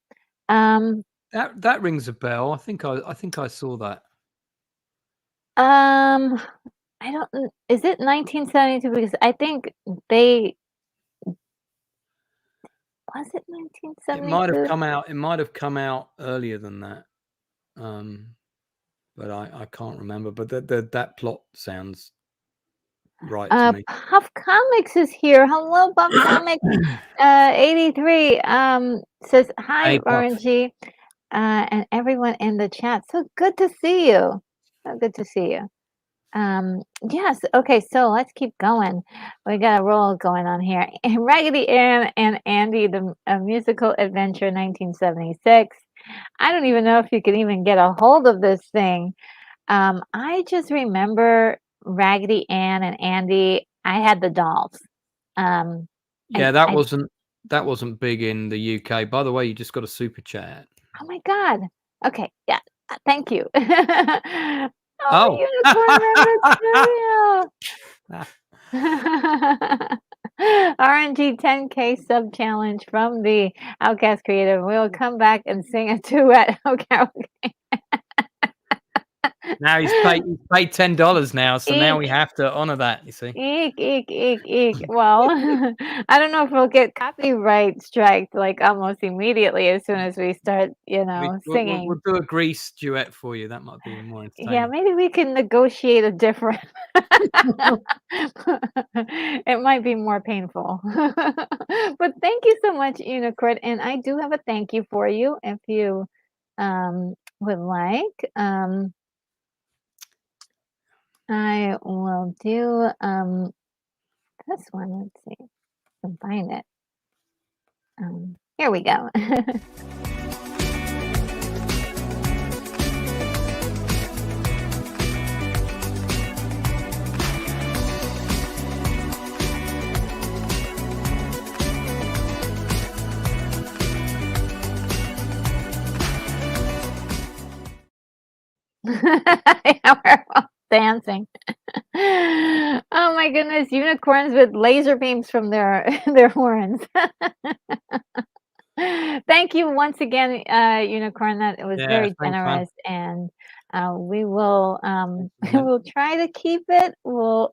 Speaker 1: Um,
Speaker 2: that rings a bell. I think I saw that.
Speaker 1: um, I don't. Is it 1972? Because I think they was it
Speaker 2: It might have
Speaker 1: 1972.
Speaker 2: come out. It might have come out earlier than that. But I can't remember. But that plot sounds write to me.
Speaker 1: Puff Comics is here. Hello, Puff Comics. 83 says hi,
Speaker 2: Hey, Puff.
Speaker 1: RNG, and everyone in the chat. So good to see you. So good to see you. Yes. Okay. So let's keep going. We got a roll going on here. Raggedy Ann and Andy, the musical adventure, 1976. I don't even know if you can even get a hold of this thing. I just remember Raggedy Ann and Andy. I had the dolls. Um,
Speaker 2: Yeah,
Speaker 1: I
Speaker 2: that wasn't big in the UK. By the way, you just got a super chat.
Speaker 1: oh my God. Okay, yeah. Thank you.
Speaker 2: Oh.
Speaker 1: Oh, Unicorn Member Studio. RNG 10K sub challenge from the Outcast Creative. We'll come back and sing a duet. Okay.
Speaker 2: Now he's paid $10 now, so now we
Speaker 1: Eek.
Speaker 2: have to honor that, you see.
Speaker 1: Eek, eek, eek, eek. Well, I don't know if we'll get copyright striked like almost immediately as soon as we start,
Speaker 2: We'll
Speaker 1: singing.
Speaker 2: do a Grease duet for you. That might be more
Speaker 1: Yeah,
Speaker 2: entertaining.
Speaker 1: maybe we can negotiate a different. It might be more painful. But thank you so much, Unicorn. And I do have a thank you for you if you would like. I will do this one. Let's see if I can find it. Here we go. Yeah, we're all dancing. Oh my goodness, unicorns with laser beams from their their horns. Thank you once again, Unicorn. That it was
Speaker 2: Yeah,
Speaker 1: very
Speaker 2: thanks, man.
Speaker 1: generous, and we will
Speaker 2: Thanks, man.
Speaker 1: we'll try to keep it. We're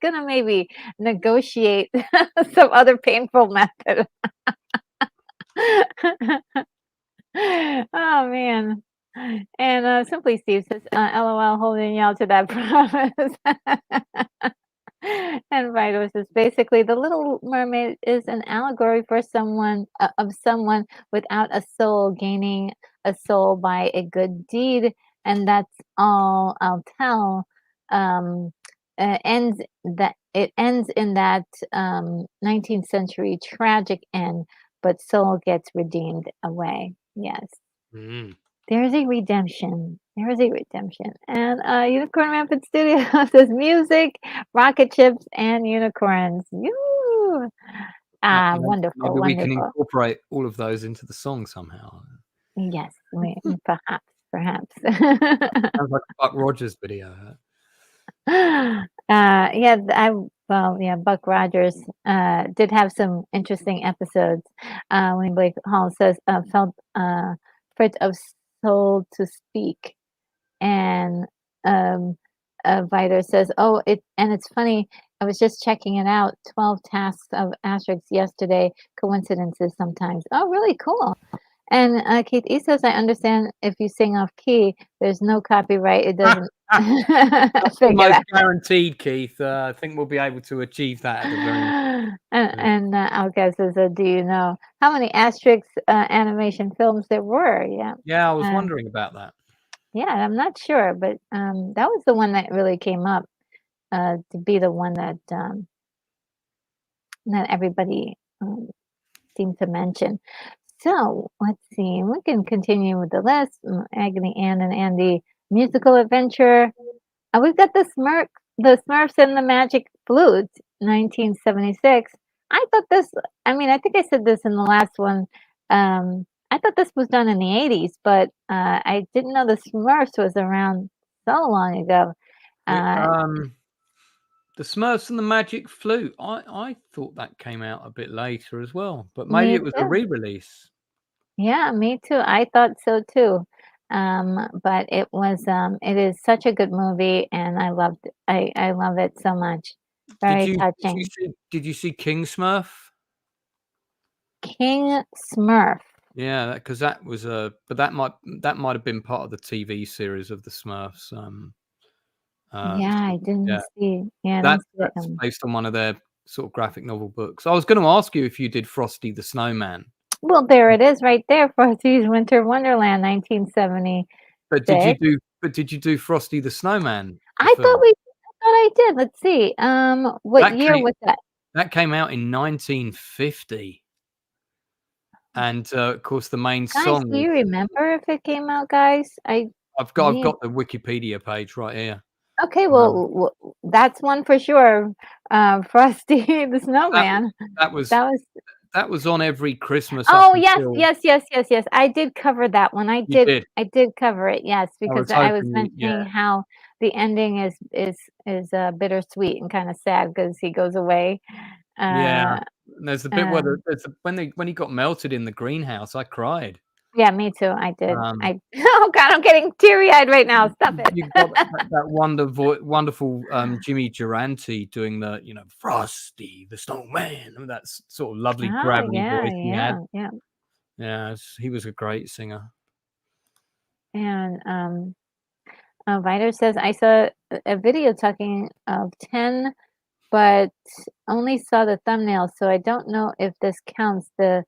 Speaker 1: gonna maybe negotiate some other painful method. Oh man. And Simply Steve says, LOL, holding y'all to that promise. And Vital says, basically, the Little Mermaid is an allegory for someone of someone without a soul gaining a soul by a good deed, and that's all I'll tell. Um, it ends in that 19th century tragic end, but soul gets redeemed away. Yes.
Speaker 2: Mm.
Speaker 1: There's a redemption. There is a redemption. And Unicorn Rampant Studio says music, rocket ships, and unicorns. Yoo! Wonderful,
Speaker 2: Maybe we can
Speaker 1: wonderful.
Speaker 2: incorporate all of those into the song somehow.
Speaker 1: Yes, perhaps, perhaps.
Speaker 2: Sounds like a Buck Rogers video.
Speaker 1: Yeah, yeah, Buck Rogers did have some interesting episodes. When Blake Hall says, felt fit of soul to speak. And Viter says, "Oh, it's funny. I was just checking it out. 12 tasks of asterisks yesterday. Coincidences sometimes. Oh, really cool." And Keith E says, "I understand if you sing off key, there's no copyright. It doesn't
Speaker 2: That's
Speaker 1: figure
Speaker 2: almost
Speaker 1: that."
Speaker 2: guaranteed, Keith. I think we'll be able to achieve that at the very
Speaker 1: And Outcast says, "Do you know how many asterisks animation films there were?" Yeah.
Speaker 2: Yeah, I was
Speaker 1: Uh,
Speaker 2: wondering about that.
Speaker 1: yeah, I'm not sure, but that was the one that really came up. To be the one that everybody seemed to mention. So let's see. We can continue with the list. Agony Ann and Andy musical adventure. We've got the Smurfs and the Magic Flute, 1976. I thought this. I mean, I think I said this in the last one. I thought this was done in the 80s, but I didn't know the Smurfs was around so long ago.
Speaker 2: We,
Speaker 1: Uh,
Speaker 2: the Smurfs and the Magic Flute. I thought that came out a bit later as well, but maybe
Speaker 1: Me
Speaker 2: it was a
Speaker 1: too.
Speaker 2: re-release.
Speaker 1: Yeah, me too. I thought so too. But it is such a good movie and I love it so much.
Speaker 2: Did
Speaker 1: Very
Speaker 2: you
Speaker 1: touching.
Speaker 2: did you see King Smurf?
Speaker 1: King Smurf.
Speaker 2: Yeah, because that was but that might have been part of the TV series of the Smurfs.
Speaker 1: Yeah, I
Speaker 2: Yeah,
Speaker 1: didn't see. Yeah, I
Speaker 2: that
Speaker 1: didn't see that
Speaker 2: that's
Speaker 1: coming.
Speaker 2: based on one of their sort of graphic novel books. I was going to ask you if you did Frosty the Snowman,
Speaker 1: Well, there it is right there, Frosty's Winter Wonderland, 1976.
Speaker 2: but did you do Frosty the Snowman, the
Speaker 1: I thought
Speaker 2: film?
Speaker 1: I did. Let's see. What
Speaker 2: That
Speaker 1: year
Speaker 2: came
Speaker 1: was that?
Speaker 2: that came out in 1950, and of course the main
Speaker 1: Guys,
Speaker 2: song
Speaker 1: do you
Speaker 2: is.
Speaker 1: remember if it came out, guys?
Speaker 2: I've
Speaker 1: Me
Speaker 2: got the Wikipedia page right here.
Speaker 1: Okay,
Speaker 2: Um,
Speaker 1: that's one for sure. Frosty the
Speaker 2: that was
Speaker 1: Snowman.
Speaker 2: that was
Speaker 1: That was
Speaker 2: that was on every Christmas up
Speaker 1: Oh, yes,
Speaker 2: until.
Speaker 1: yes, yes, yes, yes. I did cover that one.
Speaker 2: You did.
Speaker 1: I did cover it, yes,
Speaker 2: I
Speaker 1: because
Speaker 2: was
Speaker 1: I was
Speaker 2: hoping you. Yeah.
Speaker 1: mentioning how the ending is bittersweet and kinda sad because he goes away.
Speaker 2: Yeah,
Speaker 1: Uh,
Speaker 2: and there's a bit where
Speaker 1: um
Speaker 2: when he got melted in the greenhouse, I cried.
Speaker 1: Yeah, me too, I did.
Speaker 2: Um,
Speaker 1: Oh god, I'm getting teary-eyed right now, stop it.
Speaker 2: you got that wonderful, Jimmy Durante doing the, "Frosty the Snowman," and that sort of lovely
Speaker 1: Oh,
Speaker 2: gravelly
Speaker 1: yeah,
Speaker 2: voice he had.
Speaker 1: yeah, yeah,
Speaker 2: Yeah, he was a great singer.
Speaker 1: and, Viter says, "I saw a video talking of 10, but only saw the thumbnail, so I don't know if this counts the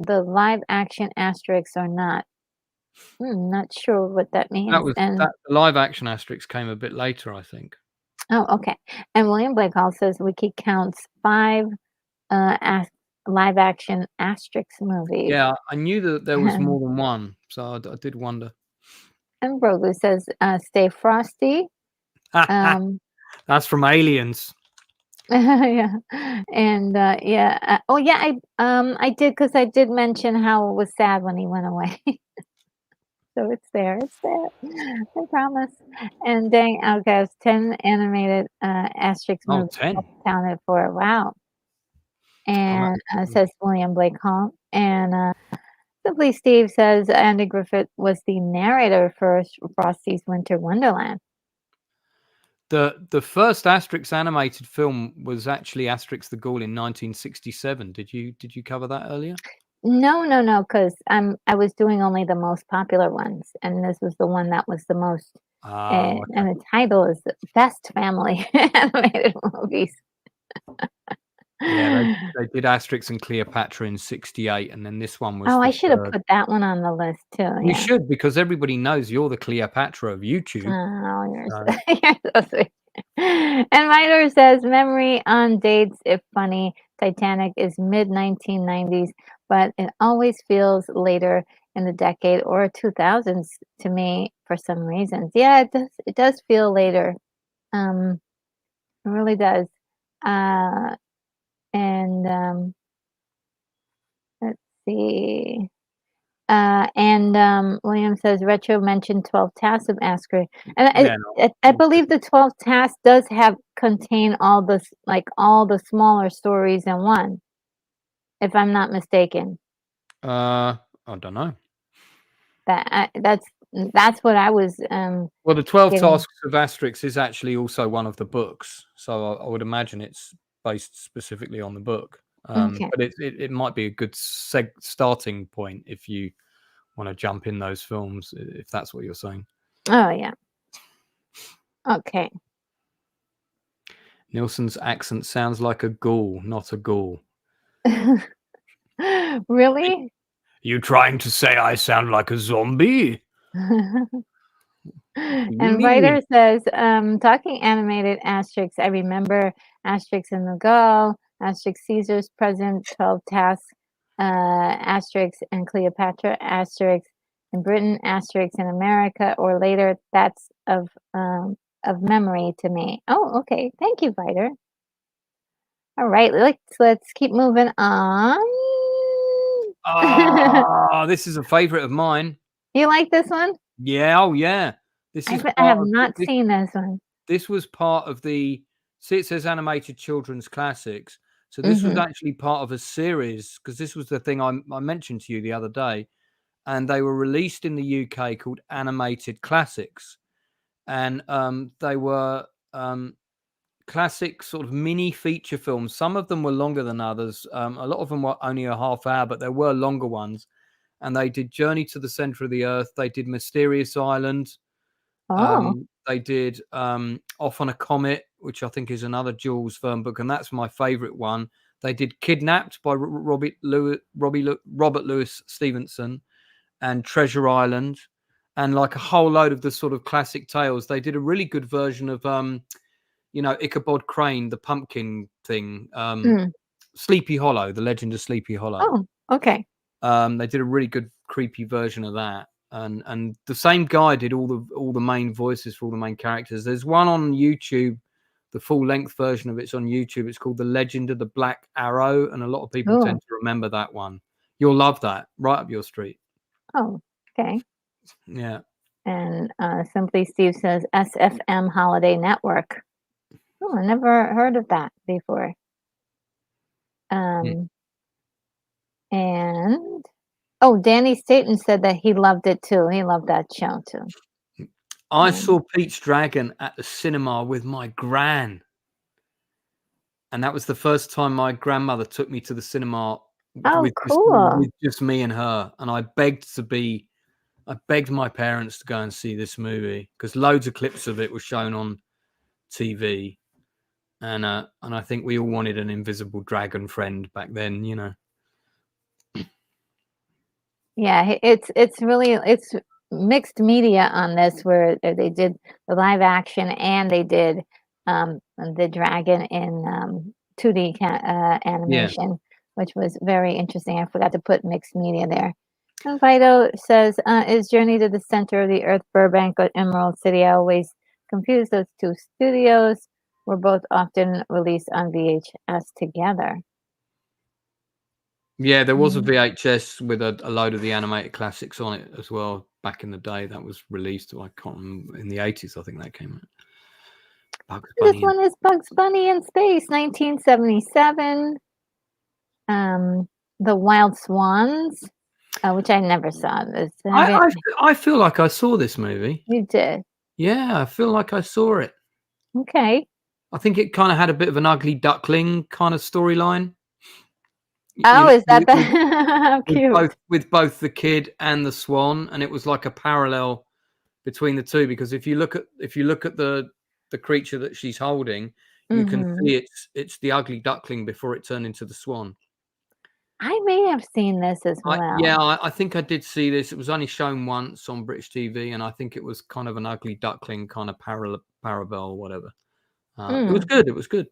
Speaker 1: live action asterisks or not." Not sure what that means. And
Speaker 2: The live action Asterix came a bit later, I think.
Speaker 1: oh, okay. And William Blake Hall says Wiki counts 5 as live action Asterix movies.
Speaker 2: Yeah, I knew that there was more than one, so I did wonder.
Speaker 1: And Brogu says Stay Frosty. Um,
Speaker 2: That's from Aliens.
Speaker 1: yeah, and yeah. Oh, yeah. I did because I did mention how it was sad when he went away. So it's there, it's there. I promise. And dang, Outcast, 10 animated, Asterix
Speaker 2: Oh,
Speaker 1: movies
Speaker 2: 10.
Speaker 1: accounted for. Wow.
Speaker 2: Oh,
Speaker 1: And,
Speaker 2: that's
Speaker 1: says William Blake Hall. And, Simply Steve says Andy Griffith was the narrator for Frosty's Winter Wonderland.
Speaker 2: the first Asterix animated film was actually Asterix the Ghoul in 1967. Did you cover that earlier?
Speaker 1: No, no, no, 'cause I was doing only the most popular ones, and this was the one that was the most,
Speaker 2: Oh,
Speaker 1: and
Speaker 2: okay.
Speaker 1: the title is Best Family Animated Movies.
Speaker 2: Yeah, they did Asterix and Cleopatra in 68, and then this one was
Speaker 1: Oh,
Speaker 2: the
Speaker 1: I should have
Speaker 2: third.
Speaker 1: put that one on the list too,
Speaker 2: You
Speaker 1: yeah.
Speaker 2: should, because everybody knows you're the Cleopatra of YouTube.
Speaker 1: Oh, you're
Speaker 2: So,
Speaker 1: so you're so sweet. And Miner says, "Memory on dates, if funny, Titanic is mid-1990s, but it always feels later in the decade or 2000s to me for some reasons." Yeah, it does feel later. It really does. Uh, and, let's see. William says retro mentioned 12 tasks of Asker, and
Speaker 2: yeah, no,
Speaker 1: I
Speaker 2: all good.
Speaker 1: believe the 12 tasks does have contain all like all the smaller stories in one, if I'm not mistaken.
Speaker 2: I don't know.
Speaker 1: That's what I was
Speaker 2: Well, the 12
Speaker 1: getting.
Speaker 2: Tasks of Asterix is actually also one of the books, so I would imagine it's based specifically on the book.
Speaker 1: Okay.
Speaker 2: But it might be a good starting point if you want to jump in those films, if that's what you're saying.
Speaker 1: Oh yeah. Okay.
Speaker 2: Nilsson's accent sounds like a ghoul, not a ghoul.
Speaker 1: Really?
Speaker 2: You trying to say I sound like a zombie? What do you
Speaker 1: And
Speaker 2: mean?
Speaker 1: writer says, talking animated Asterix, I remember Asterix in the Go, Asterix Caesar's present, 12 tasks, Asterix and Cleopatra, Asterix in Britain, Asterix in America, or later. That's of memory to me. Oh, okay. Thank you, writer. All right, let's keep moving on.
Speaker 2: Ah, this is a favorite of mine.
Speaker 1: You like this one?
Speaker 2: Yeah, oh yeah. This is
Speaker 1: I have
Speaker 2: part of
Speaker 1: not seen this one.
Speaker 2: this was part of the. See, it says animated children's classics. So this was
Speaker 1: Hmm.
Speaker 2: actually part of a series, because this was the thing I mentioned to you the other day, and they were released in the UK called Animated Classics, and they were classic sort of mini feature films. Some of them were longer than others. A lot of them were only a half hour, but there were longer ones. And they did Journey to the Center of the Earth. They did Mysterious Island.
Speaker 1: Oh.
Speaker 2: They did Off on a Comet, which I think is another Jules Verne book, and that's my favourite one. They did Kidnapped by Robert Louis Stevenson, and Treasure Island, and like a whole load of the sort of classic tales. They did a really good version of Ichabod Crane, the pumpkin thing, Sleepy Hollow, The Legend of Sleepy Hollow.
Speaker 1: Oh, okay.
Speaker 2: They did a really good creepy version of that. And the same guy did all the main voices for all the main characters. There's one on YouTube, the full length version of it's on YouTube. It's called The Legend of the Black Arrow, and a lot of people tend to remember that one. You'll love that, right up your street.
Speaker 1: Oh, okay.
Speaker 2: Yeah.
Speaker 1: And Simply Steve says SFM Holiday Network. Oh, I never heard of that before. And Danny Staten said that he loved it too. He loved that show too.
Speaker 2: I saw Pete's Dragon at the cinema with my gran. And that was the first time my grandmother took me to the cinema with just me and her. And I begged my parents to go and see this movie because loads of clips of it were shown on TV. And I think we all wanted an invisible dragon friend back then, you know.
Speaker 1: Yeah, it's really mixed media on this, where they did the live action and they did the dragon in 2D animation, which was very interesting. I forgot to put mixed media there. And Vito says, is Journey to the Center of the Earth Burbank or Emerald City? I always confuse those two studios. Were both often released on VHS together.
Speaker 2: Yeah, there was a VHS with a load of the animated classics on it as well back in the day. That was released, I can't remember, in the 80s, I think that came out.
Speaker 1: This one is Bugs Bunny in Space, 1977. The Wild Swans, which I never saw.
Speaker 2: I feel like I saw this movie.
Speaker 1: You did?
Speaker 2: Yeah, I feel like I saw it.
Speaker 1: Okay.
Speaker 2: I think it kind of had a bit of an ugly duckling kind of storyline.
Speaker 1: Oh, is that the cute?
Speaker 2: With both the kid and the swan, and it was like a parallel between the two, because if you look at the creature that she's holding, you can see it's the ugly duckling before it turned into the swan.
Speaker 1: I may have seen this as well.
Speaker 2: I think I did see this. It was only shown once on British TV, and I think it was kind of an ugly duckling kind of parabel or whatever. It was good. It was good.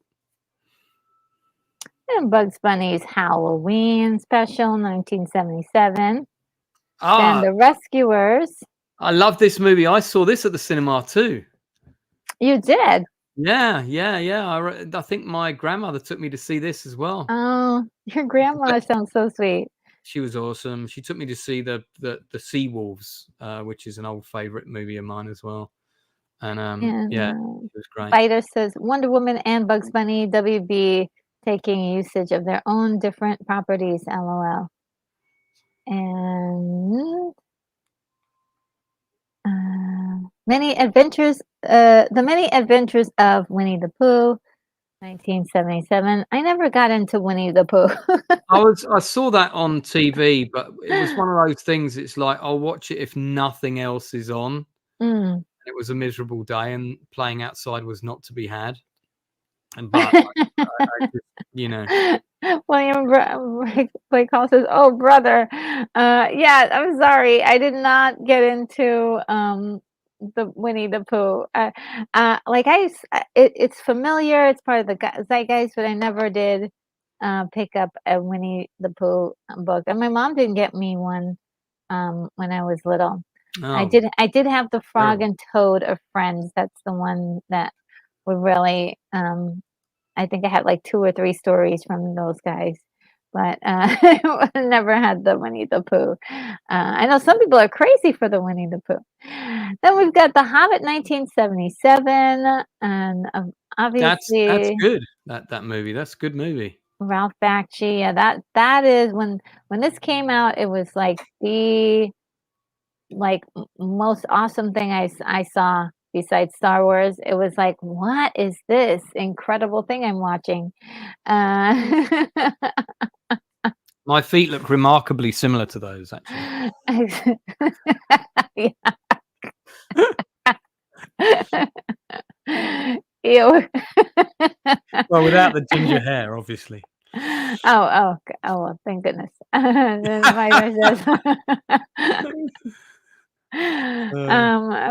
Speaker 1: And Bugs Bunny's Halloween special, 1977. And The Rescuers.
Speaker 2: I love this movie. I saw this at the cinema too.
Speaker 1: You did?
Speaker 2: Yeah. I think my grandmother took me to see this as well.
Speaker 1: Oh, your grandma sounds so sweet.
Speaker 2: She was awesome. She took me to see the Sea Wolves, which is an old favorite movie of mine as well. And it was great.
Speaker 1: Fighter says Wonder Woman and Bugs Bunny, WB taking usage of their own different properties, LOL. And the Many Adventures of Winnie the Pooh, 1977. I never got into Winnie the Pooh.
Speaker 2: I saw that on TV, but it was one of those things. It's like I'll watch it if nothing else is on. It was a miserable day, and playing outside was not to be had. But I just, you know,
Speaker 1: William Blake Hall says, "Oh, brother, yeah, I'm sorry, I did not get into the Winnie the Pooh. It's familiar, it's part of the zeitgeist, but I never did pick up a Winnie the Pooh book, and my mom didn't get me one when I was little. I did have the Frog and Toad of Friends. That's the one that would really. I think I had like 2 or 3 stories from those guys, but I never had the Winnie the Pooh. I know some people are crazy for the Winnie the Pooh. Then we've got The Hobbit, 1977, and obviously
Speaker 2: that's good. That movie, that's a good movie.
Speaker 1: Ralph Bakshi. Yeah, that is when this came out. It was like the most awesome thing I saw. Besides Star Wars, it was like, what is this incredible thing I'm watching?
Speaker 2: My feet look remarkably similar to those, actually.
Speaker 1: Ew.
Speaker 2: Well, without the ginger hair, obviously.
Speaker 1: Well, thank goodness. Then the writer says, a
Speaker 2: Funny.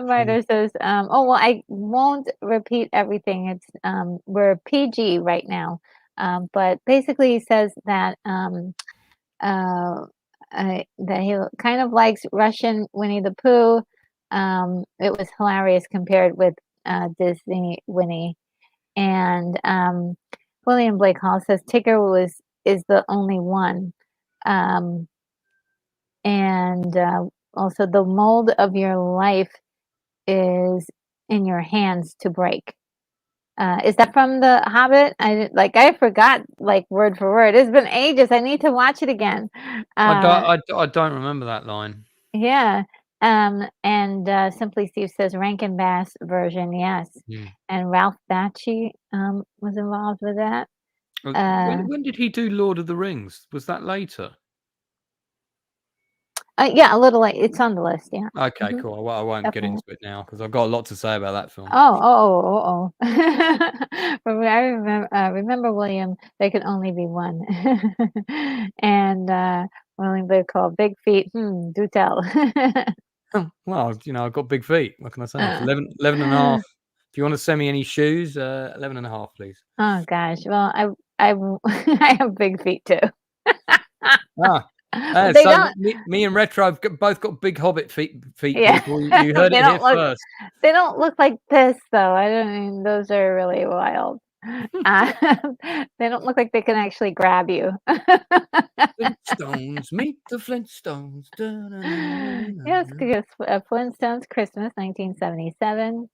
Speaker 1: writer says, oh, well, I won't repeat everything. We're PG right now. But basically he says that, uh, that he kind of likes Russian Winnie the Pooh. It was hilarious compared with, Disney Winnie. And, William Blake Hall says Tigger is the only one. Um, and, also the mold of your life is in your hands to break. Is that from The Hobbit? I forgot, like, word for word. It's been ages. I need to watch it again.
Speaker 2: I don't remember that line.
Speaker 1: Yeah. And Simply Steve says Rankin Bass version, yes.
Speaker 2: Mm.
Speaker 1: And Ralph Bakshi was involved with that.
Speaker 2: When did he do Lord of the Rings? Was that later?
Speaker 1: Yeah, a little late. It's on the list, yeah.
Speaker 2: Okay, cool. I won't get
Speaker 1: Definitely.
Speaker 2: into it now because I've got a lot to say about that film.
Speaker 1: But I remember William, there could only be one. And William Blake called Big Feet. Do tell.
Speaker 2: Well, I've got big feet. What can I say? It's 11 and a half. If you want to send me any shoes, 11 and a half, please.
Speaker 1: Oh gosh. Well, I I have big feet too. But they
Speaker 2: So
Speaker 1: don't.
Speaker 2: me and Retro have both got big hobbit feet,
Speaker 1: Yeah.
Speaker 2: people. You heard
Speaker 1: They
Speaker 2: it here
Speaker 1: don't look.
Speaker 2: first.
Speaker 1: They don't look like this though. I don't mean those are really wild. Uh, they don't look like they can actually grab you.
Speaker 2: Flintstones, meet the Flintstones.
Speaker 1: Yes, because Flintstones Christmas 1977.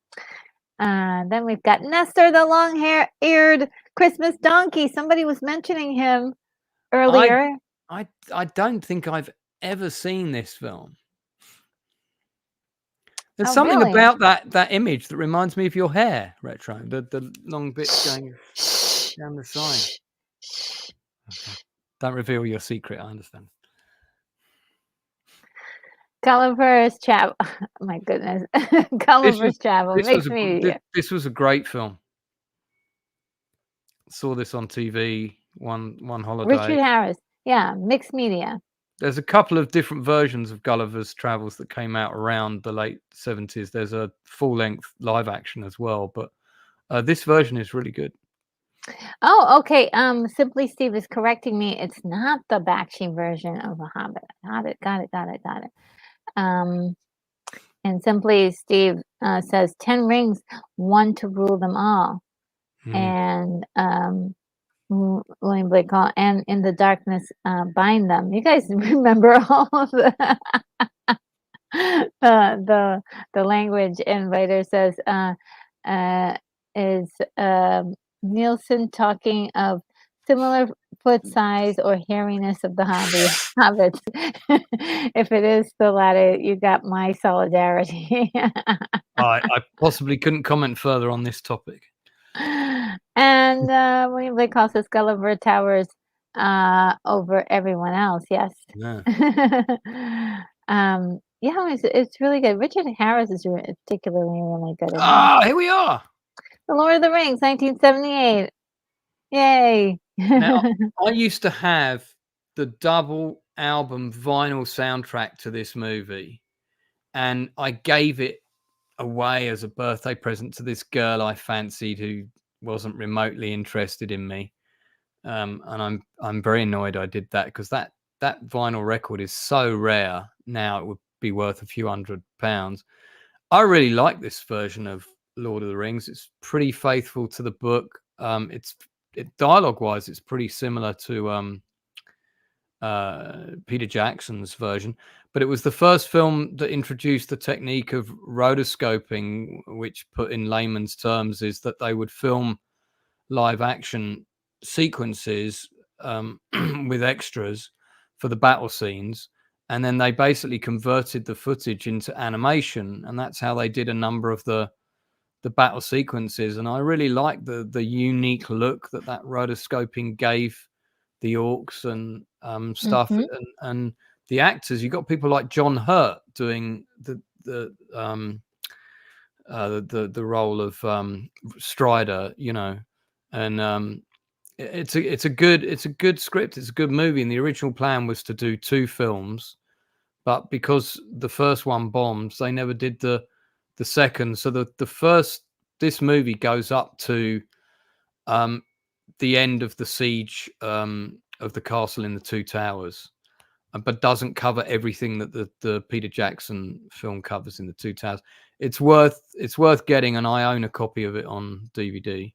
Speaker 1: Then we've got Nestor the long-eared Christmas donkey. Somebody was mentioning him
Speaker 2: I
Speaker 1: earlier.
Speaker 2: I don't think I've ever seen this film. There's
Speaker 1: Oh,
Speaker 2: something
Speaker 1: really?
Speaker 2: about that image that reminds me of your hair, Retro. The long bits going down the side. Okay. Don't reveal your secret. I understand.
Speaker 1: Gulliver's Travel. My goodness. Gulliver's Travel.
Speaker 2: This was
Speaker 1: Makes me.
Speaker 2: this was a great film. Saw this on TV one holiday.
Speaker 1: Richard Harris. Yeah, mixed media.
Speaker 2: There's a couple of different versions of Gulliver's Travels that came out around the late 70s. There's a full-length live action as well, but this version is really good.
Speaker 1: Oh, okay. Simply Steve is correcting me. It's not the Bakshi version of The Hobbit. Got it. And Simply Steve says 10 rings, one to rule them all. And William Blake Hall, and in the darkness bind them. You guys remember all of the language. And writer says is Nielsen talking of similar foot size or hairiness of the hobbits? If it is the latter, you got my solidarity.
Speaker 2: I possibly couldn't comment further on this topic.
Speaker 1: And William Blake calls us Gulliver towers over everyone else. Yes.
Speaker 2: Yeah.
Speaker 1: Yeah, it's really good. Richard Harris is particularly really good in
Speaker 2: Ah, here we are.
Speaker 1: The Lord of the Rings, 1978. Yay!
Speaker 2: Now, I used to have the double album vinyl soundtrack to this movie, and I gave it away as a birthday present to this girl I fancied who wasn't remotely interested in me. And I'm very annoyed I did that because that vinyl record is so rare now. It would be worth a few £100. I really like this version of Lord of the Rings. It's pretty faithful to the book. Dialogue wise, it's pretty similar to Peter Jackson's version, but it was the first film that introduced the technique of rotoscoping, which put in layman's terms is that they would film live action sequences with extras for the battle scenes, and then they basically converted the footage into animation, and that's how they did a number of the battle sequences. And I really like the unique look that rotoscoping gave the orcs and stuff. And the actors, you got people like John Hurt doing the the role of Strider, and it's a good script. It's a good movie, and the original plan was to do 2 films, but because the first one bombs, they never did the second. So this movie goes up to the end of the siege of the castle in the 2 towers, but doesn't cover everything that the Peter Jackson film covers in the 2 towers. It's worth getting, and I own a copy of it on DVD.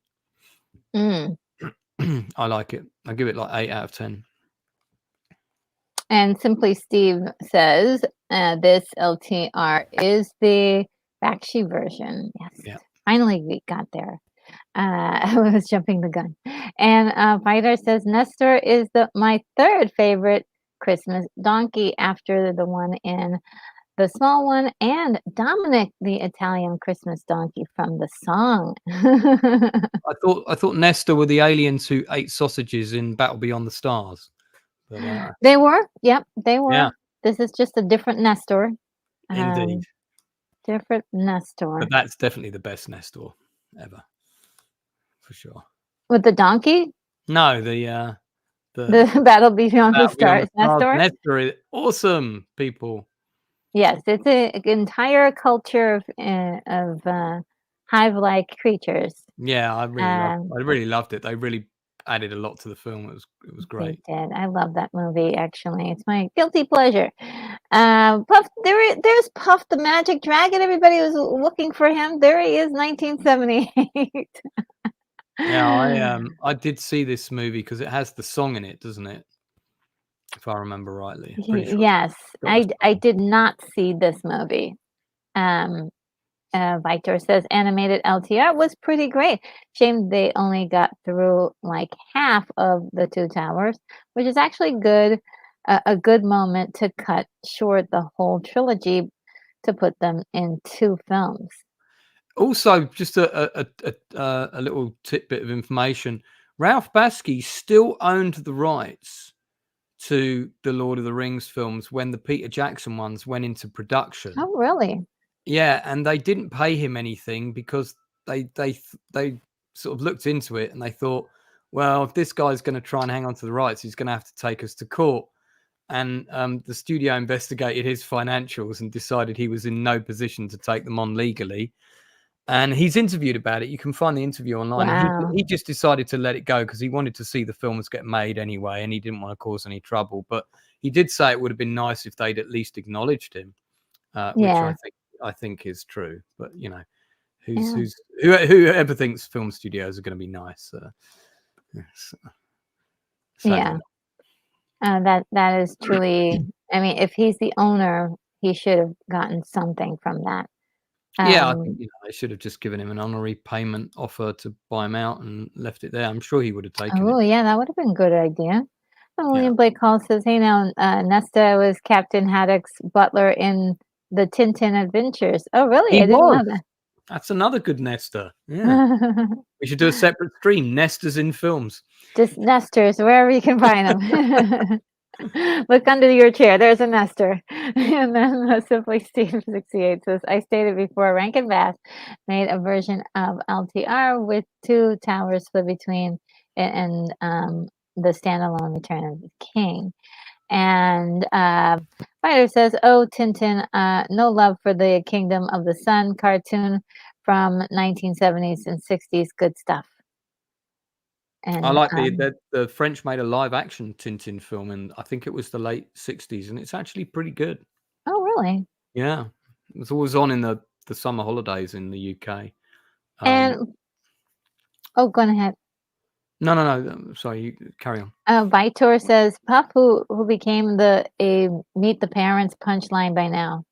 Speaker 2: I like it. I give it like 8 out of 10.
Speaker 1: And Simply Steve says this LTR is the Bakshi version. Yes,
Speaker 2: Yeah.
Speaker 1: Finally we got there. I was jumping the gun. And Fighter says Nestor is my 3rd favorite Christmas donkey after the one in the small one, and Dominic, the Italian Christmas donkey from the song.
Speaker 2: I thought Nestor were the aliens who ate sausages in Battle Beyond the Stars. But,
Speaker 1: they were. Yep, they were.
Speaker 2: Yeah.
Speaker 1: This is just a different Nestor.
Speaker 2: Indeed.
Speaker 1: Different Nestor.
Speaker 2: But that's definitely the best Nestor ever, for sure.
Speaker 1: With the donkey?
Speaker 2: No, the
Speaker 1: Battle Beyond the Stars. Nestor?
Speaker 2: Nestor is awesome, people.
Speaker 1: Yes, it's an entire culture of hive-like creatures.
Speaker 2: Yeah, I really loved it. They really added a lot to the film. It was great.
Speaker 1: They did. I love that movie. Actually, it's my guilty pleasure. Puff, there's Puff the Magic Dragon. Everybody was looking for him. There he is, 1978.
Speaker 2: Yeah, I did see this movie because it has the song in it, doesn't it? If I remember rightly. Pretty sure.
Speaker 1: Yes, I did not see this movie. Victor says animated LTR was pretty great. Shame they only got through like half of the 2 towers, which is actually good. A good moment to cut short the whole trilogy to put them in 2 films.
Speaker 2: Also, just a little tidbit of information. Ralph Bakshi still owned the rights to the Lord of the Rings films when the Peter Jackson ones went into production.
Speaker 1: Oh, really?
Speaker 2: Yeah, and they didn't pay him anything because they sort of looked into it and they thought, well, if this guy's going to try and hang on to the rights, he's going to have to take us to court. And the studio investigated his financials and decided he was in no position to take them on legally. And he's interviewed about it. You can find the interview online.
Speaker 1: Wow.
Speaker 2: He just decided to let it go because he wanted to see the films get made anyway, and he didn't want to cause any trouble. But he did say it would have been nice if they'd at least acknowledged him, which I think is true. But whoever thinks film studios are going to be nice?
Speaker 1: Yeah, that is truly. I mean, if he's the owner, he should have gotten something from that.
Speaker 2: Yeah, I think they should have just given him an honorary payment offer to buy him out and left it there. I'm sure he would have taken it.
Speaker 1: Oh, yeah, that would have been a good idea. William Blake Hall says, "Hey, now Nesta was Captain Haddock's butler in the Tintin Adventures." Oh, really? I didn't know that.
Speaker 2: That's another good Nesta. Yeah, we should do a separate stream. Nestas in films.
Speaker 1: Just Nesters, wherever you can find them. Look under your chair. There's a Nestor. And then Simply Steve 68 says, "I stated before, Rankin Bass made a version of LTR with 2 towers split between it and the standalone Return of the King." And Fighter says, "Oh, Tintin, no love for the Kingdom of the Sun cartoon from 1970s and 60s. Good stuff." And
Speaker 2: I like the French made a live action Tintin film, and I think it was the late 60s, and it's actually pretty good.
Speaker 1: Oh, really?
Speaker 2: Yeah, it was always on in the summer holidays in the UK.
Speaker 1: And go ahead.
Speaker 2: No. Sorry, you carry on.
Speaker 1: Vitor says, "Puff, who became a Meet the Parents punchline by now."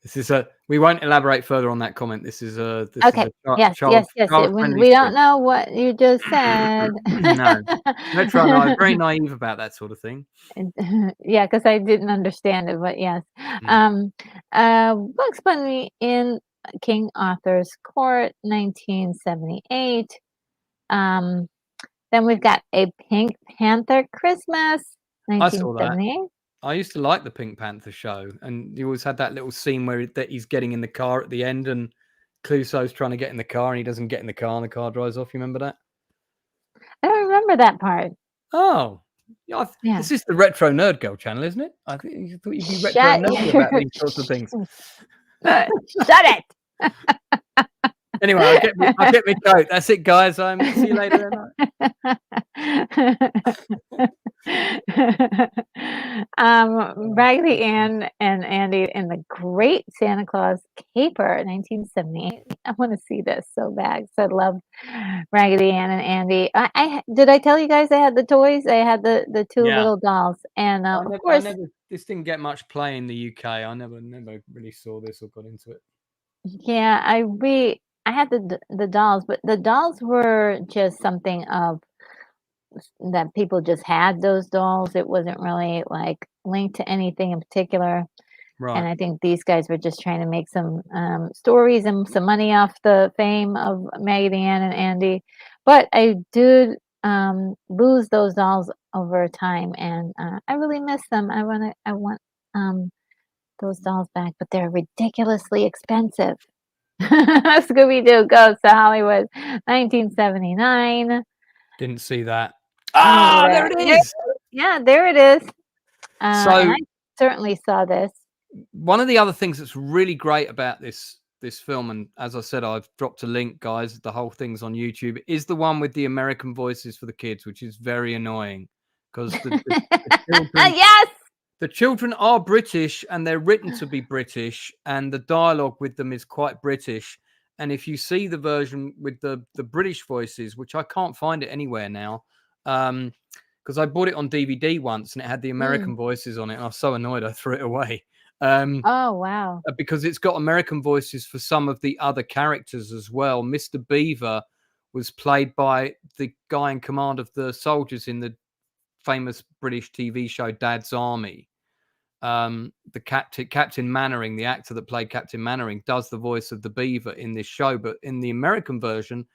Speaker 2: This is we won't elaborate further on that comment. This is
Speaker 1: Okay. Yes. When we don't know what you just said.
Speaker 2: No, I'm very naive about that sort of thing.
Speaker 1: Yeah, because I didn't understand it, but yes. Bugs Bunny in King Arthur's Court, 1978. Then we've got a Pink Panther Christmas, 1978.
Speaker 2: I used to like the Pink Panther show, and you always had that little scene where that he's getting in the car at the end, and Clouseau's trying to get in the car, and he doesn't get in the car, and the car drives off. You remember that?
Speaker 1: I don't remember that part.
Speaker 2: Oh, yeah.
Speaker 1: Yeah.
Speaker 2: This is the Retro Nerd Girl channel, isn't it? I think you thought you'd be retro
Speaker 1: Shut
Speaker 2: nerdy
Speaker 1: your
Speaker 2: about these sorts of things.
Speaker 1: shut it.
Speaker 2: Anyway, I'll get me coat. That's it, guys. See you later.
Speaker 1: Raggedy Ann and Andy in the Great Santa Claus Caper, 1978. I want to see this so bad 'cause I love Raggedy Ann and Andy. Did I tell you guys I had the toys? I had the two
Speaker 2: Yeah.
Speaker 1: little dolls, and
Speaker 2: I
Speaker 1: of course,
Speaker 2: never. This didn't get much play in the UK. I never really saw this or got into it.
Speaker 1: yeah, I had the dolls, but the dolls were just something of that people just had those dolls. It wasn't really like linked to anything in particular. And
Speaker 2: Right.
Speaker 1: I think these guys were just trying to make some stories and some money off the fame of Maggie Ann and Andy. But I did lose those dolls over time, and I really miss them. I want um, those dolls back, but they're ridiculously expensive. Scooby Doo Goes to Hollywood, 1979.
Speaker 2: Didn't see that.
Speaker 1: Me
Speaker 2: Ah, there
Speaker 1: neither.
Speaker 2: it is.
Speaker 1: Yeah, there it is. And
Speaker 2: So
Speaker 1: I certainly saw this.
Speaker 2: one of the other things that's really great about this film, and as I said, I've dropped a link, guys. The whole thing's on YouTube. Is the one with the American voices for the kids, which is very annoying because the children
Speaker 1: Yes.
Speaker 2: the children are British and they're written to be British, and the dialogue with them is quite British. And if you see the version with the British voices, which I can't find it anywhere now, because I bought it on DVD once and it had the American voices on it, and I was so annoyed I threw it away.
Speaker 1: Oh, wow.
Speaker 2: Because it's got American voices for some of the other characters as well. Mr. Beaver was played by the guy in command of the soldiers in the famous British TV show Dad's Army. The Captain Mannering, the actor that played Captain Mannering, does the voice of the Beaver in this show, but in the American version,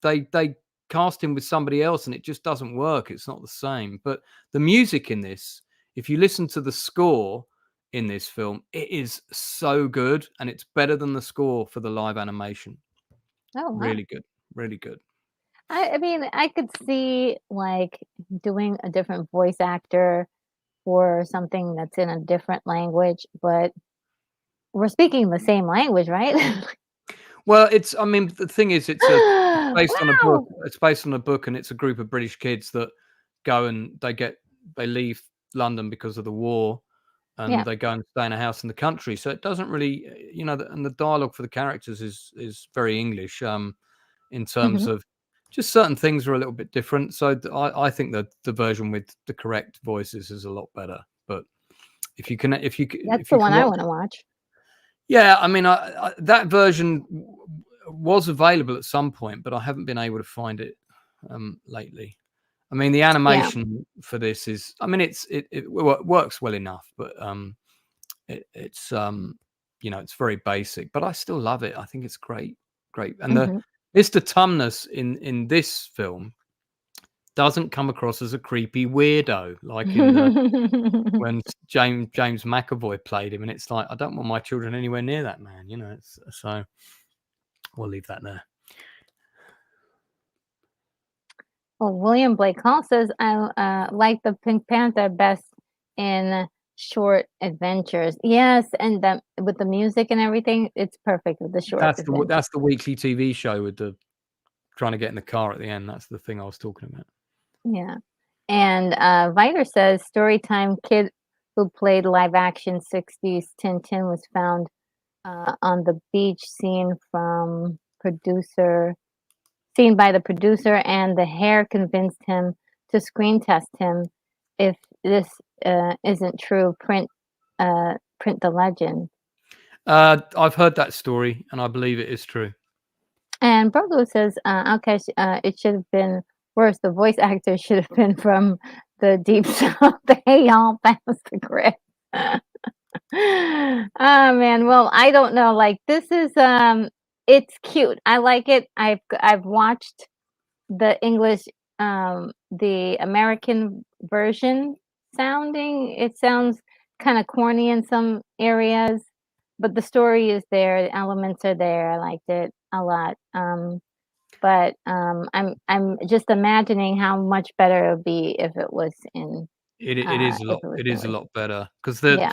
Speaker 2: they cast him with somebody else, and it just doesn't work. It's not the same. But the music in this, if you listen to the score in this film, it is so good, and it's better than the score for the live animation.
Speaker 1: Oh, wow.
Speaker 2: Really good, really good.
Speaker 1: I mean, I could see like doing a different voice actor for something that's in a different language, but we're speaking the same language, right?
Speaker 2: Well, I mean, the thing is, it's based on a book.
Speaker 1: Wow.
Speaker 2: It's based on a book, and it's a group of British kids that go and they leave London because of the war, and
Speaker 1: Yeah.
Speaker 2: they go and stay in a house in the country. So it doesn't really, and the dialogue for the characters is very English, in terms
Speaker 1: Mhm.
Speaker 2: of just certain things are a little bit different. So I think that the version with the correct voices is a lot better. But if you can
Speaker 1: That's the one I
Speaker 2: watch,
Speaker 1: want to watch.
Speaker 2: yeah, I mean, that version was available at some point, but I haven't been able to find it lately. I mean, the
Speaker 1: Yeah.
Speaker 2: animation for this is, I mean, it works well enough, but it's it's very basic, but I still love it. I think it's great, great. And the
Speaker 1: Mhm.
Speaker 2: Mr. Tumnus in this film doesn't come across as a creepy weirdo like in the when James McAvoy played him, and it's like I don't want my children anywhere near that man. So we'll leave that there.
Speaker 1: Well, William Blake Hall says, I like the Pink Panther best in short adventures. Yes, and with the music and everything, it's perfect with the short adventures.
Speaker 2: That's the weekly TV show with the trying to get in the car at the end. That's the thing I was talking about.
Speaker 1: Yeah. And Viter says, Storytime kid who played live action 60s Tintin was found on the beach, seen by the producer, and the hair convinced him to screen test him. If this isn't true, print the legend.
Speaker 2: I've heard that story, and I believe it is true.
Speaker 1: And Brogo says, okay, it should have been worse. The voice actor should have been from the deep south. Hey, y'all, that was the grip. Oh man, well, I don't know. Like this is it's cute. I like it. I've watched the English the American version sounding. It sounds kinda corny in some areas, but the story is there, the elements are there, I liked it a lot, but, I'm just imagining how much better it would be if it was in,
Speaker 2: It is a
Speaker 1: if
Speaker 2: lot
Speaker 1: it was
Speaker 2: it is a
Speaker 1: voiced.
Speaker 2: lot better because
Speaker 1: Yeah.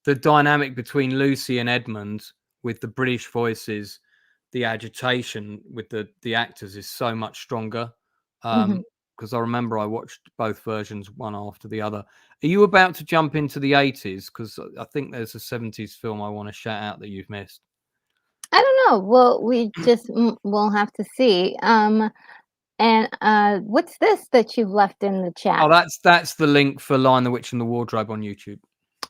Speaker 2: the dynamic between Lucy and Edmund with the British voices, the agitation with the actors is so much stronger.
Speaker 1: Mhm.
Speaker 2: Because I remember I watched both versions one after the other. Are you about to jump into the 80s? Because I think there's a 70s film I wanna shout out that you've missed.
Speaker 1: I don't know, well, we'll have to see, and, what's this that you've left in the
Speaker 2: Oh,
Speaker 1: chat?
Speaker 2: that's the link for Lion, the Witch, and the Wardrobe on YouTube.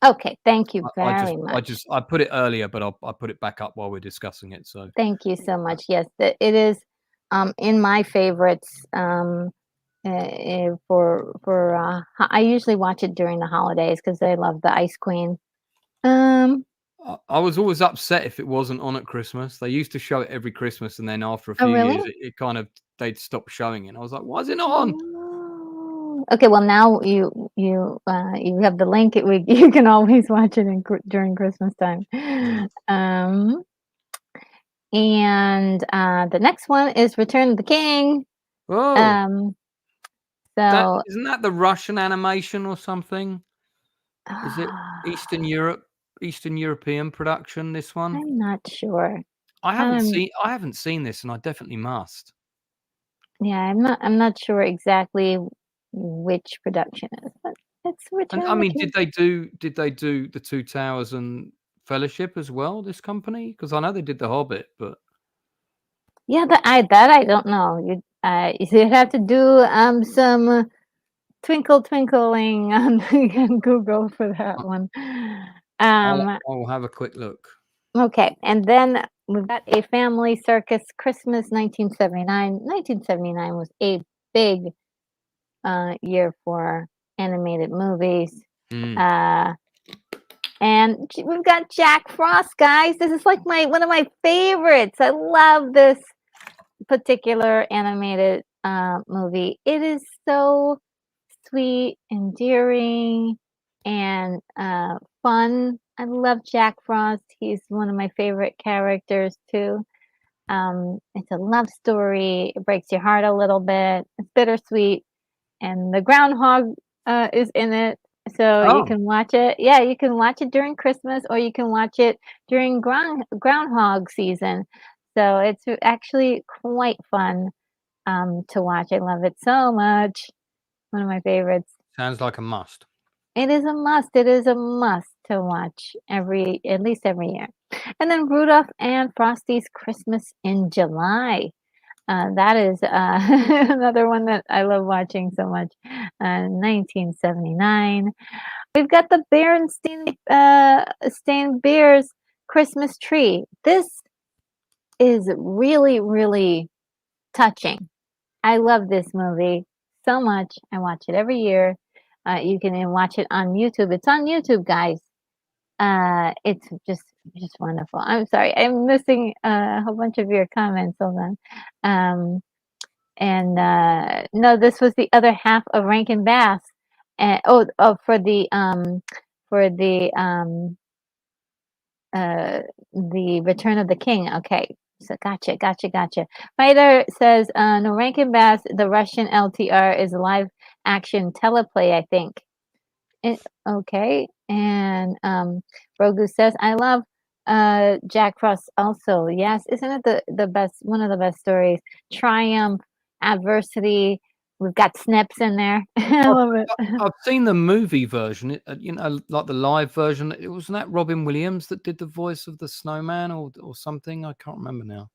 Speaker 1: Okay, thank you
Speaker 2: I
Speaker 1: very much.
Speaker 2: I put it earlier, but I put it back up while we're discussing it, so,
Speaker 1: Thank you so
Speaker 2: uh,
Speaker 1: much. Yes, it is in my favorites for I usually watch it during the holidays because I love the Ice Queen. Um,
Speaker 2: I was always upset if it wasn't on at Christmas. They used to show it every Christmas, and then after a
Speaker 1: oh
Speaker 2: few
Speaker 1: really?
Speaker 2: years, it kind of they'd stop showing it. I was like, "Why is it not on?"
Speaker 1: Oh. Okay, well now you have the link. You can always watch it during Christmas time.
Speaker 2: Yeah.
Speaker 1: Um, and the next one is Return of the King.
Speaker 2: Oh,
Speaker 1: Um,
Speaker 2: that
Speaker 1: so
Speaker 2: isn't that the Russian animation or something? Is it Eastern
Speaker 1: ah,
Speaker 2: Europe, Eastern European production, this one?
Speaker 1: I'm not sure.
Speaker 2: I haven't seen this, and I definitely must.
Speaker 1: Yeah, I'm not sure exactly which production it is, but it's
Speaker 2: And,
Speaker 1: Return
Speaker 2: I
Speaker 1: of the
Speaker 2: mean,
Speaker 1: King.
Speaker 2: did they do The Two Towers and Fellowship as well, this company? Because I know they did The Hobbit, but
Speaker 1: Yeah, that I don't know. You'd have to do some twinkle twinkling on Google for that
Speaker 2: I
Speaker 1: one. Um,
Speaker 2: I'll have a quick look.
Speaker 1: okay, and then we've got A Family Circus Christmas 1979. 1979 was a big year for animated movies.
Speaker 2: Mm.
Speaker 1: Uh, And we've got Jack Frost, guys. This is like my one of my favorites. I love this particular animated movie. It is so sweet, endearing, and fun. I love Jack Frost. He's one of my favorite characters too. It's a love story. It breaks your heart a little bit. It's bittersweet, and the groundhog is in it, so you
Speaker 2: Oh,
Speaker 1: can watch it. Yeah, you can watch it during Christmas, or you can watch it during groundhog season. So it's actually quite fun to watch. I love it so much. One of my favorites.
Speaker 2: sounds like a must.
Speaker 1: It is a must. It is a must to watch at least every year. And then Rudolph and Frosty's Christmas in July. That is another one that I love watching so much. 1979. We've got the Berenstain Stain Bears Christmas Tree. This is really, really touching. I love this movie so much. I watch it every year. You can even watch it on YouTube. It's on YouTube, guys. It's just wonderful. I'm sorry, I'm missing a whole bunch of your comments. Hold on. Um, And, no, this was the other half of Rankin Bass. And for the Return of the King. Okay. So gotcha, gotcha, gotcha. Fighter says, no, Rankin Bass, the Russian LTR is a live action teleplay, I think. Okay. And Rogu says, I love Jack Frost also. Yes, isn't it the best one of the best stories? Triumph, adversity. We've got Snips in there. I
Speaker 2: I've
Speaker 1: love it.
Speaker 2: I've seen the movie version, you know, like the live version. It wasn't that Robin Williams that did the voice of the snowman or something? I can't remember now.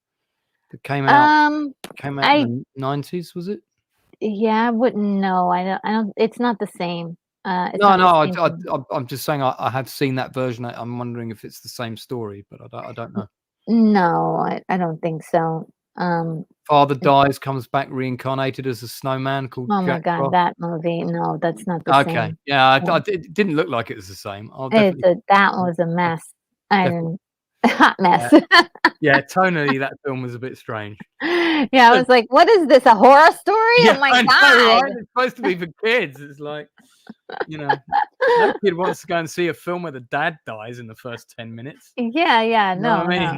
Speaker 2: That
Speaker 1: Um,
Speaker 2: came out in
Speaker 1: I
Speaker 2: the 90s, was it?
Speaker 1: yeah, I wouldn't know. I don't it's not the same. It's
Speaker 2: No,
Speaker 1: not
Speaker 2: no,
Speaker 1: the same thing.
Speaker 2: I'm just saying I have seen that version. I'm wondering if it's the same story, but I don't know.
Speaker 1: No, I don't think so. Um,
Speaker 2: Father dies, comes back reincarnated as a snowman called
Speaker 1: oh my
Speaker 2: Jack
Speaker 1: God,
Speaker 2: Frost.
Speaker 1: that movie. No, that's not the
Speaker 2: Okay,
Speaker 1: same.
Speaker 2: yeah,
Speaker 1: Yeah.
Speaker 2: it didn't look like it was the same. I'll
Speaker 1: It's
Speaker 2: definitely
Speaker 1: a that was a mess. I
Speaker 2: definitely
Speaker 1: didn't. hot mess.
Speaker 2: Yeah, tonally, that film was a bit strange.
Speaker 1: Yeah, I was like, "What is this, a horror story?
Speaker 2: Yeah,
Speaker 1: Oh my
Speaker 2: I know,
Speaker 1: god."
Speaker 2: right? It's supposed to be for kids. It's like, no kid wants to go and see a film where the dad dies in the first 10 minutes.
Speaker 1: Yeah,
Speaker 2: You know what
Speaker 1: no,
Speaker 2: I
Speaker 1: no.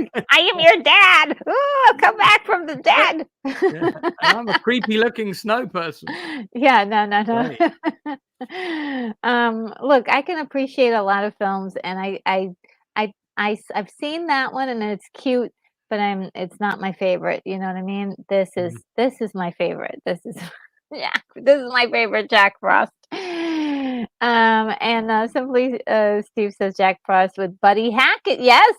Speaker 2: mean?
Speaker 1: "I am your dad. Ooh, I've come back from the dead."
Speaker 2: Yeah, and I'm a creepy looking snow person.
Speaker 1: Yeah, no.
Speaker 2: Great.
Speaker 1: Look, I can appreciate a lot of films, and I've seen that one, and it's cute, but it's not my favorite. You know what I mean?
Speaker 2: Mm.
Speaker 1: This is my favorite. This is yeah, this is my favorite Jack Frost. And simply, Steve says Jack Frost with Buddy Hackett. Yes.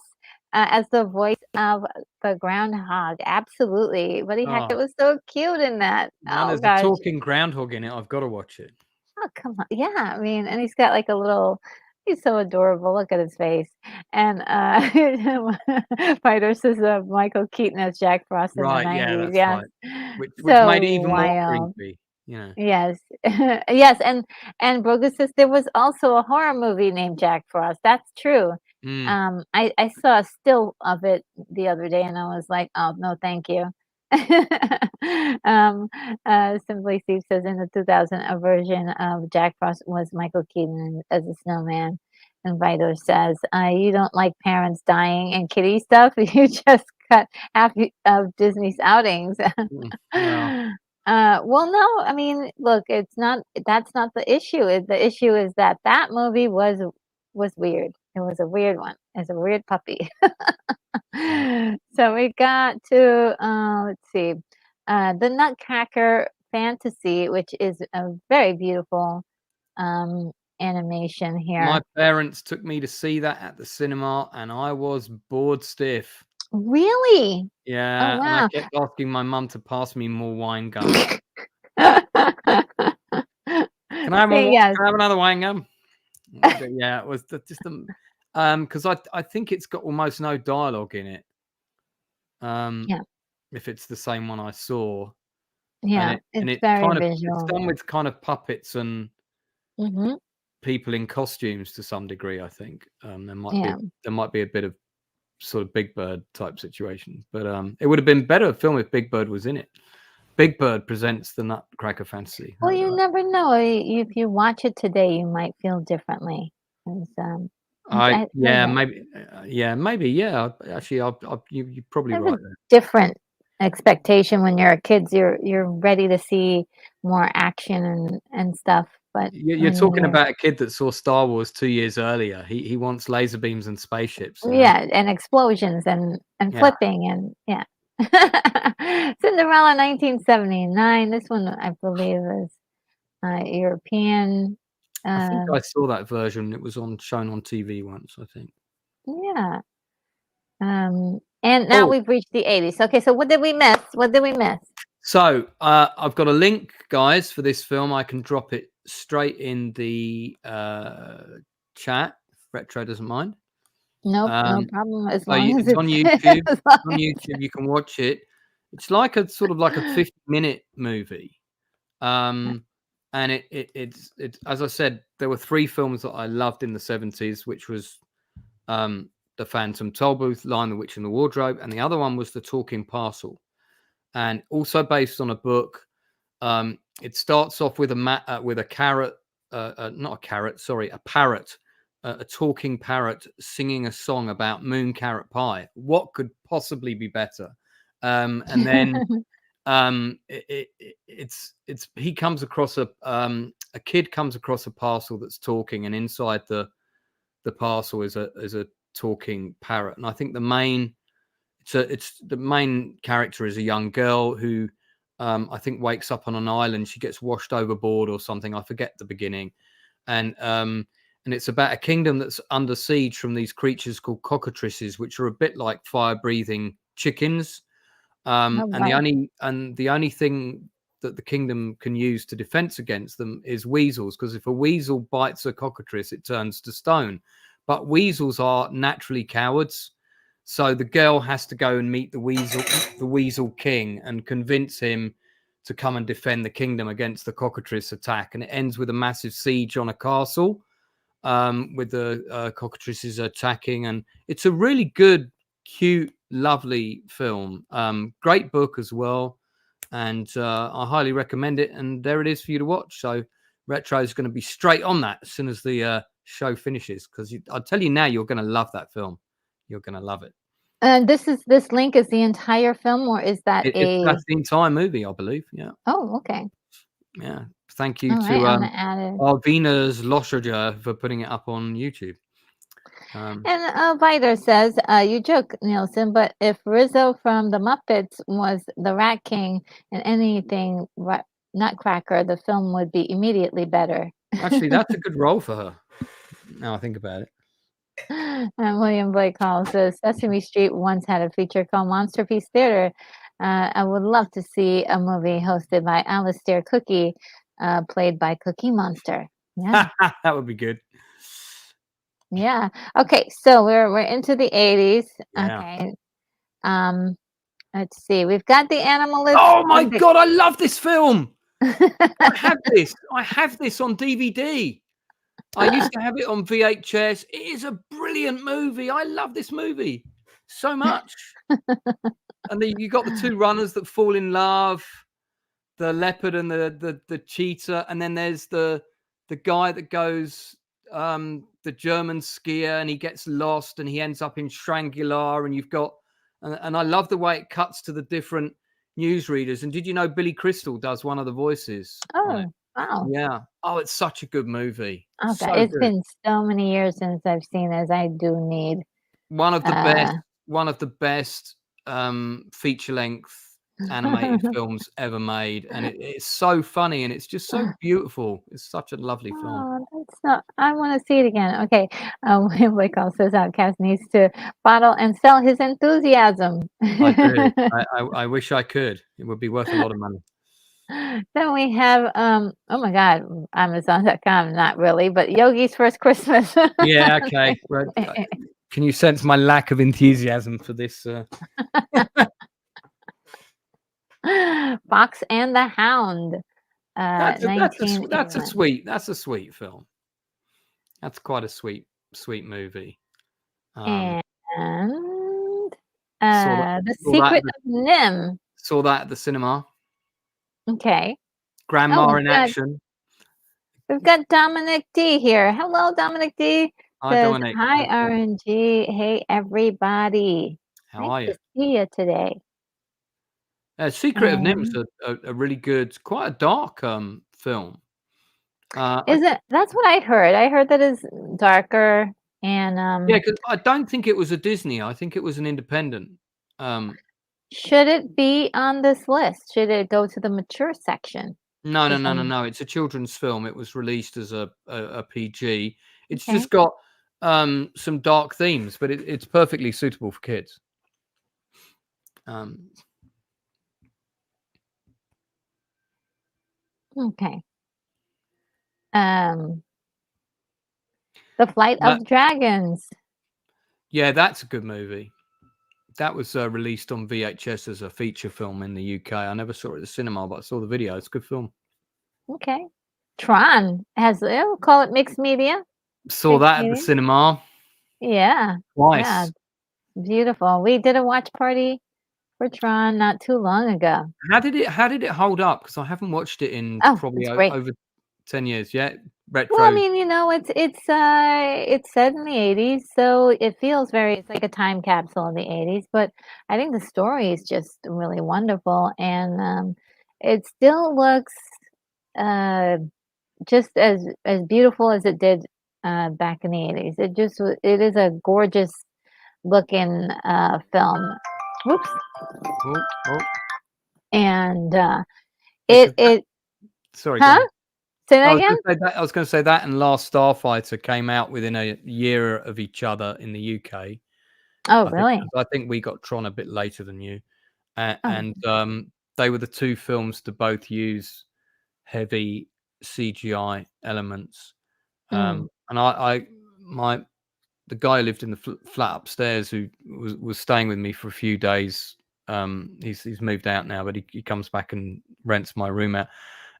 Speaker 1: As the voice of the groundhog, absolutely. Buddy
Speaker 2: Oh,
Speaker 1: Hackett was so cute in that.
Speaker 2: now
Speaker 1: Oh
Speaker 2: there's a
Speaker 1: gosh.
Speaker 2: talking groundhog in it. I've got to watch it.
Speaker 1: Oh, come on. Yeah, I mean, and he's got like a little he's so adorable. Look at his face. And Fighter says Michael Keaton as Jack Frost in the
Speaker 2: Right, yeah,
Speaker 1: 90s.
Speaker 2: that's
Speaker 1: Yes.
Speaker 2: right. Which
Speaker 1: So
Speaker 2: made it even more
Speaker 1: wild.
Speaker 2: creepy, you know?
Speaker 1: Yes. Yes, and Brogus says there was also a horror movie named Jack Frost. That's true.
Speaker 2: Mm.
Speaker 1: I saw a still of it the other day, and I was like, "Oh, no, thank you." Um, Simply Steve says in the 2000 version of Jack Frost was Michael Keaton as a snowman. And Vito says, "You don't like parents dying and kitty stuff. You just cut half of Disney's outings."
Speaker 2: Well,
Speaker 1: Well, no, I mean, look, that's not the issue. The issue is that that movie was weird. It was a weird one. It's a weird puppy.
Speaker 2: yeah.
Speaker 1: So we got to let's see, the Nutcracker Fantasy, which is a very beautiful um, animation
Speaker 2: My
Speaker 1: here.
Speaker 2: parents took me to see that at the cinema, and I was bored stiff.
Speaker 1: Really? Oh
Speaker 2: Yeah, and I
Speaker 1: wow.
Speaker 2: kept asking my mum to pass me more wine gum. "Can I have more
Speaker 1: See,
Speaker 2: wi
Speaker 1: yes,
Speaker 2: can I have another wine gum?" But yeah, it was just, 'cause I think it's got almost no dialogue in it, um,
Speaker 1: yeah,
Speaker 2: if it's the same one I saw, and
Speaker 1: yeah. It's very
Speaker 2: it's
Speaker 1: visual.
Speaker 2: done with kind of puppets and
Speaker 1: Hmm.
Speaker 2: people in costumes to some degree, I think.
Speaker 1: Yeah.
Speaker 2: There might be a bit of sort of Big Bird type situation, but, it would have been better film if Big Bird was in it. Big Bird presents the Nutcracker Fantasy.
Speaker 1: Well, you never know. If you watch it today, you might feel differently. 'Cause, I there's
Speaker 2: Yeah, maybe, maybe, yeah. Actually, you're probably
Speaker 1: a
Speaker 2: right there.
Speaker 1: different expectation when you're a kid. You're ready to see more action and stuff. But
Speaker 2: You're
Speaker 1: when
Speaker 2: talking
Speaker 1: you're
Speaker 2: about a kid that saw Star Wars 2 years earlier. He wants laser beams and spaceships, you know?
Speaker 1: yeah, and explosions and
Speaker 2: Yeah.
Speaker 1: flipping and yeah. Cinderella 1979. This one I believe is European.
Speaker 2: I think
Speaker 1: Uh,
Speaker 2: I saw that version. It was shown on TV once, I think.
Speaker 1: yeah. And now
Speaker 2: Oh,
Speaker 1: we've reached the 80s. Okay, so what did we miss? What did we miss?
Speaker 2: so, I've got a link, guys, for this film. I can drop it straight in the, chat if Retro doesn't mind.
Speaker 1: Nope, no
Speaker 2: Um,
Speaker 1: problem as
Speaker 2: so
Speaker 1: long as
Speaker 2: it's on
Speaker 1: it's
Speaker 2: YouTube.
Speaker 1: as long
Speaker 2: On
Speaker 1: as
Speaker 2: YouTube, you can watch it. It's like a sort of like a 50-minute movie. Um, and it's as I said, there were 3 films that I loved in the 70s, which was The Phantom Tollbooth, Lion, the Witch, and the Wardrobe, and the other one was The Talking Parcel, and also based on a book. It starts off with a carrot, not a carrot, sorry, a parrot, a talking parrot singing a song about moon carrot pie. What could possibly be better? And then it's he comes across a kid comes across a parcel that's talking, and inside the parcel is a talking parrot. And I think it's the main character is a young girl who I think wakes up on an island. She gets washed overboard or something. I forget the beginning, and it's about a kingdom that's under siege from these creatures called cockatrices, which are a bit like fire-breathing chickens.
Speaker 1: Oh,
Speaker 2: And
Speaker 1: right.
Speaker 2: the only thing that the kingdom can use to defense against them is weasels, because if a weasel bites a cockatrice, it turns to stone. But weasels are naturally cowards, so the girl has to go and meet the weasel king, and convince him to come and defend the kingdom against the cockatrice attack. And it ends with a massive siege on a castle. with the cockatrices attacking, and it's a really good, cute, lovely film. Great book as well, and I highly recommend it. And there it is for you to watch. So Retro is going to be straight on that as soon as the show finishes, because I'll tell you now, you're going to love that film. You're going to love it.
Speaker 1: And this link is the entire film, or is that
Speaker 2: That's the entire movie, I believe. Yeah.
Speaker 1: Oh, okay.
Speaker 2: Yeah. Thank you
Speaker 1: All right,
Speaker 2: to
Speaker 1: I'm gonna add it.
Speaker 2: Arvina's Losherger for putting it up on YouTube.
Speaker 1: And Viter says, you joke, Nielsen, but if Rizzo from the Muppets was the Rat King and anything Nutcracker, the film would be immediately better.
Speaker 2: Actually, that's a good role for her. Now I think about it.
Speaker 1: And William Blake Hall says, Sesame Street once had a feature called Monster Piece Theater. I would love to see a movie hosted by Alistair Cookie, played by Cookie Monster. Yeah.
Speaker 2: That would be good.
Speaker 1: Yeah. Okay, so we're into the 80s.
Speaker 2: Yeah.
Speaker 1: Okay. Let's see. We've got the Animalists.
Speaker 2: Oh my God, I love this film. I have this on DVD. I used to have it on VHS. It is a brilliant movie. I love this movie so much. And then you got the two runners that fall in love, the leopard and the cheetah, and then there's the guy that goes the German skier, and he gets lost and he ends up in Strangula, and you've got and I love the way it cuts to the different newsreaders. And did you know Billy Crystal does one of the voices?
Speaker 1: Oh, wow.
Speaker 2: Yeah. Oh, it's such a good movie.
Speaker 1: Okay.
Speaker 2: So
Speaker 1: It's
Speaker 2: good.
Speaker 1: been so many years since I've seen this. I do need
Speaker 2: One of the best feature length animated films ever made, and it's so funny, and it's just so beautiful. It's such a lovely film.
Speaker 1: Oh, that's not. I want to see it again. Okay. Like also says, Outcast needs to bottle and sell his enthusiasm.
Speaker 2: I do. I wish I could. It would be worth a lot of money.
Speaker 1: Then we have oh my God, Amazon.com, not really, but Yogi's First Christmas.
Speaker 2: Yeah, okay. Well, can you sense my lack of enthusiasm for this?
Speaker 1: Fox and the Hound.
Speaker 2: That's a
Speaker 1: 1981.
Speaker 2: sweet film. That's quite a sweet movie.
Speaker 1: And The Secret of Nim.
Speaker 2: Saw that at the cinema.
Speaker 1: Okay.
Speaker 2: Grandma in action.
Speaker 1: We've got Dominic D here. Hello, Dominic D.
Speaker 2: Hi, Dominic.
Speaker 1: Hi, RNG. Hey, everybody.
Speaker 2: How are you?
Speaker 1: Nice to see you today.
Speaker 2: Secret of Nim's a really good, quite a dark film.
Speaker 1: Is it? That's what I heard. I heard that it's darker and
Speaker 2: yeah, because I don't think it was a Disney. I think it was an independent.
Speaker 1: Should it be on this list? Should it go to the mature section?
Speaker 2: No. It's a children's film. It was released as a PG. It's just got some dark themes, but it's perfectly suitable for kids.
Speaker 1: Okay. The Flight of Dragons.
Speaker 2: Yeah, that's a good movie. That was released on VHS as a feature film in the UK. I never saw it at the cinema, but I saw the video. It's a good film.
Speaker 1: Okay. Tron we'll call it mixed media.
Speaker 2: Saw that at the cinema.
Speaker 1: Yeah.
Speaker 2: Twice.
Speaker 1: Yeah. Beautiful. We did a watch party for Tron not too long ago.
Speaker 2: How did it hold up? Because I haven't watched it in probably over 10 years. Yeah. Retro.
Speaker 1: Well, I mean, it's set in the 80s, so it feels it's like a time capsule in the 80s, but I think the story is just really wonderful, and it still looks just as beautiful as it did back in the 80s. It is a gorgeous looking film. Whoops.
Speaker 2: Oh.
Speaker 1: And
Speaker 2: sorry.
Speaker 1: Huh? Say that again?
Speaker 2: I was going to say that, and Last Starfighter came out within a year of each other in the UK.
Speaker 1: Oh, really?
Speaker 2: I think we got Tron a bit later than you. And they were the two films to both use heavy CGI elements. And the guy who lived in the flat upstairs, who was staying with me for a few days, he's moved out now, but he comes back and rents my room out.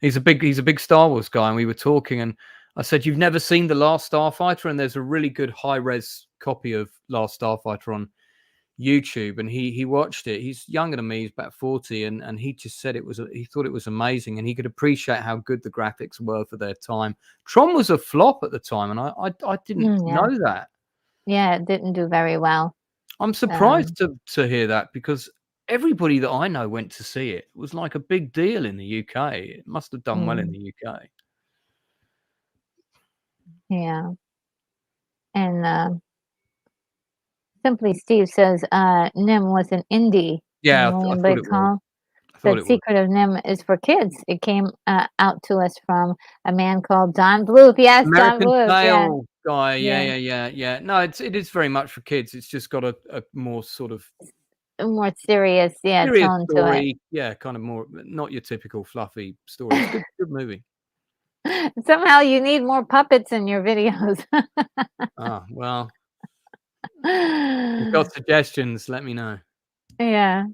Speaker 2: He's a big Star Wars guy, and we were talking, and I said, "You've never seen The Last Starfighter?" And there's a really good high-res copy of Last Starfighter on YouTube, and he watched it. He's younger than me; he's about 40, and he just said he thought it was amazing, and he could appreciate how good the graphics were for their time. Tron was a flop at the time, and I didn't
Speaker 1: Yeah.
Speaker 2: know that.
Speaker 1: Yeah, it didn't do very well.
Speaker 2: I'm surprised to hear that, because everybody that I know went to see it. It was like a big deal in the UK. It must have done well in
Speaker 1: Mm,
Speaker 2: the UK.
Speaker 1: yeah. And Simply Steve says Nim was an indie, and
Speaker 2: Yeah, I
Speaker 1: William
Speaker 2: thought
Speaker 1: Blake
Speaker 2: it was.
Speaker 1: Hall
Speaker 2: I thought
Speaker 1: said
Speaker 2: it was.
Speaker 1: Secret of Nim is for kids. It came out to us from a man called Don Bluth. Yes, Don
Speaker 2: American
Speaker 1: Bluth. Yeah,
Speaker 2: Tail guy. Yeah,
Speaker 1: yeah.
Speaker 2: yeah, yeah, yeah. No, it is very much for kids. It's just got a more sort of
Speaker 1: A more serious, yeah,
Speaker 2: serious
Speaker 1: tone to it.
Speaker 2: story. Yeah, kind of more not your typical fluffy story. It's good movie.
Speaker 1: Somehow you need more puppets in your videos.
Speaker 2: Ah, well, you've got suggestions, let me know.
Speaker 1: Yeah.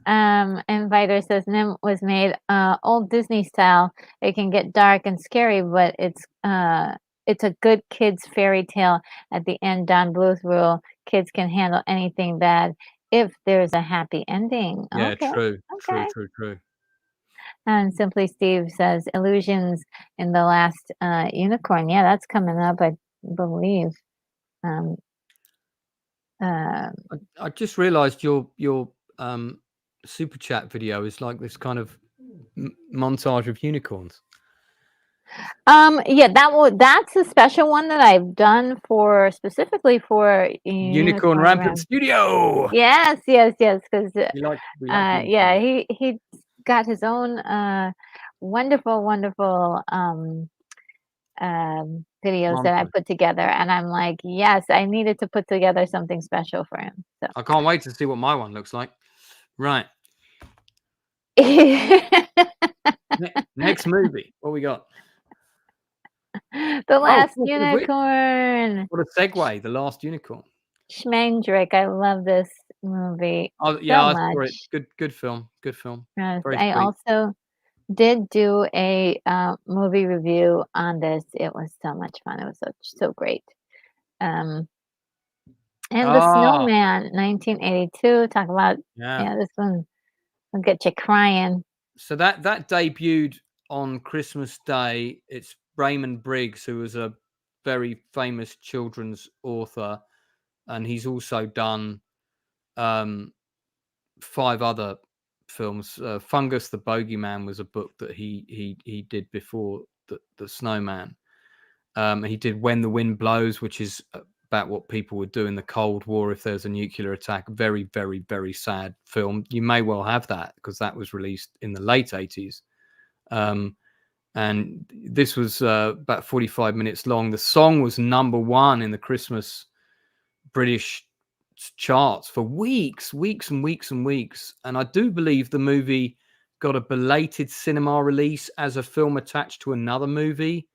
Speaker 1: Inviter says Nim was made old Disney style. It can get dark and scary, but it's a good kids fairy tale. At the end, Don Bluth rule: kids can handle anything bad if there's a happy ending.
Speaker 2: Yeah,
Speaker 1: Okay,
Speaker 2: true, true,
Speaker 1: okay.
Speaker 2: true, true.
Speaker 1: And Simply Steve says illusions in the last unicorn. Yeah, that's coming up, I believe. Um, uh,
Speaker 2: I just realized your super chat video is like this kind of montage of unicorns.
Speaker 1: Yeah, that's a special one that I've done for specifically for
Speaker 2: Unicorn
Speaker 1: Unicorn
Speaker 2: Rampant
Speaker 1: Ram.
Speaker 2: Studio.
Speaker 1: Yes, yes, yes, 'cause,
Speaker 2: We like
Speaker 1: yeah,
Speaker 2: unicorns.
Speaker 1: he got his own, wonderful, wonderful, videos that I
Speaker 2: Montage.
Speaker 1: put together, and I'm like, "Yes, I needed to put together something special for him." So
Speaker 2: I can't wait to see what my one looks like. Right. Next movie. What we got?
Speaker 1: The
Speaker 2: Oh,
Speaker 1: Last
Speaker 2: talking of which,
Speaker 1: Unicorn.
Speaker 2: what a segue. The Last Unicorn.
Speaker 1: Schmendrick, I love this movie
Speaker 2: Oh yeah,
Speaker 1: so
Speaker 2: I saw it.
Speaker 1: much.
Speaker 2: Good film. Good film.
Speaker 1: Yes,
Speaker 2: Very
Speaker 1: I
Speaker 2: sweet.
Speaker 1: also did do a, movie review on this. It was so much fun. It was so great. Um, and The
Speaker 2: Ah,
Speaker 1: Snowman, 1982. Talk about,
Speaker 2: yeah.
Speaker 1: yeah, this one will get you crying.
Speaker 2: So that debuted on Christmas Day. It's Raymond Briggs, who was a very famous children's author, and he's also done um, 5 other films. Fungus the Bogeyman was a book that he did before the Snowman. He did When the Wind Blows, which is about what people would do in the Cold War if there's a nuclear attack. Very, very, very sad film. You may well have that because that was released in the late 80s. And this was about 45 minutes long. The song was #1 in the Christmas British charts for weeks, weeks and weeks and weeks. And I do believe the movie got a belated cinema release as a film attached to another movie,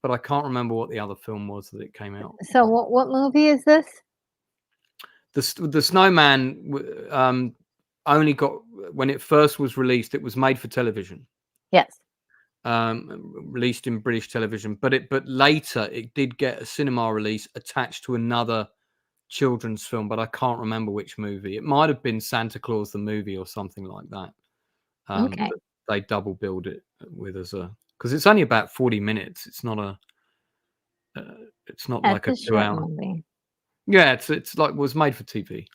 Speaker 2: but I can't remember what the other film was that it came out.
Speaker 1: So what movie is this?
Speaker 2: The Snowman only got, when it first was released, it was made for television,
Speaker 1: Yes.
Speaker 2: released in British television, but later it did get a cinema release attached to another children's film, but I can't remember which movie. It might have been Santa Claus the movie or something like that.
Speaker 1: Okay.
Speaker 2: That they double billed it with as a, because it's only about 40 minutes. It's not like
Speaker 1: That's
Speaker 2: a
Speaker 1: a short
Speaker 2: 2 hour.
Speaker 1: movie.
Speaker 2: Yeah, it's like was made for TV.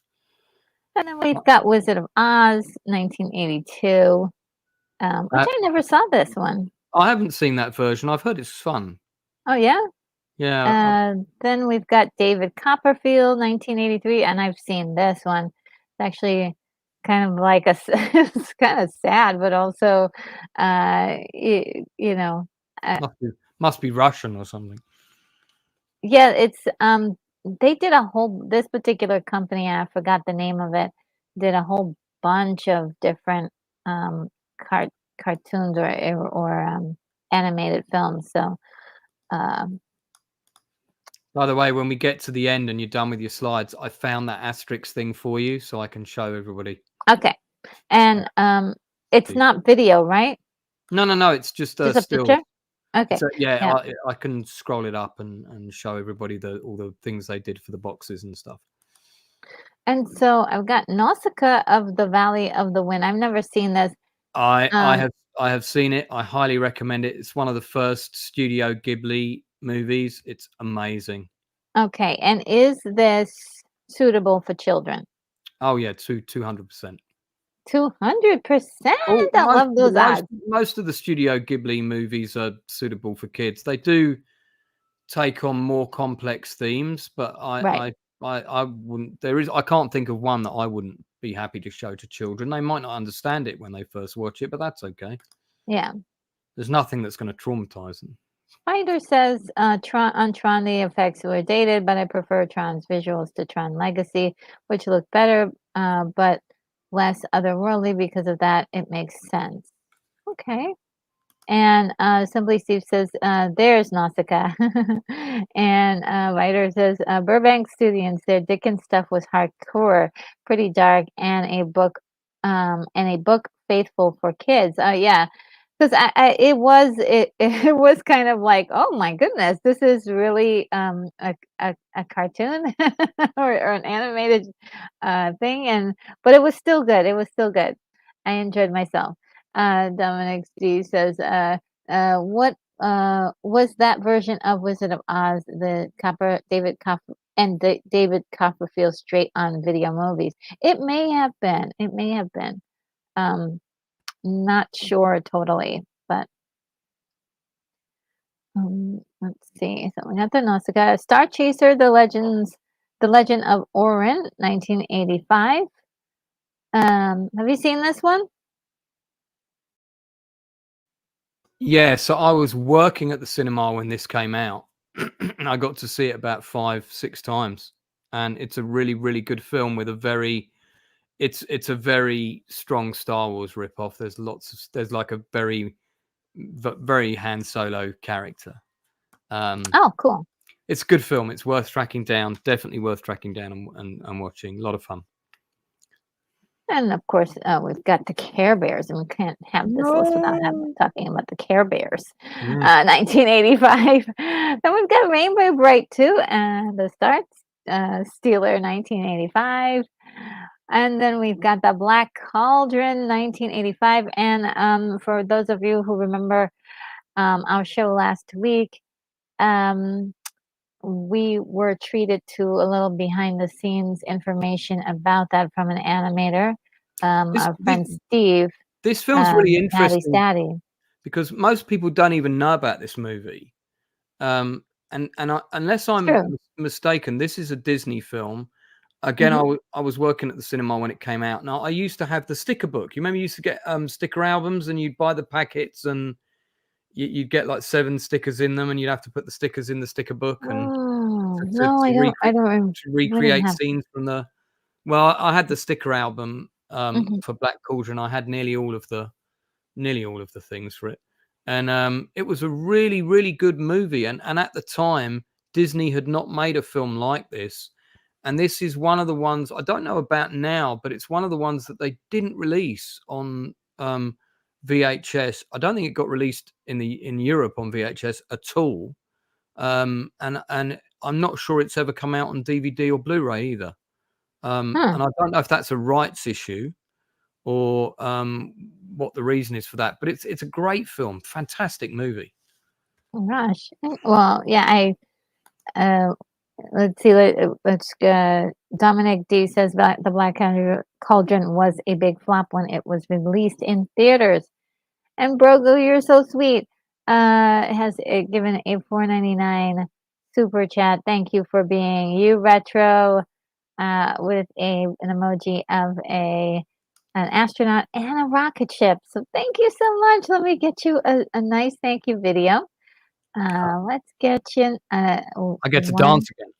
Speaker 1: And then we've got Wizard of Oz, 1982, which
Speaker 2: That,
Speaker 1: I never saw this one.
Speaker 2: I haven't seen that version. I've heard it's fun.
Speaker 1: Oh, yeah?
Speaker 2: Yeah,
Speaker 1: Then we've got David Copperfield, 1983, and I've seen this one. It's actually kind of like it's kind of sad, but also, you know, uh,
Speaker 2: must be Russian or something.
Speaker 1: yeah, they did a whole, this particular company, I forgot the name of it, did a whole bunch of different um, cart cartoons or animated films. So, um,
Speaker 2: By the way, when we get to the end and you're done with your slides, I found that asterisk thing for you so I can show everybody.
Speaker 1: okay, and it's
Speaker 2: See.
Speaker 1: not video, right?
Speaker 2: No, it's just
Speaker 1: Just a
Speaker 2: still.
Speaker 1: picture? Okay.
Speaker 2: Yeah,
Speaker 1: Yeah.
Speaker 2: I can scroll it up and show everybody all the things they did for the boxes and stuff.
Speaker 1: And so I've got Nausicaa of the Valley of the Wind. I've never seen this.
Speaker 2: I
Speaker 1: Um,
Speaker 2: have seen it. I highly recommend it. It's one of the first Studio Ghibli movies. It's amazing.
Speaker 1: okay. And is this suitable for children?
Speaker 2: Oh yeah, 200%.
Speaker 1: 200%.
Speaker 2: Oh,
Speaker 1: I love those odds.
Speaker 2: most of the Studio Ghibli movies are suitable for kids. They do take on more complex themes, but
Speaker 1: Right.
Speaker 2: I wouldn't. I can't think of one that I wouldn't be happy to show to children. They might not understand it when they first watch it, but that's okay.
Speaker 1: Yeah.
Speaker 2: There's nothing that's going to traumatize them.
Speaker 1: Finder says on Tron the effects were dated, but I prefer Tron's visuals to Tron Legacy, which look better, but less otherworldly. Because of that, it makes sense. Okay. And Simply Steve says, there's Nausicaa. And Writer says, Burbank Studios, their Dickens stuff was hardcore, pretty dark, and a book faithful for kids. Yeah, because it was kind of like, oh my goodness, this is really a cartoon or an animated thing, but it was still good. It was still good. I enjoyed myself. Dominic D says, what was that version of Wizard of Oz, the David Copperfield straight on video movies? It may have been. It may have been. Not sure totally, but let's see. So we got the Nausicaa, Star Chaser, The Legend of Orin, 1985. Have you seen this one?
Speaker 2: Yeah, so I was working at the cinema when this came out, and I got to see it about 5-6 times. And it's a really, really good film with it's a very strong Star Wars ripoff. There's like a very Han Solo character.
Speaker 1: Oh, cool.
Speaker 2: It's a good film. It's worth tracking down. Definitely worth tracking down and watching. A lot of fun.
Speaker 1: And of course, we've got the Care Bears, and we can't have this list without talking about the Care Bears, 1985. Then we've got Rainbow Bright 2, and the Star Stealer, 1985. And then we've got the Black Cauldron, 1985. And for those of you who remember our show last week, we were treated to a little behind the scenes information about that from an animator, our friend Steve.
Speaker 2: This film's really interesting
Speaker 1: Daddy.
Speaker 2: because most people don't even know about this movie. Unless I'm mistaken, this is a Disney film. Again, I was working at the cinema when it came out. Now, I used to have the sticker book. You remember you used to get sticker albums, and you'd buy the packets, and you'd get like 7 stickers in them, and you'd have to put the stickers in the sticker book and
Speaker 1: I don't
Speaker 2: recreate scenes from the. Well, I had the sticker album for Black Cauldron. I had nearly all of the things for it, and it was a really, really good movie. And at the time, Disney had not made a film like this. And this is one of the ones I don't know about now, but it's one of the ones that they didn't release on VHS. I don't think it got released in Europe on VHS at all, and I'm not sure it's ever come out on DVD or Blu-ray either. And I don't know if that's a rights issue or what the reason is for that. But it's a great film, fantastic movie.
Speaker 1: Oh gosh. Well, yeah, let's see. Dominic D says that the Black Cauldron was a big flop when it was released in theaters. And Brogo, you're so sweet. Has given a $4.99 super chat. Thank you for being you, Retro, with an emoji of an astronaut and a rocket ship. So thank you so much. Let me get you a nice thank you video. Let's get you.
Speaker 2: I get to dance again.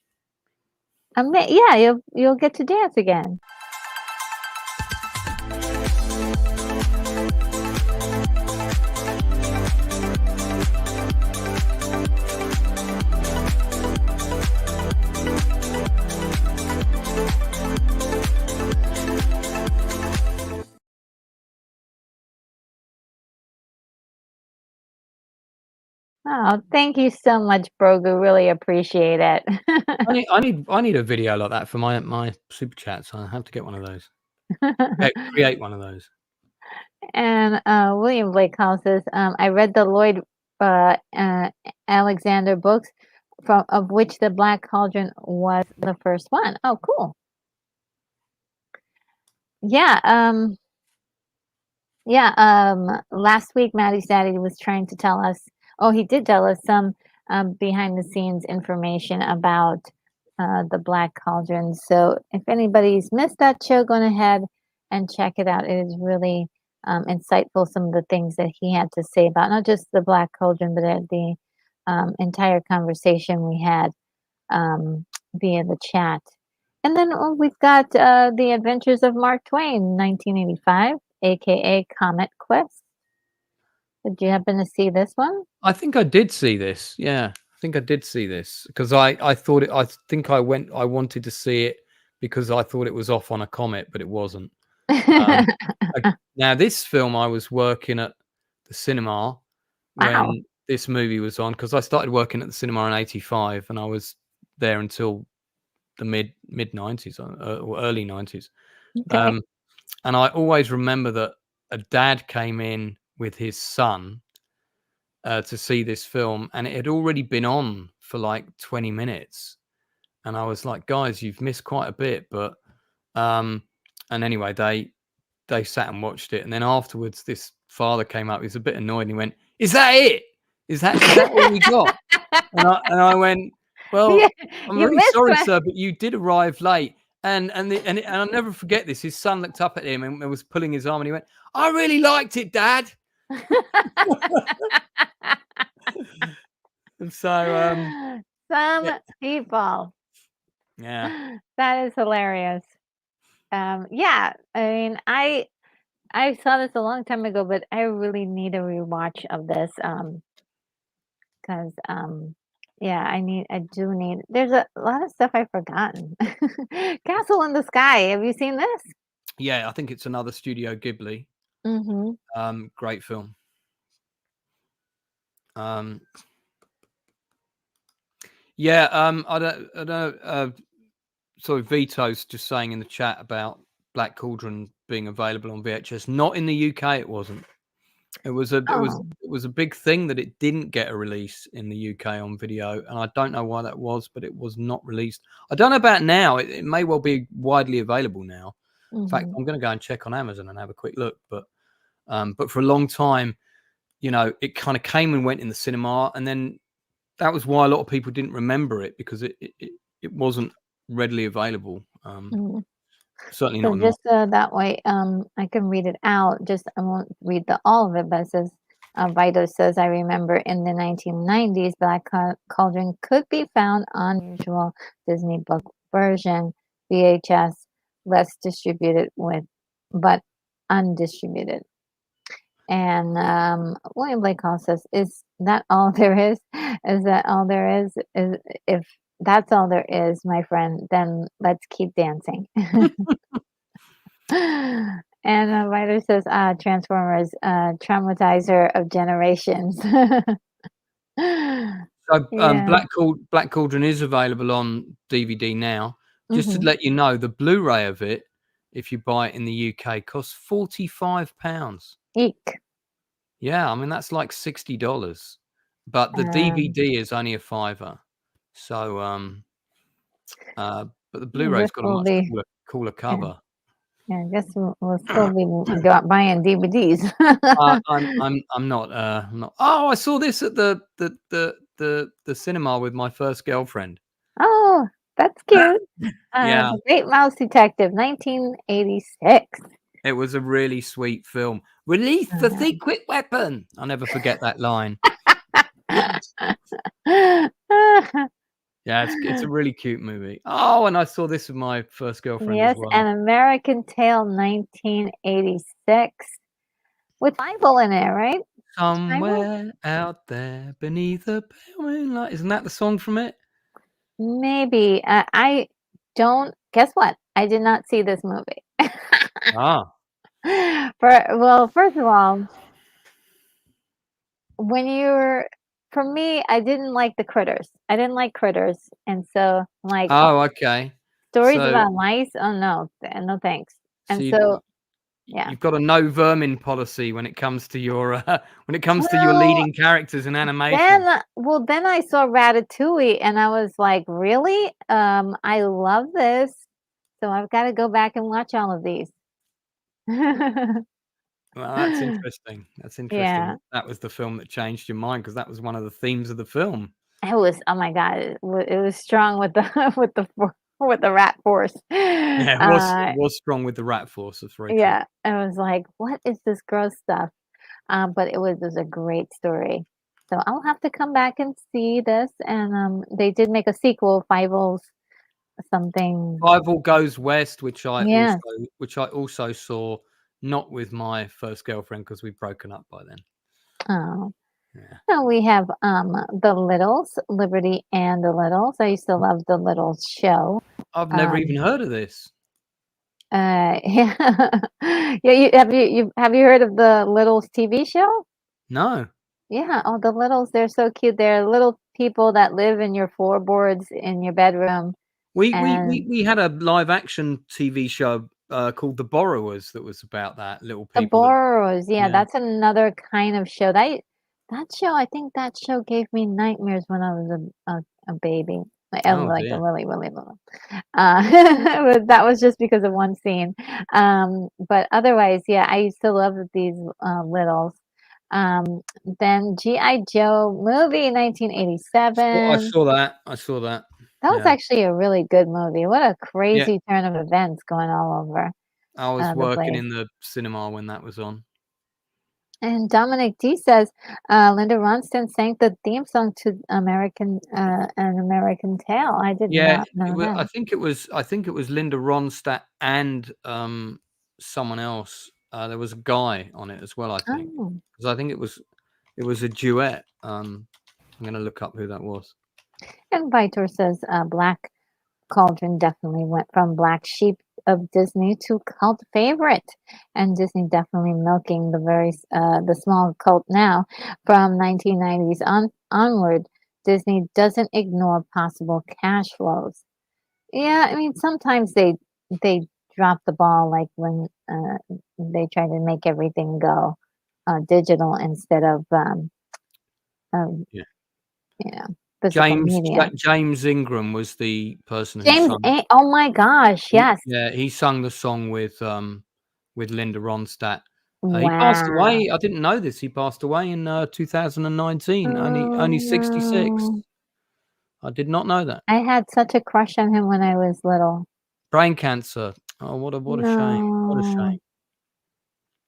Speaker 1: Yeah, you'll get to dance again. Oh, thank you so much, Brogu. Really appreciate it.
Speaker 2: I need a video like that for my super chats. I have to get one of those. Create one of those.
Speaker 1: And William Blake Hall says, I read the Lloyd uh, uh, Alexander books, from of which the Black Cauldron was the first one. Oh, cool. Yeah. Yeah. Last week, Maddie's daddy was trying to tell us. Oh, he did tell us some behind the scenes information about the Black Cauldron. So if anybody's missed that show, go ahead and check it out. It is really insightful. Some of the things that he had to say about not just the Black Cauldron, but the entire conversation we had via the chat. And then we've got The Adventures of Mark Twain, 1985, aka Comet Quest. Did you happen to see this one?
Speaker 2: I think I did see this. Yeah, I think I did see this because I thought it. I think I wanted to see it because I thought it was off on a comet, but it wasn't. Um, Now this film, I was working at the cinema
Speaker 1: Wow.
Speaker 2: when this movie was on because I started working at the cinema in '85, and I was there until the mid '90s or early '90s.
Speaker 1: Okay.
Speaker 2: And I always remember that a dad came in with his son to see this film, and it had already been on for like 20 minutes. And I was like, guys, you've missed quite a bit. But and anyway, they sat and watched it, and then afterwards, this father came up. He was a bit annoyed, and he went, "Is that it? Is that all we got?" And I went,
Speaker 1: Yeah,
Speaker 2: "Well, I'm
Speaker 1: you
Speaker 2: really
Speaker 1: missed
Speaker 2: sorry,
Speaker 1: one.
Speaker 2: sir, but you did arrive late." And I'll never forget this. His son looked up at him and was pulling his arm, and he went, "I really liked it, Dad." And so,
Speaker 1: Some
Speaker 2: yeah,
Speaker 1: people.
Speaker 2: yeah,
Speaker 1: That is hilarious. Yeah, I mean, I saw this a long time ago, but I really need a rewatch of this. 'Cause, yeah, I do need there's a lot of stuff I've forgotten. Castle in the Sky, have you seen this?
Speaker 2: yeah. I think it's another Studio Ghibli.
Speaker 1: Mhm.
Speaker 2: Great film. Um, yeah. I don't. Sorry, Vito's just saying in the chat about Black Cauldron being available on VHS. Not in the UK, it wasn't. It was a it was
Speaker 1: Oh.
Speaker 2: it was a big thing that it didn't get a release in the UK on video, and I don't know why that was, but it was not released. I don't know about now. It may well be widely available now. In fact,
Speaker 1: Mhm.
Speaker 2: I'm going to go and check on Amazon and have a quick look. But for a long time, it kind of came and went in the cinema, and then that was why a lot of people didn't remember it because it wasn't readily available.
Speaker 1: Mhm.
Speaker 2: Certainly
Speaker 1: So
Speaker 2: not in my.
Speaker 1: just, that way, I can read it out, just I won't read the all of it, but it says, Vito says, "I remember in the 1990s, Black Cauldron could be found on usual Disney book version, VHS, less distributed with but undistributed." And, William Blake Hall says, "Is that all there is? Is that all there is? Is if that's all there is, my friend, then let's keep dancing." And a writer says, Transformers, traumatizer of generations.
Speaker 2: So,
Speaker 1: Yeah.
Speaker 2: Black Cauldron is available on DVD now. Just to
Speaker 1: Mhm.
Speaker 2: let you know, the Blu-ray of it, if you buy it in the UK, costs £45.
Speaker 1: Eek.
Speaker 2: Yeah, I mean that's like $60, but the
Speaker 1: Um,
Speaker 2: DVD is only a fiver. So, but the
Speaker 1: I guess
Speaker 2: Blu-ray's got a
Speaker 1: we'll
Speaker 2: much
Speaker 1: be
Speaker 2: cooler
Speaker 1: yeah,
Speaker 2: cover.
Speaker 1: yeah, I guess we'll still be buying DVDs.
Speaker 2: I'm not. Oh, I saw this at the cinema with my first girlfriend.
Speaker 1: Oh, that's cute.
Speaker 2: Yeah,
Speaker 1: The Great Mouse Detective, 1986.
Speaker 2: it was a really sweet film. Release the
Speaker 1: Uh,
Speaker 2: secret weapon. I'll never forget that line. Yeah, it's a really cute movie. Oh, and I saw this with my first girlfriend as
Speaker 1: Yes,
Speaker 2: well.
Speaker 1: An American Tail, 1986, with Bible in it, right? Bible?
Speaker 2: Somewhere out there beneath a pale moonlight. Isn't that the song from it?
Speaker 1: Maybe. I don't guess what? I did not see this movie.
Speaker 2: Ah,
Speaker 1: Well, first of all, when you're for me, I didn't like the critters. I didn't like critters, and so, like,
Speaker 2: Oh, okay.
Speaker 1: stories
Speaker 2: So
Speaker 1: about mice? Oh, no, no thanks.
Speaker 2: so
Speaker 1: And so yeah.
Speaker 2: you've got a no vermin policy when it comes to your when it comes to your
Speaker 1: Well,
Speaker 2: leading characters in animation.
Speaker 1: then I saw Ratatouille, and I was like, "Really? I love this, so I've gotta go back and watch all of these."
Speaker 2: Well, that's interesting. That's interesting.
Speaker 1: Yeah.
Speaker 2: That was the film that changed your mind because that was one of the themes of the film.
Speaker 1: It was oh my god, it was strong with the with the rat force.
Speaker 2: Yeah, it was strong with the rat force. That's very true.
Speaker 1: Yeah, I was like, "What is this gross stuff?" But it was a great story. So I'll have to come back and see this, and, they did make a sequel, Fievel's something.
Speaker 2: Rival Goes West,
Speaker 1: Yes.
Speaker 2: which I also saw, not with my first girlfriend because we'd broken up by then.
Speaker 1: Oh.
Speaker 2: Yeah.
Speaker 1: So we have, The Littles, Liberty and the Littles. I used to love The Littles show.
Speaker 2: I've never even
Speaker 1: Um,
Speaker 2: heard of this.
Speaker 1: yeah. Yeah, have you heard of The Littles TV show?
Speaker 2: No.
Speaker 1: Yeah, oh, the Littles, they're so cute. They're little people that live in your floorboards in your bedroom, and
Speaker 2: We had a live action TV show, called The Borrowers that was about that, little
Speaker 1: The
Speaker 2: people that
Speaker 1: Borrowers, yeah,
Speaker 2: yeah.
Speaker 1: that's another kind of show. That show, I think that show gave me nightmares when I was a baby,
Speaker 2: Oh,
Speaker 1: like a
Speaker 2: dear.
Speaker 1: really, really little. That was just because of one scene. But otherwise, yeah, I used to love these Littles. Then G.I. Joe movie,
Speaker 2: I
Speaker 1: 1987.
Speaker 2: saw that. I saw that.
Speaker 1: That was
Speaker 2: Yeah.
Speaker 1: actually a really good movie. What a
Speaker 2: Yeah.
Speaker 1: crazy turn of events going all over
Speaker 2: I was
Speaker 1: the
Speaker 2: working
Speaker 1: place.
Speaker 2: in the cinema when that was on.
Speaker 1: And Dominic D says, Linda Ronstadt sang the theme song to An American Tale. I did
Speaker 2: Yeah,
Speaker 1: not know that.
Speaker 2: I think it was Linda Ronstadt and, someone else. There was a guy on it as well, I think,
Speaker 1: Oh.
Speaker 2: because I think it was a duet. I'm gonna look up who that was.
Speaker 1: And Vitor says, Black Cauldron definitely went from black sheep of Disney to cult favorite, and Disney definitely milking the small cult now. From 1990s onward, Disney doesn't ignore possible cash flows. Yeah, I mean sometimes they drop the ball, like when they try to make everything go digital instead of
Speaker 2: Yeah.
Speaker 1: you know physical media.
Speaker 2: James Ingram was the person who
Speaker 1: James
Speaker 2: sung.
Speaker 1: A. Oh my gosh, yes.
Speaker 2: Yeah, he sung the song with Linda Ronstadt. He passed
Speaker 1: Wow.
Speaker 2: away. I didn't know this. He passed away in 2019.
Speaker 1: Oh,
Speaker 2: Only 66.
Speaker 1: no.
Speaker 2: I did not know that.
Speaker 1: I had such a crush on him when I was little.
Speaker 2: Brain cancer. Oh, what a shame. What a shame.
Speaker 1: No,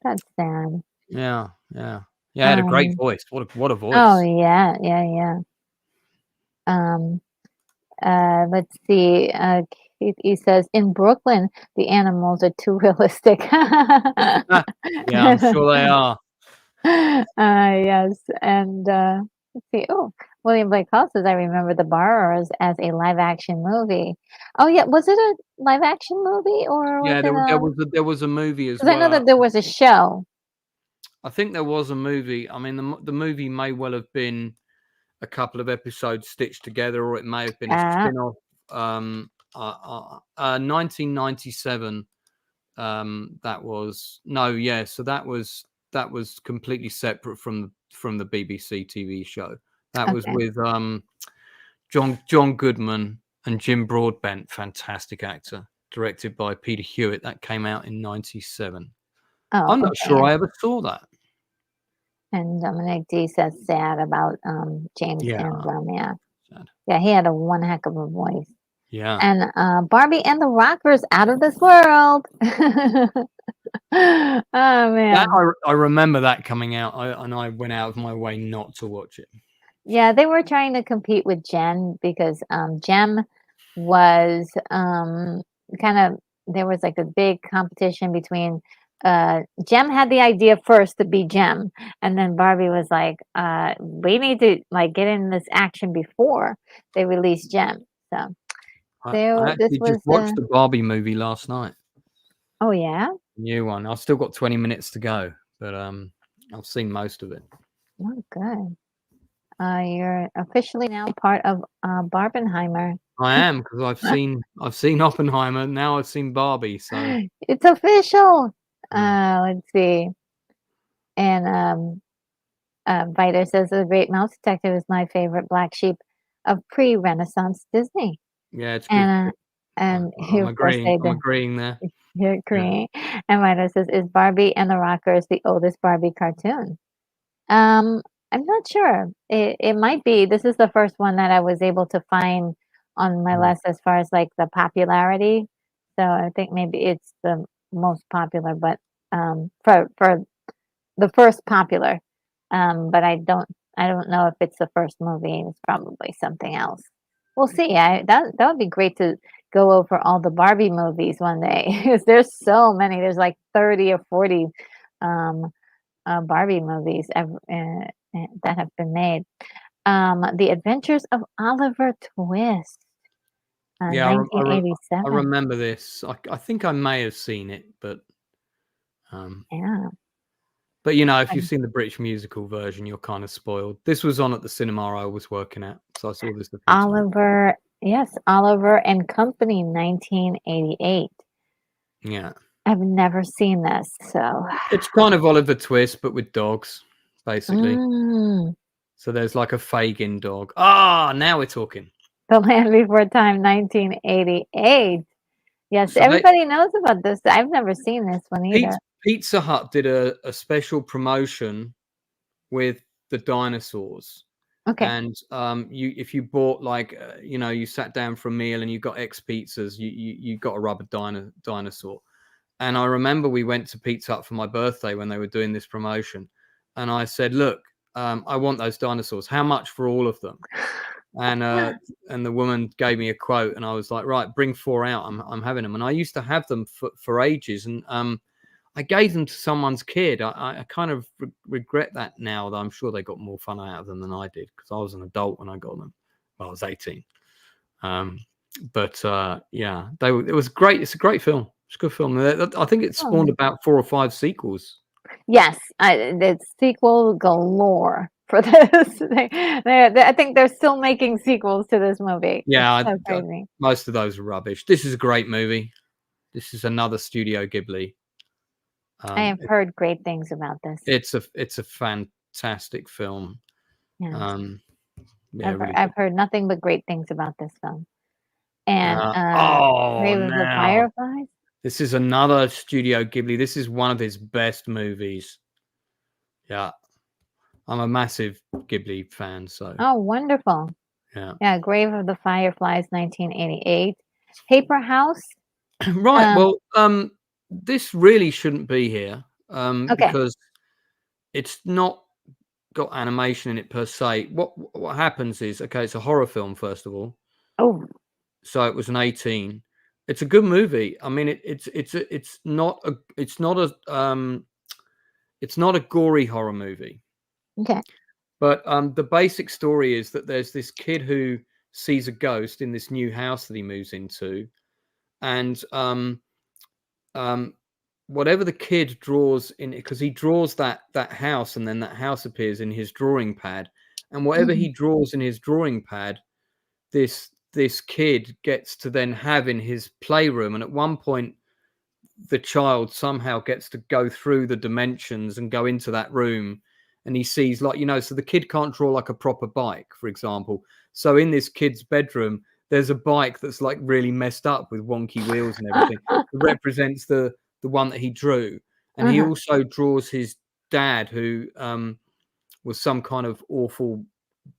Speaker 1: that's sad.
Speaker 2: Yeah, yeah. Yeah, he had a great
Speaker 1: Um,
Speaker 2: voice. What a
Speaker 1: oh,
Speaker 2: voice.
Speaker 1: yeah, yeah, yeah. Um, let's see, he says, "In Brooklyn, the animals are too realistic."
Speaker 2: Yeah, I'm sure they are.
Speaker 1: Yes, and, let's see, oh, William Blake Hall says, "I remember The Borrowers as a live action movie." Oh, yeah, was it a live action movie or was
Speaker 2: Yeah,
Speaker 1: it a?
Speaker 2: there was a movie as
Speaker 1: 'Cause I know
Speaker 2: well.
Speaker 1: that there was a show.
Speaker 2: I think there was a movie. I mean, the movie may well have been a couple of episodes stitched together, or it may have been a
Speaker 1: Ah,
Speaker 2: spin-off. 1997. That was no, yeah. So that was completely separate from the BBC TV show. That was
Speaker 1: okay.
Speaker 2: with John Goodman and Jim Broadbent, fantastic actor. Directed by Peter Hewitt. That came out in '97.
Speaker 1: Oh,
Speaker 2: I'm not sure
Speaker 1: okay.
Speaker 2: I ever saw that.
Speaker 1: And Dominic D says sad about, James
Speaker 2: Yeah,
Speaker 1: Ingram, yeah.
Speaker 2: sad.
Speaker 1: Yeah, he had a one heck of a voice.
Speaker 2: Yeah.
Speaker 1: And, Barbie and the Rockers, Out of This World. Oh,
Speaker 2: That
Speaker 1: man.
Speaker 2: I remember that coming out, and I went out of my way not to watch it.
Speaker 1: Yeah, they were trying to compete with Jen because, Jem was, kind of there was, like, a big competition between, Jem had the idea first to be Jem, and then Barbie was like, "We need to, like, get in this action before they release Jem." So,
Speaker 2: I
Speaker 1: this
Speaker 2: actually just
Speaker 1: was,
Speaker 2: watched the Barbie movie last night,
Speaker 1: oh, yeah?
Speaker 2: new one. I've still got 20 minutes to go, but I've seen most of it.
Speaker 1: Oh, good. You're officially now part of Barbenheimer.
Speaker 2: I am, because I've seen Oppenheimer. Now I've seen Barbie. So
Speaker 1: It's official.
Speaker 2: mm,
Speaker 1: Let's see. And Viter says The Great Mouse Detective is my favorite black sheep of pre-Renaissance Disney.
Speaker 2: yeah, it's good.
Speaker 1: And he
Speaker 2: I'm
Speaker 1: of course
Speaker 2: agreeing.
Speaker 1: said
Speaker 2: I'm agreeing there.
Speaker 1: you're
Speaker 2: Yeah.
Speaker 1: agreeing. And Viter says, is Barbie and the Rockers the oldest Barbie cartoon? I'm not sure. It might be. This is the first one that I was able to find on my
Speaker 2: Mm.
Speaker 1: list as far as like the popularity. So I think maybe it's the most popular, but for the first popular. But I don't know if it's the first movie. It's probably something else. We'll see. That would be great to go over all the Barbie movies one day. 'Cause there's so many. There's like 30 or 40 um Barbie movies that have been made. The Adventures of Oliver Twist,
Speaker 2: Yeah, I
Speaker 1: 1987.
Speaker 2: remember this. I think I may have seen it, um,
Speaker 1: Yeah.
Speaker 2: but you know, if you've
Speaker 1: And
Speaker 2: seen the British musical version, you're kind of spoiled. This was on at the cinema I was working at, so I saw this a few times.
Speaker 1: Oliver, yes, Oliver and Company, 1988.
Speaker 2: Yeah,
Speaker 1: I've never seen this, so
Speaker 2: it's kind of Oliver Twist, but with dogs, basically.
Speaker 1: mm,
Speaker 2: So there's like a Fagin dog. Ah, now we're talking.
Speaker 1: The Land Before Time, 1988. Yes,
Speaker 2: So they
Speaker 1: everybody knows about this. I've never seen this one either.
Speaker 2: Pizza Hut did a special promotion with the dinosaurs.
Speaker 1: Okay.
Speaker 2: And you, if you bought like you know, you sat down for a meal and you got X pizzas, you got a rubber dinosaur. And I remember we went to Pizza Hut for my birthday when they were doing this promotion, and I said, look, I want those dinosaurs. How much for all of them? And the woman gave me a quote, and I was like, right, bring 4 out. I'm having them. And I used to have them for ages, and I gave them to someone's kid. I kind of regret that now, though I'm sure they got more fun out of them than I did, because I was an adult when I got them. Well, I was 18. But yeah, it was great. It's a great film. It's a good film. I think it spawned
Speaker 1: Oh.
Speaker 2: about 4 or 5 sequels.
Speaker 1: Yes, it's sequel galore for this. I think they're still making sequels to this movie. It's
Speaker 2: Yeah,
Speaker 1: so crazy.
Speaker 2: most of those are rubbish. This is a great movie. This is another Studio Ghibli.
Speaker 1: I have heard great things about this.
Speaker 2: It's a fantastic film.
Speaker 1: Yes,
Speaker 2: Yeah, really
Speaker 1: I've
Speaker 2: good.
Speaker 1: heard nothing but great things about this film. And
Speaker 2: Oh,
Speaker 1: Grave of the
Speaker 2: now
Speaker 1: Fireflies.
Speaker 2: this is another Studio Ghibli. This is one of his best movies. Yeah, I'm a massive Ghibli fan. So
Speaker 1: Oh, wonderful.
Speaker 2: yeah,
Speaker 1: Yeah, Grave of the Fireflies, 1988. Paper House.
Speaker 2: right.
Speaker 1: Um,
Speaker 2: Well, this really shouldn't be here,
Speaker 1: okay.
Speaker 2: because it's not got animation in it per se. What happens is, okay, it's a horror film first of all,
Speaker 1: Oh,
Speaker 2: so it was an 18. It's a good movie. I mean, it's not a gory horror movie,
Speaker 1: okay.
Speaker 2: but the basic story is that there's this kid who sees a ghost in this new house that he moves into, and whatever the kid draws in, because he draws that house, and then that house appears in his drawing pad, and whatever he
Speaker 1: Mhm.
Speaker 2: draws in his drawing pad, this kid gets to then have in his playroom. And at one point, the child somehow gets to go through the dimensions and go into that room, and he sees, like, you know, so the kid can't draw like a proper bike, for example. So in this kid's bedroom, there's a bike that's like really messed up with wonky wheels and everything. It represents the one that he drew. And he
Speaker 1: Uh-huh.
Speaker 2: also draws his dad, who was some kind of awful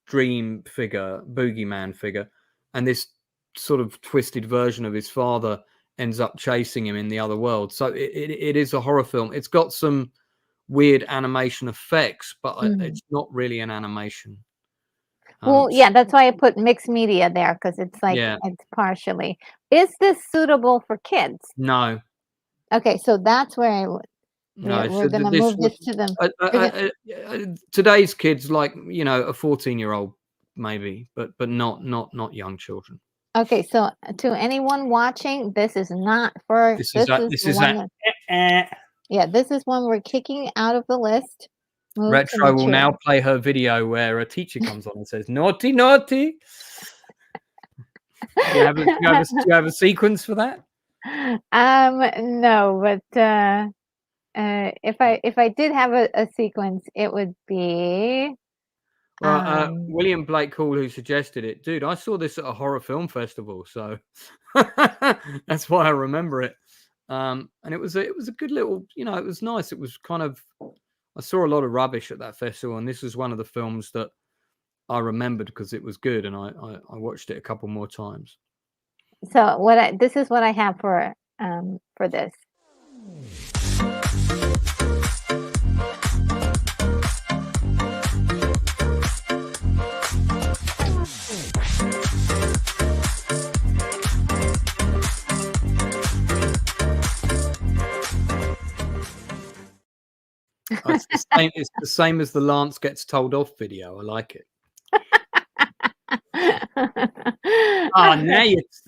Speaker 2: dream figure, boogeyman figure, and this sort of twisted version of his father ends up chasing him in the other world. So it is a horror film. It's got some weird animation effects, but
Speaker 1: Mhm.
Speaker 2: it's not really an animation.
Speaker 1: Well, yeah, that's why I put mixed media there because it's like
Speaker 2: Yeah,
Speaker 1: it's partially. Is this suitable for kids?
Speaker 2: no,
Speaker 1: Okay, so that's where
Speaker 2: no.
Speaker 1: we're
Speaker 2: So
Speaker 1: gonna
Speaker 2: this
Speaker 1: move
Speaker 2: would
Speaker 1: this to them. We're gonna,
Speaker 2: today's kids, like, you know, a 14-year-old maybe, but not young children.
Speaker 1: okay, so to anyone watching, this is not for.
Speaker 2: This is
Speaker 1: This
Speaker 2: a
Speaker 1: is
Speaker 2: this
Speaker 1: the
Speaker 2: is
Speaker 1: one
Speaker 2: a
Speaker 1: that. Yeah, this is one we're kicking out of the list. Move to
Speaker 2: Retro will
Speaker 1: mature.
Speaker 2: now play her video where a teacher comes on and says, "Naughty, naughty." Do you have a sequence for that?
Speaker 1: No, but if I did have a sequence, it would be
Speaker 2: Well,
Speaker 1: um
Speaker 2: William Blake Hall, who suggested it, dude, I saw this at a horror film festival, so that's why I remember it. And it was a good little, it was nice. It was kind of, I saw a lot of rubbish at that festival, and this was one of the films that I remembered because it was good, and I watched it a couple more times.
Speaker 1: so this is what I have for this.
Speaker 2: It's the same as the Lance gets told off video. I like it. Oh,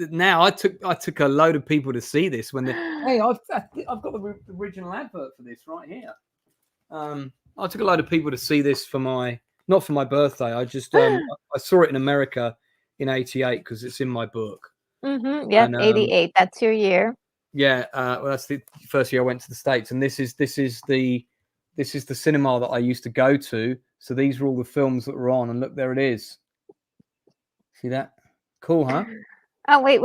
Speaker 2: now I took a load of people to see this when hey, I've got the original advert for this right here. I took a load of people to see this not for my birthday. I just I saw it in America in '88 because it's in my book.
Speaker 1: Yep,
Speaker 2: And
Speaker 1: 88. That's your year.
Speaker 2: yeah, well, that's the first year I went to the States, and this is the cinema that I used to go to. So these are all the films that were on, and look, there it is. See that? Cool, huh?
Speaker 1: Oh, wait.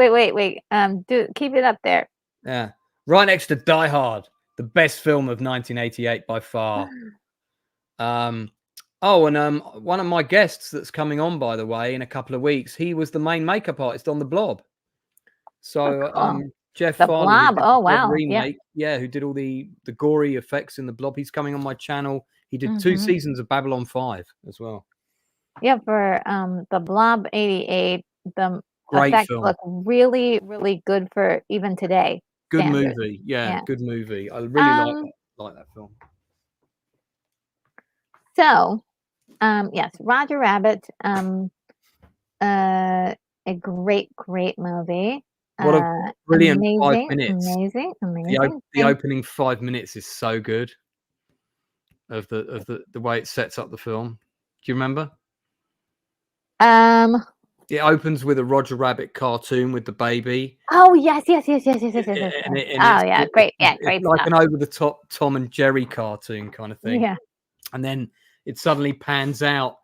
Speaker 1: Keep it up there.
Speaker 2: Yeah, right next to Die Hard, the best film of 1988 by far. Oh, and one of my guests that's coming on, by the way, in a couple of weeks, he was the main makeup artist on The Blob. So
Speaker 1: Cool.
Speaker 2: Jeff
Speaker 1: The
Speaker 2: Farley, who
Speaker 1: Blob.
Speaker 2: did
Speaker 1: Oh,
Speaker 2: the Blob
Speaker 1: wow. Yeah.
Speaker 2: remake, who did all the gory effects in The Blob, he's coming on my channel. He did 2
Speaker 1: Mhm.
Speaker 2: seasons of Babylon 5 as well.
Speaker 1: Yeah, for The Blob 88, the
Speaker 2: Great
Speaker 1: effects
Speaker 2: film.
Speaker 1: look really, really good for even today
Speaker 2: Good
Speaker 1: standards.
Speaker 2: movie. Yeah,
Speaker 1: Yeah.
Speaker 2: good movie. I really like that film.
Speaker 1: So, yes, Roger Rabbit, a great, great movie.
Speaker 2: What a brilliant 5
Speaker 1: Amazing,
Speaker 2: minutes.
Speaker 1: amazing,
Speaker 2: The
Speaker 1: amazing.
Speaker 2: opening 5 minutes is so good of the way it sets up the film. Do you remember?
Speaker 1: Um,
Speaker 2: It opens with a Roger Rabbit cartoon with the baby.
Speaker 1: oh, yes.
Speaker 2: And
Speaker 1: Oh, yeah, great. Yeah,
Speaker 2: it's
Speaker 1: great
Speaker 2: like
Speaker 1: stuff.
Speaker 2: an over the top Tom and Jerry cartoon kind of thing.
Speaker 1: Yeah.
Speaker 2: And then it suddenly pans out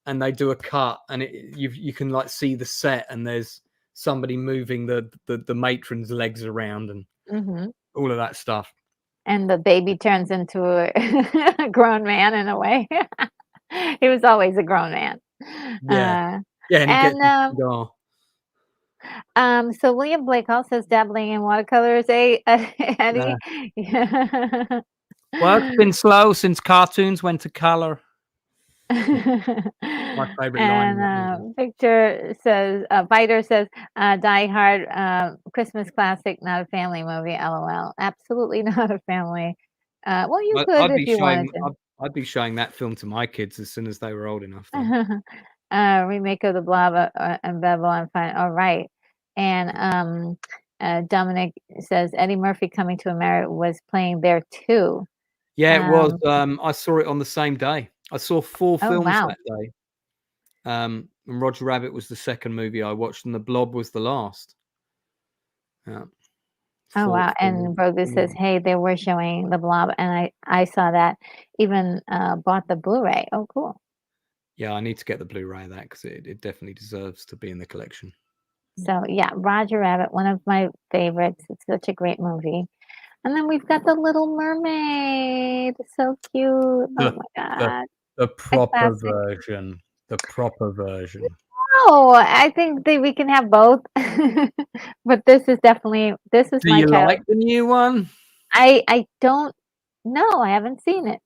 Speaker 2: and they do a cut, and you can like see the set, and there's somebody moving the matron's legs around and
Speaker 1: Mhm.
Speaker 2: all of that stuff.
Speaker 1: And the baby turns into a grown man in a way. He was always a grown man.
Speaker 2: Yeah. Yeah, and he gets
Speaker 1: And,
Speaker 2: his cigar.
Speaker 1: so William Blake also says dabbling in watercolors,
Speaker 2: Yeah.
Speaker 1: Eddie? Yeah.
Speaker 2: Work's been slow since cartoons went to color. My favorite line in that movie.
Speaker 1: And, Biter says, Die Hard, Christmas classic, not a family movie, LOL. Absolutely not a family. Well, you could if you wanted to.
Speaker 2: I'd be showing that film to my kids as soon as they were old enough, though.
Speaker 1: Remake of the Blob and Babylon Fine. All right. And Dominic says Eddie Murphy Coming to America was playing there too.
Speaker 2: Yeah, it was.
Speaker 1: Um,
Speaker 2: I saw it on the same day. I saw 4
Speaker 1: oh
Speaker 2: films
Speaker 1: wow.
Speaker 2: that day. And Roger Rabbit was the second movie I watched, and The Blob was the last. Yeah.
Speaker 1: Oh
Speaker 2: Four
Speaker 1: wow. And Brogus says,
Speaker 2: films.
Speaker 1: hey, they were showing the Blob, and I saw that. Even bought the Blu-ray. Oh, cool.
Speaker 2: Yeah, I need to get the Blu-ray of that because it definitely deserves to be in the collection.
Speaker 1: So yeah, Roger Rabbit, one of my favorites. It's such a great movie. And then we've got the Little Mermaid. So cute. Oh my
Speaker 2: The
Speaker 1: God.
Speaker 2: the
Speaker 1: A
Speaker 2: proper
Speaker 1: classic.
Speaker 2: version. The proper version.
Speaker 1: Oh, I think that we can have both. But this is
Speaker 2: Do
Speaker 1: my
Speaker 2: you
Speaker 1: child.
Speaker 2: like the new one?
Speaker 1: I don't know. I haven't seen it.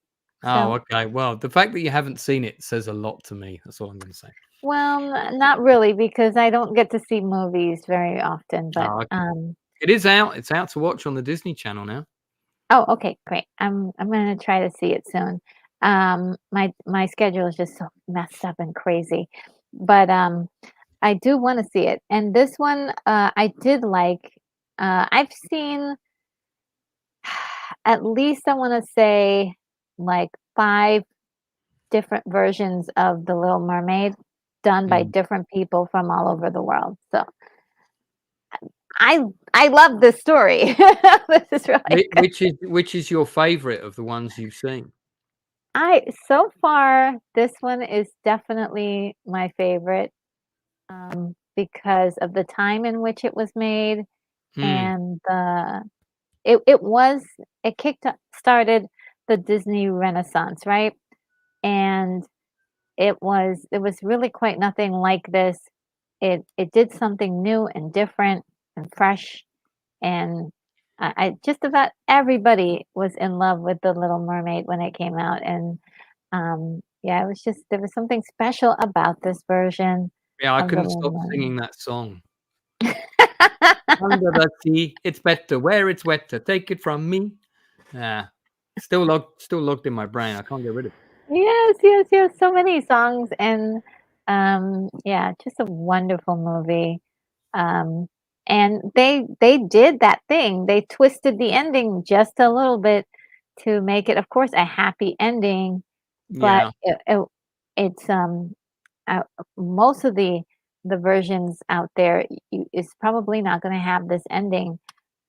Speaker 2: Oh,
Speaker 1: So,
Speaker 2: okay. Well, the fact that you haven't seen it says a lot to me. That's all I'm going to say.
Speaker 1: well, not really because I don't get to see movies very often, but
Speaker 2: Oh, okay. It is out. It's out to watch on the Disney Channel now.
Speaker 1: oh, okay, great. I'm gonna try to see it soon. My schedule is just so messed up and crazy, but I do want to see it. And this one, I did like. I've seen at least I want to say like 5 different versions of The Little Mermaid done by
Speaker 2: Mm.
Speaker 1: different people from all over the world. So I I love this story. This is really good.
Speaker 2: Which is your favorite of the ones you've seen?
Speaker 1: I so far this one is definitely my favorite because of the time in which it was made
Speaker 2: Mm.
Speaker 1: and it was it started the Disney Renaissance, right? And it was really quite nothing like this. It did something new and different and fresh, and I just about everybody was in love with The Little Mermaid when it came out, and, yeah, it was just there was something special about this version
Speaker 2: Yeah, I
Speaker 1: of The
Speaker 2: couldn't
Speaker 1: Little
Speaker 2: stop
Speaker 1: Mermaid.
Speaker 2: singing that song. Under the sea, it's better where it's wetter, take it from me. Yeah. Still locked in my brain, I can't get rid of it.
Speaker 1: Yes, yes, yes, so many songs and, yeah, just a wonderful movie. Um, and they did that thing. They twisted the ending just a little bit to make it, of course, a happy ending, but
Speaker 2: Yeah.
Speaker 1: it's uh, most of the versions out there is probably not going to have this ending.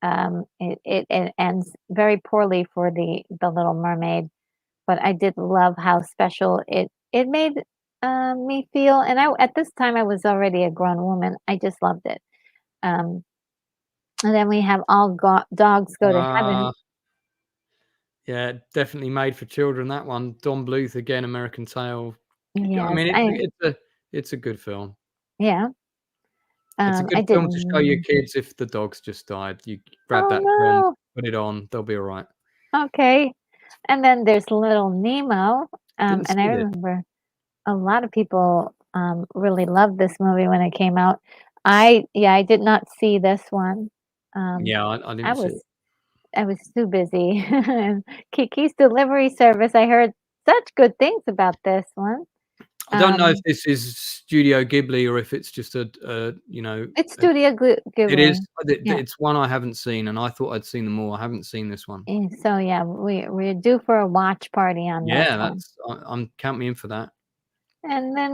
Speaker 1: It ends very poorly for the Little Mermaid, but I did love how special it made me feel. And I at this time I was already a grown woman. I just loved it. Um, and then we have dogs go to
Speaker 2: Uh,
Speaker 1: heaven.
Speaker 2: yeah, definitely made for children, that one. Don Bluth again, American Tail. I
Speaker 1: Yes,
Speaker 2: mean,
Speaker 1: I
Speaker 2: it's a good film.
Speaker 1: yeah.
Speaker 2: It's a good
Speaker 1: I did.
Speaker 2: film to show your kids if the dog's just died. You grab
Speaker 1: Oh
Speaker 2: that film,
Speaker 1: no.
Speaker 2: put it on, they'll be alright.
Speaker 1: Okay. And then there's Little Nemo.
Speaker 2: Didn't
Speaker 1: And I
Speaker 2: see this.
Speaker 1: remember a lot of people really loved this movie when it came out. I did not see this one. Um,
Speaker 2: Yeah, I
Speaker 1: I
Speaker 2: didn't see it.
Speaker 1: was I was too busy. And Kiki's Delivery Service, I heard such good things about this one.
Speaker 2: I don't know if
Speaker 1: Um,
Speaker 2: this is Studio Ghibli or if it's just
Speaker 1: it's
Speaker 2: a
Speaker 1: Studio
Speaker 2: it is.
Speaker 1: Ghibli. Yeah.
Speaker 2: It's one I haven't seen, and I thought I'd seen them all. I haven't seen this one.
Speaker 1: And so yeah, we're due for a watch party on this
Speaker 2: Yeah,
Speaker 1: one.
Speaker 2: that's I'm count me in for that.
Speaker 1: And then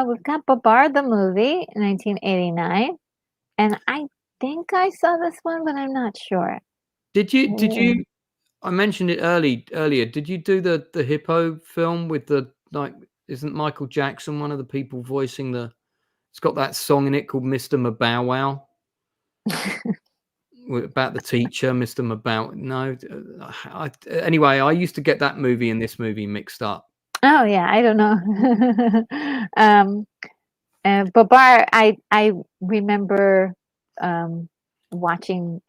Speaker 1: we've got Babar the movie, 1989, and I think I saw this one, but I'm not sure.
Speaker 2: Did
Speaker 1: Ooh.
Speaker 2: you I mentioned it earlier. Did you do the hippo film with the like isn't Michael Jackson one of the people voicing the it's got that song in it called Mr. Mabow Wow about the teacher, Mr. Mabow. No, anyway, I used to get that movie and this movie mixed up.
Speaker 1: Oh yeah, I don't know. um, Babar, I remember watching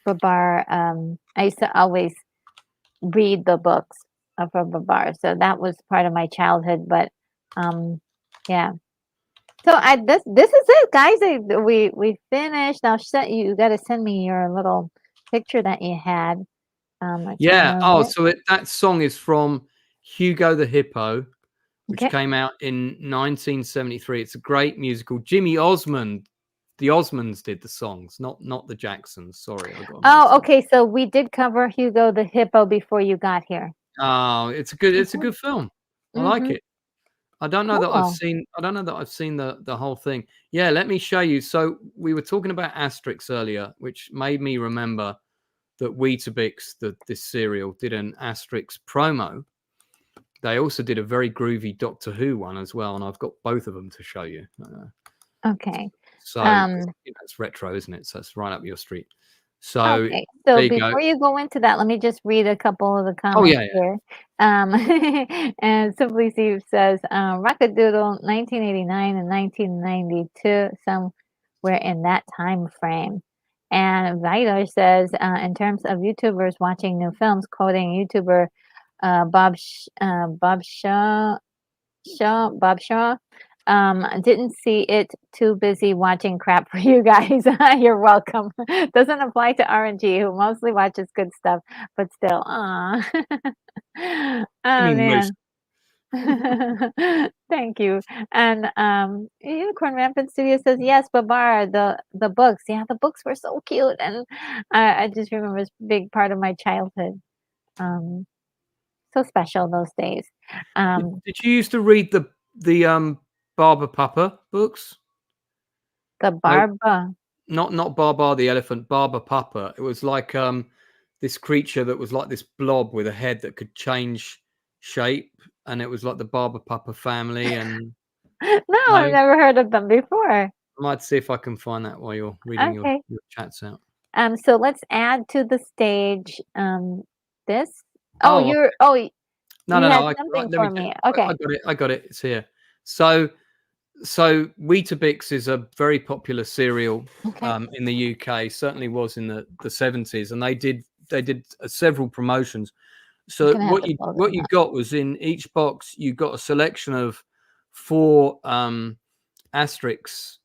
Speaker 1: Babar. I used to always read the books from Babar, so that was part of my childhood. But um, yeah, so I this is it, guys. We finished. Now, you got to send me your little picture that you had. Let's
Speaker 2: Yeah.
Speaker 1: remove
Speaker 2: Oh,
Speaker 1: it.
Speaker 2: so that song is from Hugo the Hippo, which
Speaker 1: Okay.
Speaker 2: came out in 1973. It's a great musical. Jimmy Osmond, the Osmonds did the songs, not the Jacksons. Sorry, I got them mixed
Speaker 1: Oh,
Speaker 2: up.
Speaker 1: okay. So we did cover Hugo the Hippo before you got here.
Speaker 2: Oh, it's a
Speaker 1: Mhm.
Speaker 2: good film. I like
Speaker 1: Mhm.
Speaker 2: it.
Speaker 1: Cool.
Speaker 2: I don't know that I've seen the whole thing. Yeah, let me show you. So we were talking about Asterix earlier, which made me remember that Weetabix, this cereal, did an Asterix promo. They also did a very groovy Doctor Who one as well, and I've got both of them to show you.
Speaker 1: Okay.
Speaker 2: So 'cause,
Speaker 1: Um,
Speaker 2: it's retro, isn't it? So it's right up your street. So
Speaker 1: okay. So
Speaker 2: there you go.
Speaker 1: before you go into that, let me just read a couple of the
Speaker 2: Oh
Speaker 1: comments
Speaker 2: yeah, yeah.
Speaker 1: here. Um, and Simply Steve says, Rockadoodle 1989 and 1992, somewhere in that time frame. And Vidar says, in terms of YouTubers watching new films, quoting YouTuber Bob Shaw. Didn't see it. Too busy watching crap for you guys. You're welcome. Doesn't apply to RNG, who mostly watches good stuff, but still, aw.
Speaker 2: You
Speaker 1: Oh
Speaker 2: mean most?
Speaker 1: man. Thank you. And Unicorn Rampant Studio says yes, Babar, the books. Yeah, the books were so cute, and I just remember it's a big part of my childhood. Um, so special those days.
Speaker 2: Did you used to read the Barber Papa books?
Speaker 1: The
Speaker 2: No,
Speaker 1: Barba.
Speaker 2: not Barbar the elephant, Barber Papa. It was like this creature that was like this blob with a head that could change shape, and it was like the Barber Papa family. And
Speaker 1: No, I've
Speaker 2: no,
Speaker 1: never heard of them before.
Speaker 2: I might see if I can find that while you're reading
Speaker 1: Okay.
Speaker 2: your chats out.
Speaker 1: So let's add to the stage, this. Oh,
Speaker 2: Oh,
Speaker 1: you're oh,
Speaker 2: no,
Speaker 1: you
Speaker 2: no,
Speaker 1: had
Speaker 2: no. Right,
Speaker 1: something
Speaker 2: let me
Speaker 1: for
Speaker 2: just.
Speaker 1: me.
Speaker 2: I
Speaker 1: Okay.
Speaker 2: got it. I got it. It's here. So, Weetabix is a very popular cereal
Speaker 1: Okay.
Speaker 2: in the UK. Certainly was in the 70s, and they did several promotions.
Speaker 1: I'm
Speaker 2: So
Speaker 1: gonna have to pull
Speaker 2: what
Speaker 1: this
Speaker 2: you
Speaker 1: up.
Speaker 2: got was in each box you got a selection of 4 Asterix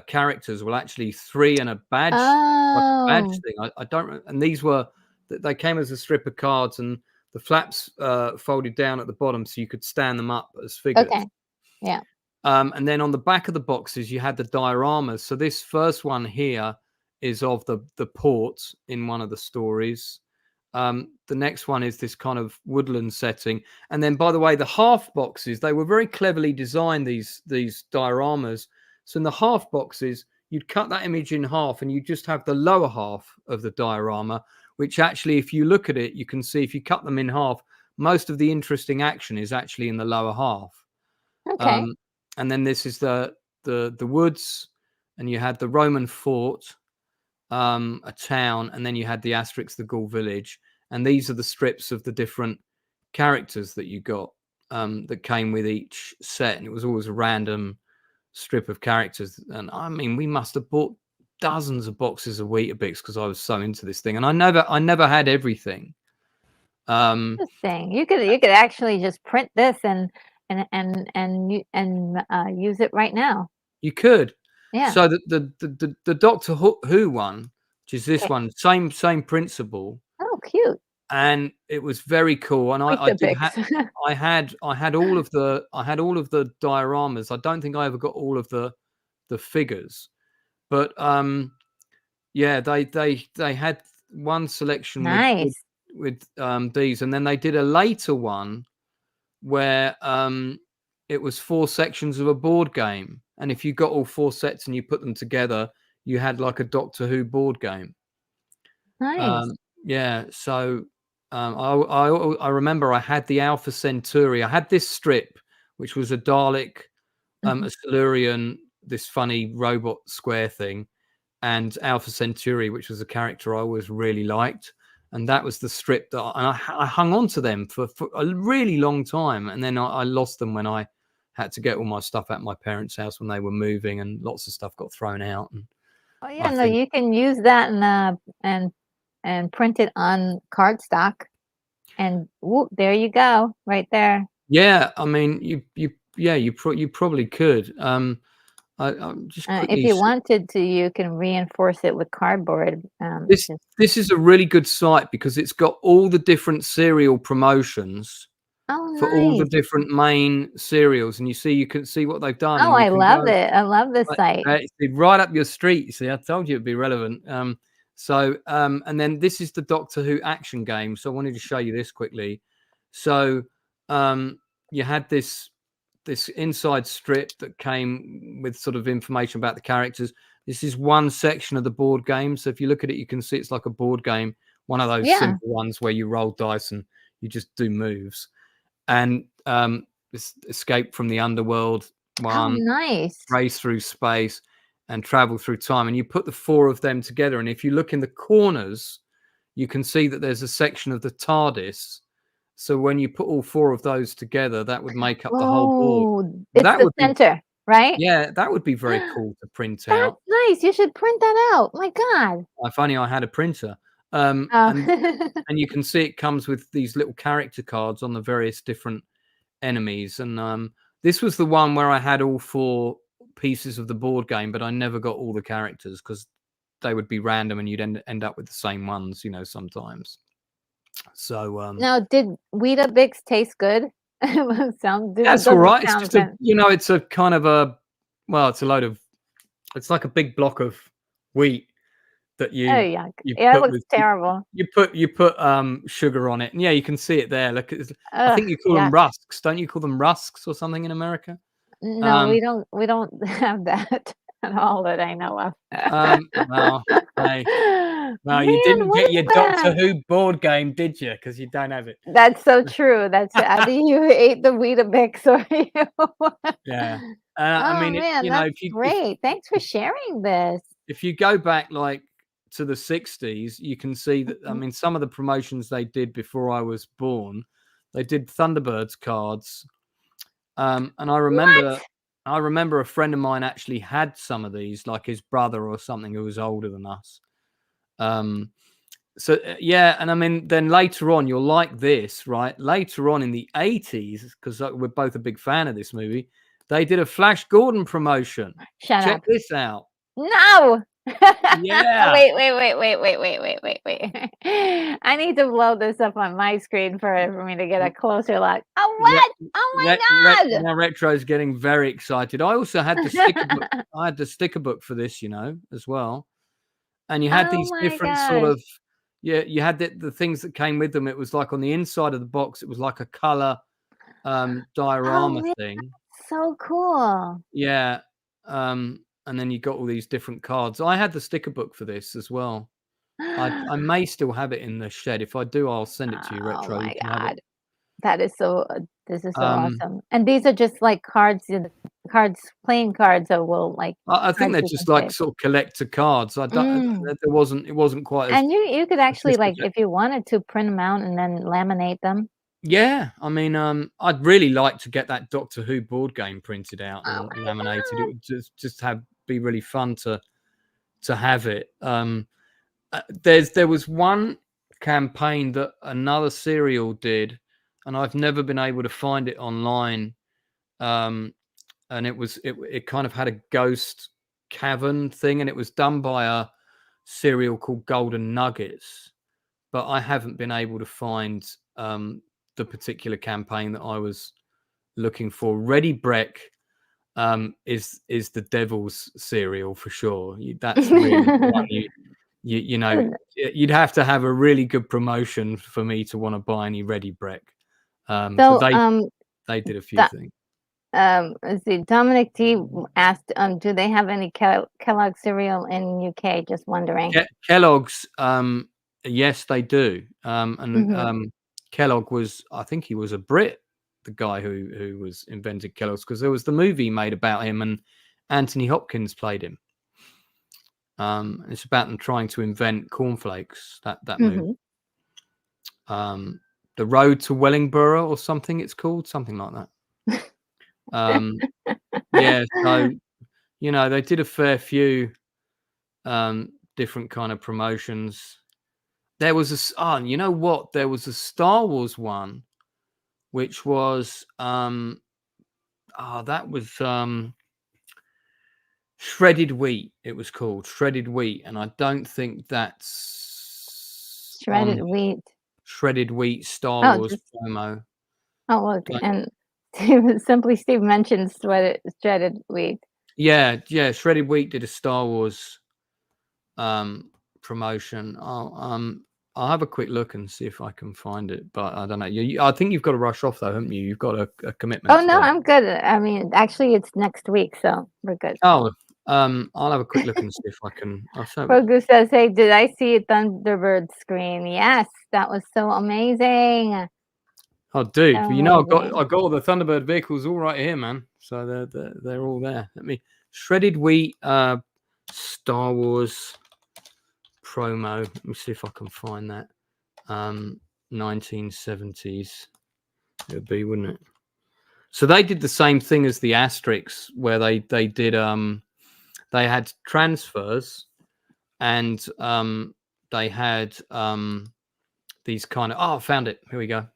Speaker 2: characters. Well, actually 3 and a badge, like a badge
Speaker 1: Oh,
Speaker 2: thing. I don't. And these were they came as a strip of cards, and the flaps folded down at the bottom so you could stand them up as figures.
Speaker 1: okay. Yeah.
Speaker 2: And then on the back of the boxes, you had the dioramas. So this first one here is of the port in one of the stories. The next one is this kind of woodland setting. And then, by the way, the half boxes, they were very cleverly designed, these dioramas. So in the half boxes, you'd cut that image in half and you just have the lower half of the diorama, which actually, if you look at it, you can see if you cut them in half, most of the interesting action is actually in the lower half.
Speaker 1: Okay.
Speaker 2: Um, and then this is the woods, and you had the Roman fort, a town, and then you had the Asterix, the Gaul village, and these are the strips of the different characters that you got that came with each set, and it was always a random strip of characters. And I mean, we must have bought dozens of boxes of Weetabix because I was so into this thing, and I never had everything.
Speaker 1: Interesting. You could actually just print this and use it right now.
Speaker 2: You could.
Speaker 1: Yeah.
Speaker 2: So the Doctor Who one, which is this
Speaker 1: Okay.
Speaker 2: one, same principle,
Speaker 1: Oh, cute.
Speaker 2: and it was very cool. And I did
Speaker 1: Weetabix.
Speaker 2: I had all of the dioramas. I don't think I ever got all of the figures, but yeah, they had one selection with
Speaker 1: Nice.
Speaker 2: these, and then they did a later one where it was 4 sections of a board game, and if you got all 4 sets and you put them together, you had like a Doctor Who board game.
Speaker 1: Nice.
Speaker 2: Um, yeah, so I remember I had the Alpha Centauri. I had this strip, which was a Dalek,
Speaker 1: Mhm.
Speaker 2: a Silurian, this funny robot square thing, and Alpha Centauri, which was a character I always really liked. And that was the strip that I hung on to them for a really long time. And then I lost them when I had to get all my stuff at my parents' house when they were moving, and lots of stuff got thrown out. And
Speaker 1: Oh, yeah,
Speaker 2: I
Speaker 1: no,
Speaker 2: think,
Speaker 1: you can use that and print it on cardstock, and whoop, there you go, right there.
Speaker 2: yeah, I mean, you probably could. I'm just
Speaker 1: If
Speaker 2: quickly.
Speaker 1: you wanted to, you can reinforce it with cardboard.
Speaker 2: This
Speaker 1: Just
Speaker 2: this is a really good site because it's got all the different cereal promotions
Speaker 1: oh,
Speaker 2: for all the
Speaker 1: nice.
Speaker 2: different main cereals, and you can see what they've done,
Speaker 1: Oh,
Speaker 2: and you
Speaker 1: I
Speaker 2: can go
Speaker 1: love it. I love this
Speaker 2: like,
Speaker 1: site.
Speaker 2: it's right up your street. You see, I told you it'd be relevant. And then this is the Doctor Who action game. So I wanted to show you this quickly. So um, you had this inside strip that came with sort of information about the characters. This is one section of the board game. So if you look at it, you can see it's like a board game, one of those
Speaker 1: Yeah.
Speaker 2: simple ones where you roll dice and you just do moves. And this Escape from the Underworld
Speaker 1: Oh,
Speaker 2: one,
Speaker 1: nice.
Speaker 2: race through space, and travel through time. And you put the 4 of them together. And if you look in the corners, you can see that there's a section of the TARDIS. So when you put all 4 of those together, that would make up the whole board.
Speaker 1: Oh,
Speaker 2: And
Speaker 1: it's
Speaker 2: that
Speaker 1: the
Speaker 2: would be,
Speaker 1: center, right?
Speaker 2: yeah, that would be very cool to print
Speaker 1: That's
Speaker 2: out.
Speaker 1: nice. You should print that out. My God.
Speaker 2: If only I had a printer.
Speaker 1: Oh.
Speaker 2: And you can see it comes with these little character cards on the various different enemies. And this was the one where I had all 4 pieces of the board game, but I never got all the characters because they would be random and you'd end up with the same ones, sometimes. So
Speaker 1: Now, did Weetabix taste good? It
Speaker 2: that's all
Speaker 1: doesn't
Speaker 2: right. It's
Speaker 1: sound
Speaker 2: just a,
Speaker 1: good.
Speaker 2: it's a kind of a, well, it's a load of, it's like a big block of wheat, that
Speaker 1: Oh,
Speaker 2: you
Speaker 1: yuck.
Speaker 2: you
Speaker 1: Yeah, it
Speaker 2: put
Speaker 1: looks
Speaker 2: with
Speaker 1: terrible.
Speaker 2: you put sugar on it, and yeah, you can see it there. Look, I
Speaker 1: Ugh,
Speaker 2: think you call them
Speaker 1: yuck.
Speaker 2: rusks, don't you call them rusks or something in America?
Speaker 1: No,
Speaker 2: Um,
Speaker 1: we don't have that at all that I know of.
Speaker 2: well, hey, well, you
Speaker 1: Man,
Speaker 2: didn't
Speaker 1: what
Speaker 2: get
Speaker 1: is
Speaker 2: your Doctor
Speaker 1: that?
Speaker 2: Who board game, did you? Because you don't have it.
Speaker 1: That's so true. That's either you ate the Weetabix or you
Speaker 2: Yeah. I
Speaker 1: Oh,
Speaker 2: mean,
Speaker 1: man, that's great. Thanks for sharing this.
Speaker 2: if you go back like to the 60s, you can see that. I
Speaker 1: Mhm.
Speaker 2: mean, some of the promotions they did before I was born, they did Thunderbirds cards. And
Speaker 1: What?
Speaker 2: I remember a friend of mine actually had some of these, like his brother or something who was older than us. Um, yeah, and I mean, then later on, you'll like this, right? Later on in the 80s, because we're both a big fan of this movie, they did a Flash Gordon promotion.
Speaker 1: Shut
Speaker 2: Check
Speaker 1: up.
Speaker 2: this out.
Speaker 1: No!
Speaker 2: Yeah.
Speaker 1: Wait. I need to blow this up on my screen for me to get a closer look. Oh,
Speaker 2: Re-
Speaker 1: what? Oh my
Speaker 2: Now Retro's getting very excited. I also had the sticker book.
Speaker 1: god!
Speaker 2: I had the sticker book for this, as well. And you had
Speaker 1: Oh
Speaker 2: these
Speaker 1: my
Speaker 2: different sort
Speaker 1: gosh.
Speaker 2: of, yeah, you had the things that came with them. It was like on the inside of the box, it was like a color
Speaker 1: Oh,
Speaker 2: diorama
Speaker 1: man,
Speaker 2: thing.
Speaker 1: so cool.
Speaker 2: Yeah. And then you got all these different cards. I had the sticker book for this as well. I may still have it in the shed. If I do, I'll send it to you,
Speaker 1: Oh
Speaker 2: Retro. You
Speaker 1: my
Speaker 2: can have it.
Speaker 1: god. That is so this is so
Speaker 2: Um,
Speaker 1: awesome. And these are just like cards, playing cards that will like
Speaker 2: I think
Speaker 1: cards
Speaker 2: they're
Speaker 1: you can
Speaker 2: just like
Speaker 1: save.
Speaker 2: sort of collector cards. I don't.
Speaker 1: Mm.
Speaker 2: It wasn't quite as
Speaker 1: And you could actually, like,
Speaker 2: sophisticated.
Speaker 1: if you wanted to print them out and then laminate them.
Speaker 2: Yeah, I mean, I'd really like to get that Doctor Who board game printed out
Speaker 1: Oh
Speaker 2: and
Speaker 1: my
Speaker 2: laminated. It
Speaker 1: god.
Speaker 2: would just have be really fun to have it. There was one campaign that another serial did, and I've never been able to find it online. Um, and it kind of had a ghost cavern thing, and it was done by a serial called Golden Nuggets, but I haven't been able to find the particular campaign that I was looking for. Ready Breck is the devil's cereal for sure. That's really the one you'd have to have a really good promotion for me to want to buy any Ready Breck. But
Speaker 1: So,
Speaker 2: they did a few
Speaker 1: that
Speaker 2: things.
Speaker 1: let's see, Dominic D asked, do they have any Kellogg cereal in UK? Just wondering.
Speaker 2: Kellogg's, yes, they do. And
Speaker 1: Mhm.
Speaker 2: Kellogg was, I think he was a Brit, the guy who was invented Kellogg's, because there was the movie made about him, and Anthony Hopkins played him. It's about them trying to invent cornflakes. That movie.
Speaker 1: Mhm.
Speaker 2: The Road to Wellingborough or something. It's called something like that. Yeah. So they did a fair few different kind of promotions. There was you know what? There was a Star Wars one, which was that was Shredded Wheat. It was called Shredded Wheat, and I don't think that's on
Speaker 1: Shredded wheat.
Speaker 2: Shredded Wheat Star
Speaker 1: Oh,
Speaker 2: Wars
Speaker 1: just
Speaker 2: promo.
Speaker 1: oh, look,
Speaker 2: But
Speaker 1: and Simply Steve mentioned shredded wheat.
Speaker 2: yeah, Shredded Wheat did a Star Wars promotion. I'll have a quick look and see if I can find it, but I don't know. I think you've got to rush off though, haven't you? You've got a commitment
Speaker 1: Oh, no,
Speaker 2: today.
Speaker 1: I'm good. I mean, actually, it's next week, so we're good.
Speaker 2: Oh, I'll have a quick look and see if I can. I'll show.
Speaker 1: Grogu says, "Hey, did I see a Thunderbird screen?" Yes, that was so amazing.
Speaker 2: Oh, dude,
Speaker 1: So
Speaker 2: I've
Speaker 1: amazing.
Speaker 2: got all the Thunderbird vehicles all right here, man. So they're all there. Let me Shredded Wheat, Star Wars promo. Let me see if I can find that. 1970s. It would be, wouldn't it? So they did the same thing as the Asterix, where they did they had transfers, and they had these kind of I found it. Here we go.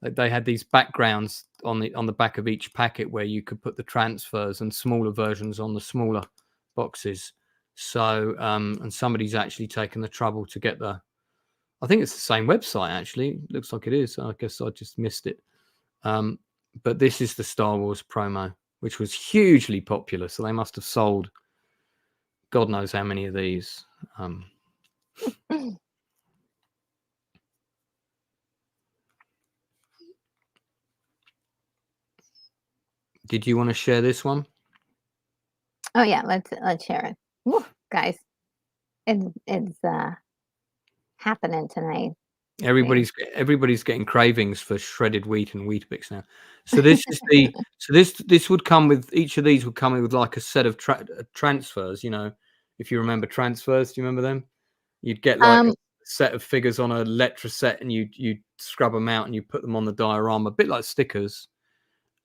Speaker 2: They had these backgrounds on the back of each packet where you could put the transfers and smaller versions on the smaller boxes. So and somebody's actually taken the trouble to get I think it's the same website actually. Looks like it is. I guess I just missed it. But this is the Star Wars promo, which was hugely popular. So they must have sold God knows how many of these. Did you want to share this one?
Speaker 1: Oh yeah, let's share it. Woo, guys, it's happening tonight.
Speaker 2: Everybody's getting cravings for shredded wheat and Weetabix now. So this is the this would come with, each of these would come with like a set of transfers. You know, if you remember transfers, do you remember them? You'd get like a set of figures on a letter set, and you scrub them out and you put them on the diorama, a bit like stickers.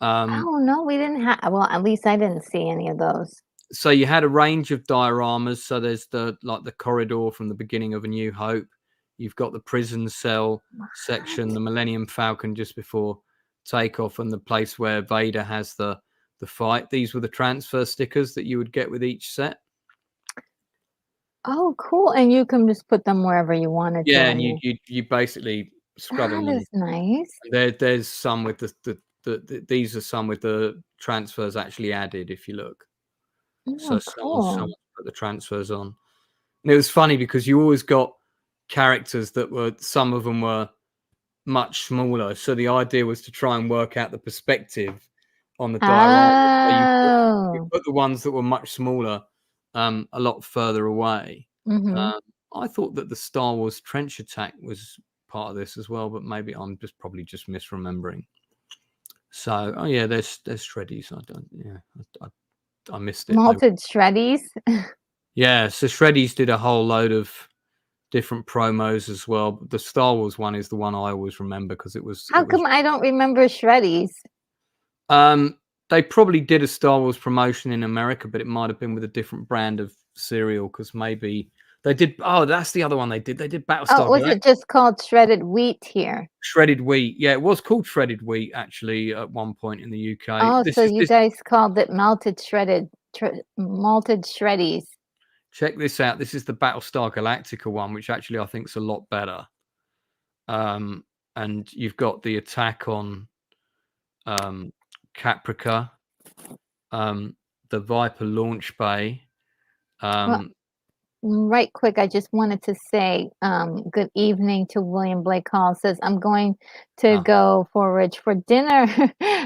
Speaker 1: Oh no, we didn't have. Well, at least I didn't see any of those.
Speaker 2: So you had a range of dioramas. So there's the corridor from the beginning of A New Hope. You've got the prison cell section, the Millennium Falcon just before takeoff, and the place where Vader has the fight. These were the transfer stickers that you would get with each set.
Speaker 1: Oh, cool! And you can just put them wherever you wanted to.
Speaker 2: Yeah, and you basically scrub them.
Speaker 1: That is nice.
Speaker 2: There's some with these are some with the transfers actually added, if you look. So someone put the transfers on. And it was funny because you always got characters that were, some of them were much smaller. So the idea was to try and work out the perspective on the diorama. So you put the ones that were much smaller a lot further away. I thought that the Star Wars trench attack was part of this as well, but maybe I'm probably just misremembering. So, oh yeah, there's shreddies. I missed it.
Speaker 1: Malted shreddies.
Speaker 2: Yeah, so Shreddies did a whole load of different promos as well. The Star Wars one is the one I always remember because it was.
Speaker 1: How come I don't remember shreddies?
Speaker 2: They probably did a Star Wars promotion in America, but it might have been with a different brand of cereal, because maybe they did. Oh, that's the other one they did. They did Battlestar.
Speaker 1: Oh, was it just called shredded wheat here?
Speaker 2: Shredded wheat. Yeah, it was called shredded wheat actually at one point in the UK.
Speaker 1: Oh, so you guys called it malted shreddies.
Speaker 2: Check this out. This is the Battlestar Galactica one, which actually I think is a lot better. And you've got the attack on Caprica, the Viper launch bay.
Speaker 1: Right quick, I just wanted to say good evening to William Blake Hall. Says, I'm going to go forage for dinner.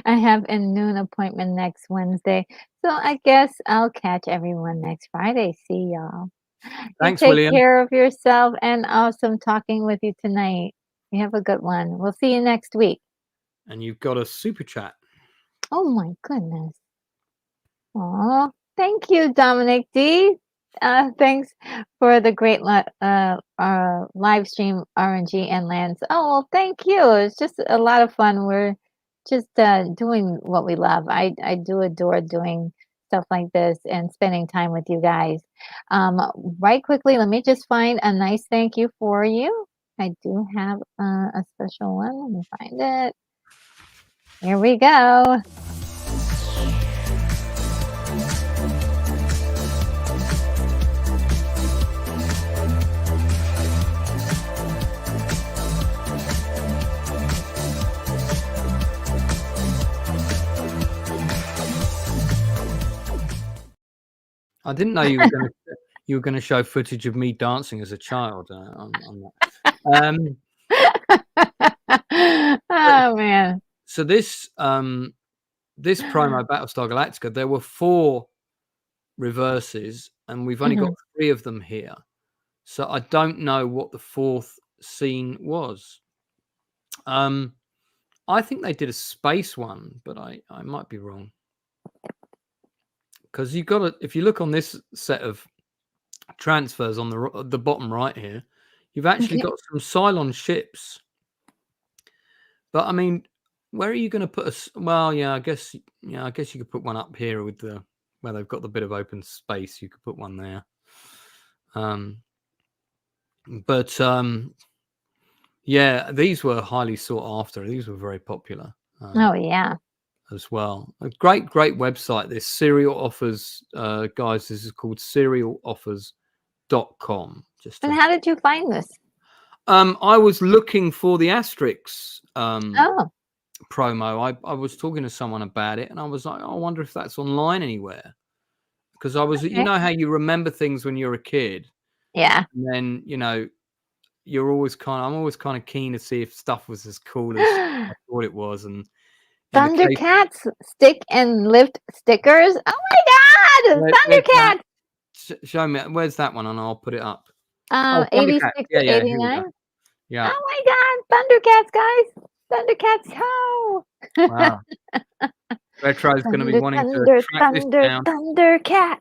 Speaker 1: I have a noon appointment next Wednesday. So I guess I'll catch everyone next Friday. See y'all.
Speaker 2: Thanks,
Speaker 1: William. Take care of yourself, and awesome talking with you tonight. You have a good one. We'll see you next week.
Speaker 2: And you've got a super chat.
Speaker 1: Oh my goodness. Oh, thank you, Dominic D. Thanks for the great live stream, RNG and Lance. Oh, well, thank you. It's just a lot of fun. We're just doing what we love. I do adore doing stuff like this and spending time with you guys. Right quickly, let me just find a nice thank you for you. I do have a special one. Let me find it. Here we go.
Speaker 2: I didn't know you were going to show footage of me dancing as a child on that.
Speaker 1: Oh man!
Speaker 2: So this promo Battlestar Galactica, there were 4 reverses, and we've only got 3 of them here. So I don't know what the 4th scene was. I think they did a space one, but I might be wrong. Because you got to, if you look on this set of transfers on the bottom right here, you've actually got some Cylon ships. But I mean, where are you going to put a? Well, yeah, I guess you could put one up here with the where they've got the bit of open space. You could put one there. Yeah, these were highly sought after. These were very popular.
Speaker 1: Oh yeah.
Speaker 2: As well. A great website. This Serial Offers, guys. This is called serialoffers.com.
Speaker 1: And how did you find this?
Speaker 2: I was looking for the Asterix promo. I was talking to someone about it, and I was like, I wonder if that's online anywhere. because I was, you
Speaker 1: Okay.
Speaker 2: know how you remember things when you're a kid,
Speaker 1: Yeah.
Speaker 2: and then you're always I'm always kind of keen to see if stuff was as cool as I thought it was, and in the case,
Speaker 1: Thundercats stick and lift stickers. Oh my god!
Speaker 2: where's that?
Speaker 1: Thundercats!
Speaker 2: Show me where's that one, and I'll put it up. Oh, Thundercats.
Speaker 1: 86
Speaker 2: Yeah,
Speaker 1: to
Speaker 2: yeah. Here we go.
Speaker 1: 89.
Speaker 2: Yeah.
Speaker 1: Oh my god, Thundercats, guys! Thundercats, ho!
Speaker 2: Wow. Retro's going to be
Speaker 1: Thunder,
Speaker 2: wanting to
Speaker 1: thunder,
Speaker 2: track this
Speaker 1: thunder,
Speaker 2: down.
Speaker 1: Thundercats.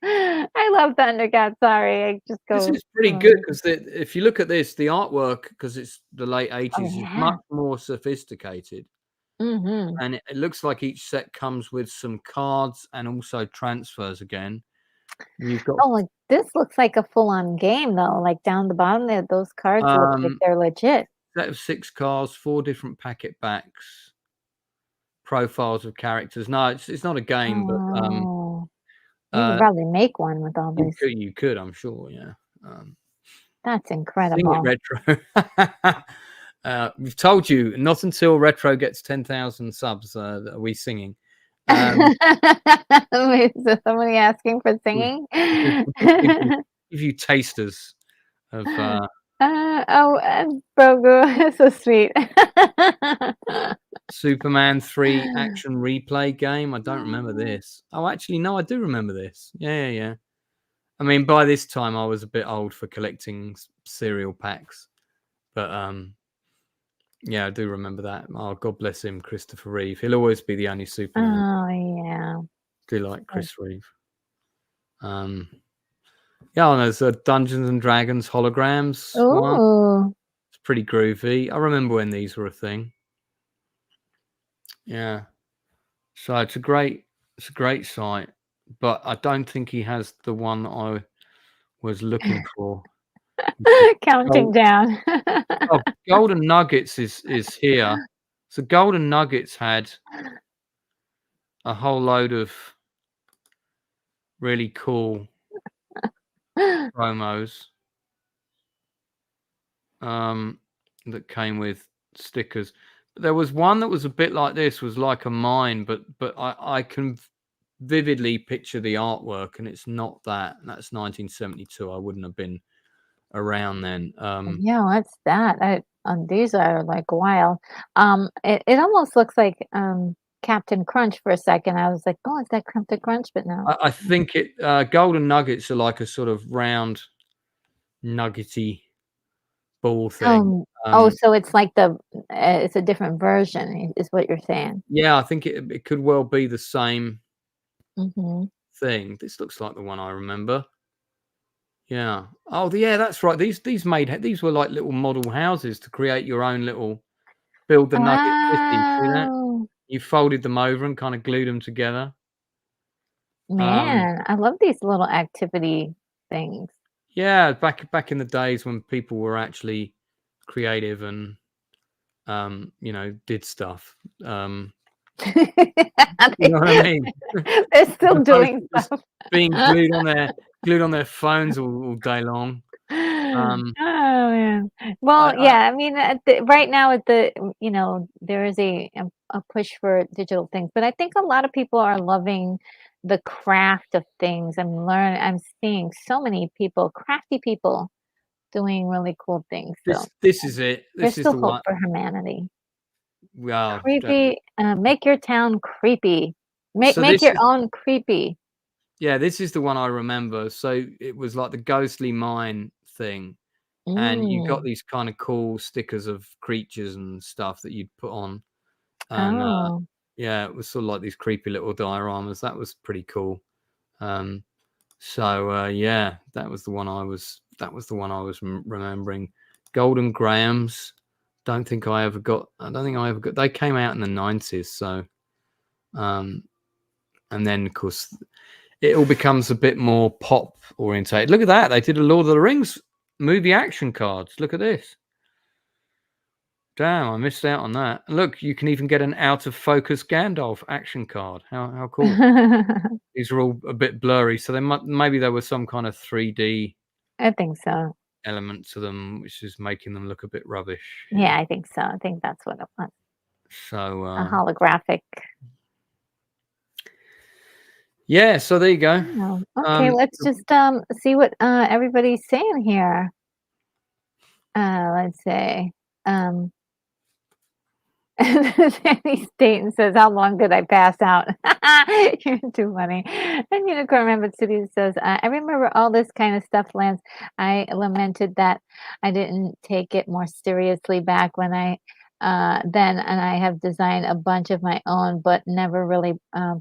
Speaker 1: I love Thundercats. Sorry, I just
Speaker 2: This
Speaker 1: go.
Speaker 2: is pretty good because if you look at this, the artwork, because it's the late
Speaker 1: Oh
Speaker 2: 80s, is
Speaker 1: yeah.
Speaker 2: much more sophisticated.
Speaker 1: Mhm.
Speaker 2: And it looks like each set comes with some cards and also transfers again. And you've got
Speaker 1: Oh, like this looks like a full-on game though. Like down the bottom there, those cards look like
Speaker 2: um
Speaker 1: they're legit.
Speaker 2: set of 6 cards, 4 different packet backs, profiles of characters. No, it's not a game, but
Speaker 1: Oh, you could
Speaker 2: uh
Speaker 1: probably make one with all this.
Speaker 2: you could, I'm sure, yeah. Um
Speaker 1: That's
Speaker 2: Sing it,
Speaker 1: incredible.
Speaker 2: Retro. We've told you, not until Retro gets 10,000 subs are we singing.
Speaker 1: Wait, is there somebody asking for
Speaker 2: We'll
Speaker 1: singing?
Speaker 2: give you tasters of
Speaker 1: FARGO, so sweet.
Speaker 2: Superman 3 action replay game. I don't remember this. Oh, actually, no, I do remember this. Yeah. I mean, by this time, I was a bit old for collecting cereal packs, but yeah, I do remember that. Oh, God bless him, Christopher Reeve. He'll always be the only Superman.
Speaker 1: Oh, yeah.
Speaker 2: Do like Chris Reeve. Yeah, and there's a Dungeons and Dragons holograms one.
Speaker 1: Ooh.
Speaker 2: It's pretty groovy. I remember when these were a thing. Yeah. So it's a great site, but I don't think he has the one I was looking for.
Speaker 1: Counting down.
Speaker 2: Oh, Golden Nuggets is here. So Golden Nuggets had a whole load of really cool promos that came with stickers. But there was one that was a bit like this, was like a mine, but I can vividly picture the artwork, and it's not that. That's 1972. I wouldn't have been around then.
Speaker 1: Yeah, what's that? These are like wild. It almost looks like Captain Crunch for a second. I was like, oh, is that Captain Crunch? But no.
Speaker 2: I think Golden Nuggets are like a sort of round, nuggety ball thing.
Speaker 1: Oh, so it's like it's a different version, is what you're saying.
Speaker 2: Yeah, I think it could well be the same
Speaker 1: Mm-hmm.
Speaker 2: thing. This looks like the one I remember. Yeah. Oh, yeah, that's right. These were like little model houses to create your own little build the nugget city. See that?
Speaker 1: Oh,
Speaker 2: You folded them over and kind of glued them together.
Speaker 1: man, I love these little activity things.
Speaker 2: Yeah, back in the days when people were actually creative and did stuff. You know what I mean?
Speaker 1: They're still
Speaker 2: As opposed
Speaker 1: doing
Speaker 2: to just
Speaker 1: stuff.
Speaker 2: being glued on their phones all day long.
Speaker 1: Oh, man. Well,
Speaker 2: I
Speaker 1: yeah, I mean, right now there is a push for digital things, but I think a lot of people are loving the craft of things. I'm seeing so many people, crafty people, doing really cool things. So
Speaker 2: this is it.
Speaker 1: there's
Speaker 2: This is
Speaker 1: still
Speaker 2: the
Speaker 1: hope
Speaker 2: one.
Speaker 1: for humanity.
Speaker 2: Well,
Speaker 1: Creepy, make your town creepy. Make
Speaker 2: so
Speaker 1: make
Speaker 2: this
Speaker 1: your
Speaker 2: is
Speaker 1: own creepy.
Speaker 2: yeah, this is the one I remember. So it was like the ghostly mine thing, and you got
Speaker 1: Mm.
Speaker 2: these kind of cool stickers of creatures and stuff that you'd put on, and
Speaker 1: Oh.
Speaker 2: yeah, it was sort of like these creepy little dioramas. That was pretty cool. Um, yeah, that was the one I was remembering. Golden Grahams. I don't think I ever got. They came out in the 90s, so and then of course it all becomes a bit more pop orientated. Look at that. They did a Lord of the Rings movie action cards. Look at this. Damn, I missed out on that. Look, you can even get an out of focus Gandalf action card. How cool. These are all a bit blurry, so maybe there was some kind of 3D
Speaker 1: I think so.
Speaker 2: element to them, which is making them look a bit rubbish.
Speaker 1: Yeah, I think so. I think that's what it was.
Speaker 2: So
Speaker 1: A holographic.
Speaker 2: Yeah, so there you go.
Speaker 1: Oh, okay,
Speaker 2: Um,
Speaker 1: let's just, see what, everybody's saying here. Let's say, um, Sandy Staten says, "How long did I pass out?" You're too funny. And Unicorn Rampant City says, "I remember all this kind of stuff, Lance. I lamented that I didn't take it more seriously back when I then, and I have designed a bunch of my own, but never really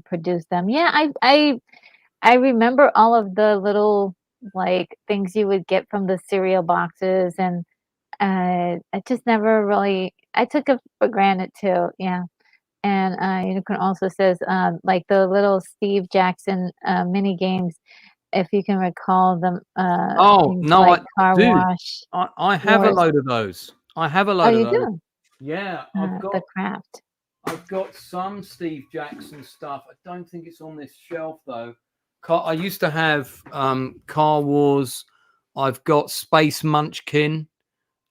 Speaker 1: produced them." Yeah, I remember all of the little like things you would get from the cereal boxes, and I just never really I took it for granted too, yeah. And, Unicorn also says, like the little Steve Jackson, mini games, if you can recall them,
Speaker 2: oh
Speaker 1: things
Speaker 2: no,
Speaker 1: like
Speaker 2: I
Speaker 1: Car
Speaker 2: do.
Speaker 1: Wash
Speaker 2: I have a
Speaker 1: Wars.
Speaker 2: load of those. I have a
Speaker 1: Oh,
Speaker 2: load of
Speaker 1: you
Speaker 2: those.
Speaker 1: do?
Speaker 2: Yeah,
Speaker 1: The Craft.
Speaker 2: I've got some Steve Jackson stuff. I don't think it's on this shelf though. I used to have Car Wars. I've got Space Munchkin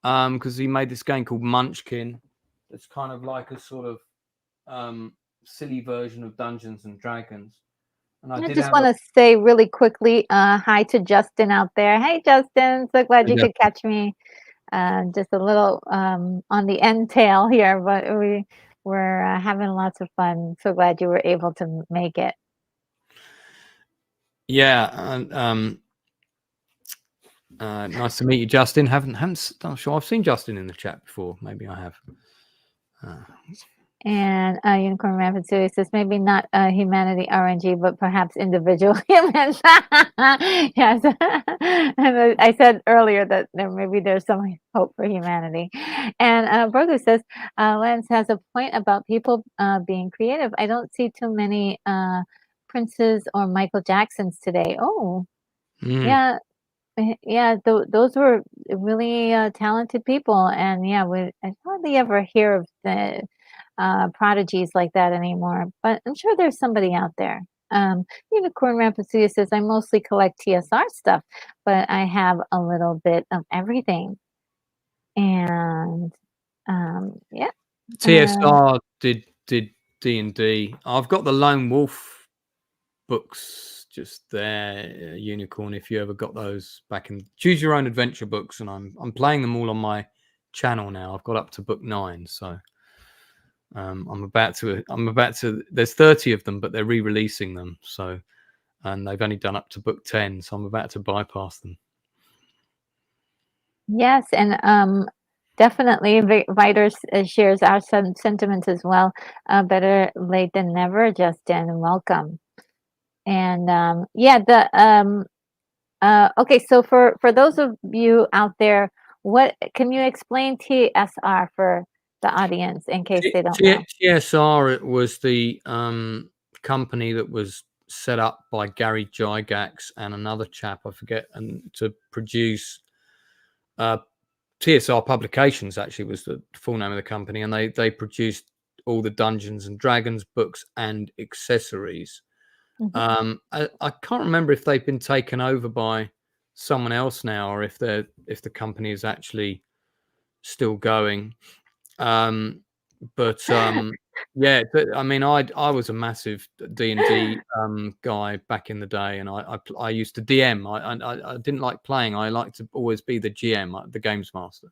Speaker 2: because he made this game called Munchkin. It's kind of like a sort of silly version of Dungeons and Dragons. And I
Speaker 1: I
Speaker 2: did
Speaker 1: just
Speaker 2: have a
Speaker 1: wanna say really quickly, hi to Justin out there. Hey, Justin, so glad you could catch me. Just a little, on the end tail here, but we were, having lots of fun. So glad you were able to make it.
Speaker 2: yeah, and nice to meet you, Justin. Haven't I'm sure I've seen Justin in the chat before. Maybe I have. Uh,
Speaker 1: And Unicorn Rampant Series says maybe not humanity RNG, but perhaps individual humans. Yes, and I said earlier that maybe there's some hope for humanity. And Virgo says Lance has a point about people being creative. I don't see too many Princes or Michael Jacksons today. Oh,
Speaker 2: mm.
Speaker 1: yeah. Yeah, those were really talented people, and yeah, I hardly ever hear of the prodigies like that anymore. But I'm sure there's somebody out there. Unicorn Rapacia says I mostly collect TSR stuff, but I have a little bit of everything. And yeah,
Speaker 2: TSR did D&D. I've got the Lone Wolf books just there, Unicorn. If you ever got those back in Choose Your Own Adventure books, and I'm playing them all on my channel now. I've got up to book 9, so I'm about to. There's 30 of them, but they're re-releasing them, so and they've only done up to book 10, so I'm about to bypass them.
Speaker 1: yes, and definitely Viter shares our sentiments as well. Better late than never, Justin. Welcome. And yeah, the okay, so for those of you out there, what can you explain TSR for the audience in case they don't know?
Speaker 2: TSR, it was the company that was set up by Gary Gygax and another chap, I forget, and to produce TSR Publications actually was the full name of the company, and they produced all the Dungeons and Dragons books and accessories.
Speaker 1: Mhm.
Speaker 2: I can't remember if they've been taken over by someone else now, or if the company is actually still going. But yeah, I mean, I was a massive D&D guy back in the day, and I used to DM. I didn't like playing. I liked to always be the GM, the games master.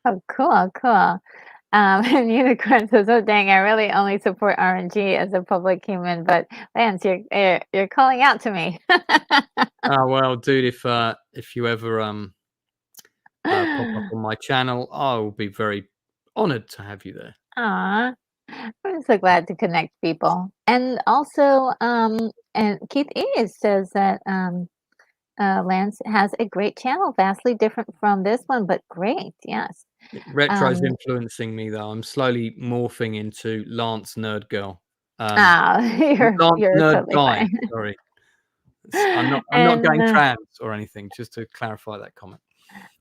Speaker 1: Oh, cool, cool. And Unicorn says, "Oh, dang, I really only support RNG as a public human, but Lance, you're calling out to me."
Speaker 2: Oh well, dude, if you ever pop up on my channel, I will be very honored to have you there.
Speaker 1: Aw, I'm so glad to connect people. And also, and Keith E says that Lance has a great channel, vastly different from this one, but great. Yes.
Speaker 2: Retro's
Speaker 1: Um,
Speaker 2: influencing me though. I'm slowly morphing into Lance Nerd Girl. Lance
Speaker 1: you're
Speaker 2: Nerd
Speaker 1: totally
Speaker 2: Guy.
Speaker 1: fine.
Speaker 2: Sorry, I'm not
Speaker 1: And
Speaker 2: going trans or anything. Just to clarify that comment.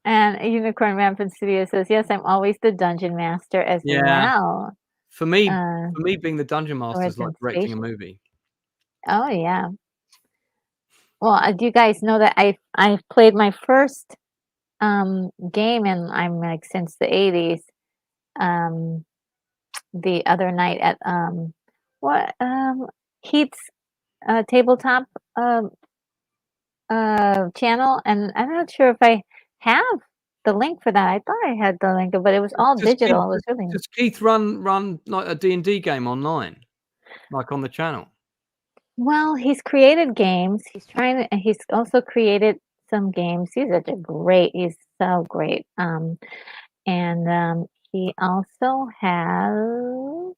Speaker 1: and Unicorn Rampant Studio says, "Yes, I'm always the dungeon master as
Speaker 2: Yeah,
Speaker 1: well."
Speaker 2: for me,
Speaker 1: Uh,
Speaker 2: being the dungeon master is like
Speaker 1: Resident
Speaker 2: directing a
Speaker 1: Station.
Speaker 2: movie.
Speaker 1: Oh yeah. Well, do you guys know that I've played my first game, and I'm like since the 80s. The other night at what Heats. tabletop channel, and I'm not sure if I have the link for that. I thought I had the link, but it was all
Speaker 2: Does Keith
Speaker 1: digital. It was really
Speaker 2: does Keith run like a D&D game online, like on the channel?
Speaker 1: well. He's created games. He's also created some games. He's such a great. He's so great. And he also has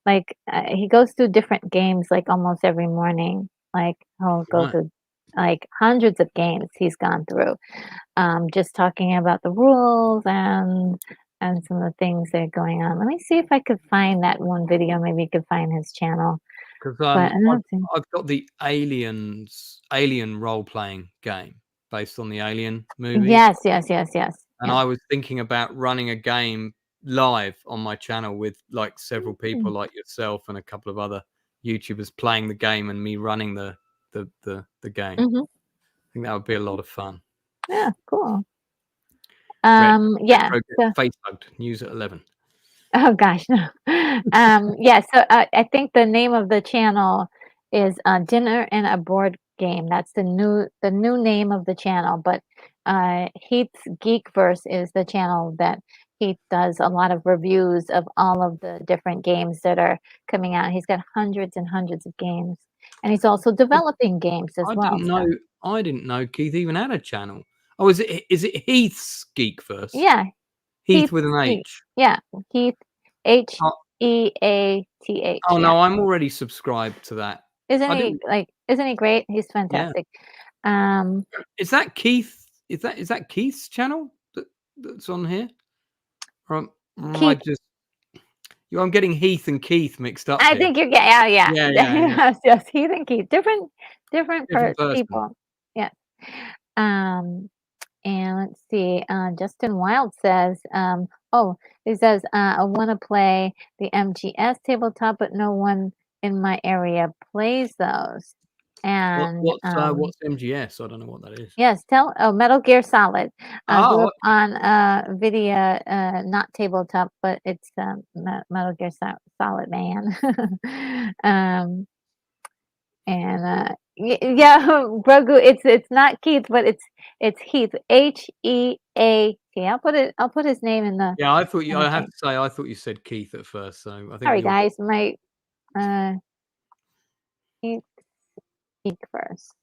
Speaker 1: like he goes through different games like almost every morning. Like he'll go
Speaker 2: Right.
Speaker 1: through like hundreds of games he's gone through, just talking about the rules and some of the things that are going on. Let me see if I could find that one video. Maybe you could find his channel.
Speaker 2: 'Cause,
Speaker 1: But I don't think.
Speaker 2: I've got the Alien role-playing game based on the Alien movies,
Speaker 1: Yes, yes, yes, yes,
Speaker 2: and
Speaker 1: yes.
Speaker 2: I was thinking about running a game live on my channel with, like, several people
Speaker 1: Mm,
Speaker 2: like yourself and a couple of other YouTubers playing the game and me running the game.
Speaker 1: mhm.
Speaker 2: I think that would be a lot of fun.
Speaker 1: Yeah, cool.
Speaker 2: Ret
Speaker 1: Yeah.
Speaker 2: Retro gets
Speaker 1: So
Speaker 2: face hugged. News at 11.
Speaker 1: oh gosh, no. Yeah, so, I think the name of the channel is, Dinner and a Board Game. That's the new name of the channel, but, Heath's Geekverse is the channel that Heath does a lot of reviews of all of the different games that are coming out. He's got hundreds and hundreds of games, and he's also
Speaker 2: I
Speaker 1: developing games as
Speaker 2: I
Speaker 1: well,
Speaker 2: didn't know
Speaker 1: so
Speaker 2: I didn't know Keith even had a channel. Oh, is it Heath's Geekverse?
Speaker 1: yeah,
Speaker 2: Heath
Speaker 1: Heath's
Speaker 2: with an
Speaker 1: Geek
Speaker 2: H.
Speaker 1: yeah, Heath,
Speaker 2: Oh,
Speaker 1: Heath,
Speaker 2: oh
Speaker 1: yeah.
Speaker 2: no, I'm already subscribed to that. I didn't
Speaker 1: Isn't he great? He's
Speaker 2: Yeah.
Speaker 1: fantastic. Um,
Speaker 2: Is that Keith? Is that Keith's channel that's on here? Or am I
Speaker 1: Keith,
Speaker 2: just I'm getting Heath and Keith mixed up
Speaker 1: I
Speaker 2: here.
Speaker 1: think you're get yeah, yeah.
Speaker 2: Yeah, yeah, yeah.
Speaker 1: Yes, yes, Heath and Keith, different
Speaker 2: Different person.
Speaker 1: people. Yes. Um, and let's see, Justin Wild says, oh, he says, "I wanna play the MGS tabletop, but no one in my area plays those." And,
Speaker 2: What's MGS? I don't know what that is.
Speaker 1: yes, Metal Gear Solid. I grew
Speaker 2: Oh,
Speaker 1: up on, video, not tabletop, but it's, Metal Gear Solid, man. Um, and, yeah, Grogu, it's not Keith, but it's Heath, Heat. I'll put his name
Speaker 2: yeah,
Speaker 1: in the
Speaker 2: I have
Speaker 1: thing.
Speaker 2: to say, I thought you said Keith at first, so I think
Speaker 1: Sorry,
Speaker 2: you're
Speaker 1: guys, my, uh, Heath Geek first.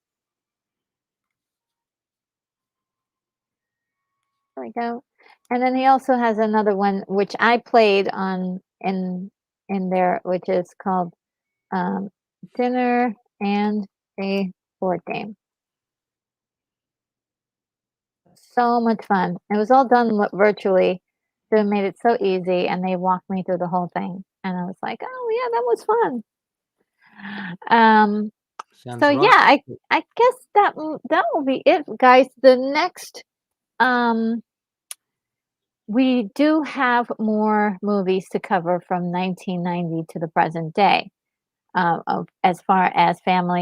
Speaker 1: There we go. And then he also has another one which I played on in there, which is called um, Dinner and a Board Game. So much fun. It was all done virtually, so it made it so easy, and they walked me through the whole thing, and I was like, "Oh yeah, that was fun." Um, so
Speaker 2: sounds
Speaker 1: yeah,
Speaker 2: right.
Speaker 1: I guess that will be it, guys. The next um we do have more movies to cover from 1990 to the present day, of as far as best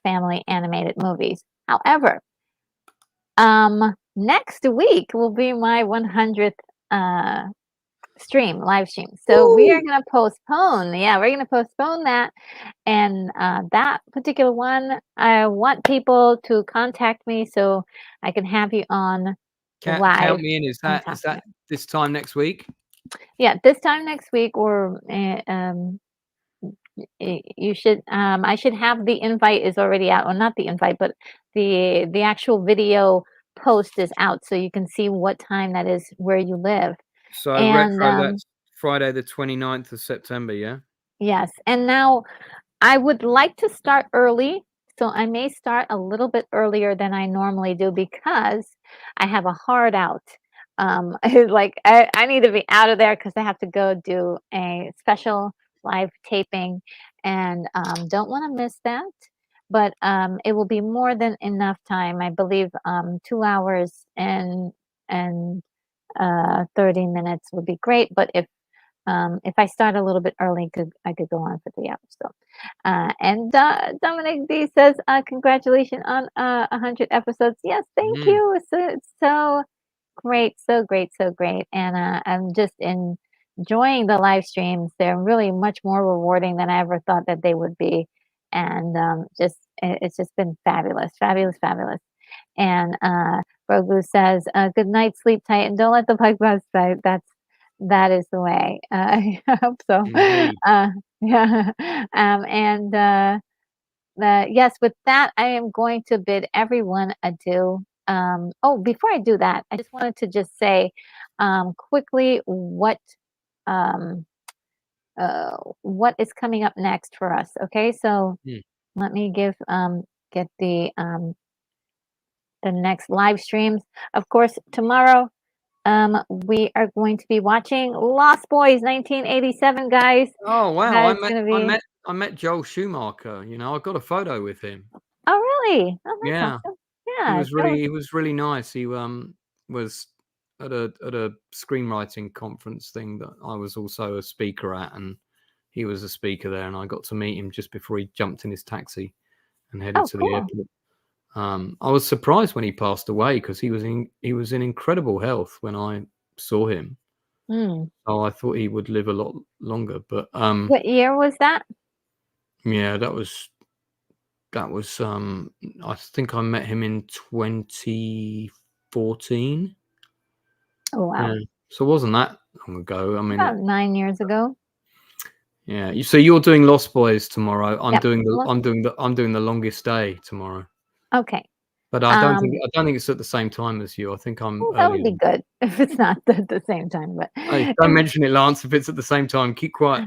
Speaker 1: family animated movies. However, next week will be my 100th uh, live stream. So we are
Speaker 2: Woo!
Speaker 1: going to postpone. Yeah, we're going to postpone that. And that particular one, I want people to contact me so I can have you on
Speaker 2: Count
Speaker 1: live
Speaker 2: me in. Is
Speaker 1: and
Speaker 2: that
Speaker 1: talk
Speaker 2: is
Speaker 1: to you.
Speaker 2: that this time next week?
Speaker 1: Yeah, this time next week, or you should. I should have the invite is already out, or not the invite, but the actual video post is out, so you can see what time that is where you live.
Speaker 2: So
Speaker 1: And
Speaker 2: retro, that's Friday the 29th of September, yeah?
Speaker 1: yes, and now I would like to start early, so I may start a little bit earlier than I normally do because I have a hard out. Like I need to be out of there because I have to go do a special live taping, and don't want to miss that. But it will be more than enough time. I believe 2 hours and 30 minutes would be great. But if I start a little bit early, I could go on for 3 hours. So, and Dominic D says, "Congratulations on 100 episodes." Yes, thank
Speaker 2: Mm.
Speaker 1: you. It's so great, so great, so great. And I'm just in enjoying the live streams. They're really much more rewarding than I ever thought that they would be, and it's just been fabulous, fabulous, fabulous. And Grogu says, "Good night, sleep tight, and don't let the bug buzz bite." That is the way. I hope so.
Speaker 2: Indeed.
Speaker 1: Yeah. And yes, with that, I am going to bid everyone adieu. Oh, before I do that, I just wanted to just say quickly um, what is coming up next for us. Okay, so
Speaker 2: Mm.
Speaker 1: let me get the next live streams. Of course, tomorrow we are going to be watching Lost Boys 1987, guys.
Speaker 2: Oh wow!
Speaker 1: That
Speaker 2: I
Speaker 1: is
Speaker 2: met
Speaker 1: going to
Speaker 2: I
Speaker 1: be.
Speaker 2: met I met Joel Schumacher. You know, I got a photo with him.
Speaker 1: Oh, really? Oh, that's
Speaker 2: Yeah,
Speaker 1: awesome. Yeah, Joe.
Speaker 2: he was really nice. He was at a screenwriting conference thing that I was also a speaker at, and he was a speaker there, and I got to meet him just before he jumped in his taxi and headed
Speaker 1: Oh,
Speaker 2: to the
Speaker 1: cool.
Speaker 2: airport. I was surprised when he passed away because he was in incredible health when I saw him.
Speaker 1: Mm.
Speaker 2: So I thought he would live a lot longer, but
Speaker 1: What year was that?
Speaker 2: yeah, that was I think I met him in 2014.
Speaker 1: Oh, wow.
Speaker 2: Yeah, so it wasn't that long ago. I mean,
Speaker 1: About 9 years ago.
Speaker 2: yeah. So you're doing Lost Boys tomorrow.
Speaker 1: Yep. Well,
Speaker 2: I'm doing the Longest Day tomorrow.
Speaker 1: okay.
Speaker 2: But
Speaker 1: Um,
Speaker 2: I don't think it's at the same time as you. I think I'm
Speaker 1: well, that would
Speaker 2: earlier.
Speaker 1: be good if it's not at the same time, but
Speaker 2: Hey, don't mention it, Lance. If it's at the same time, keep quiet.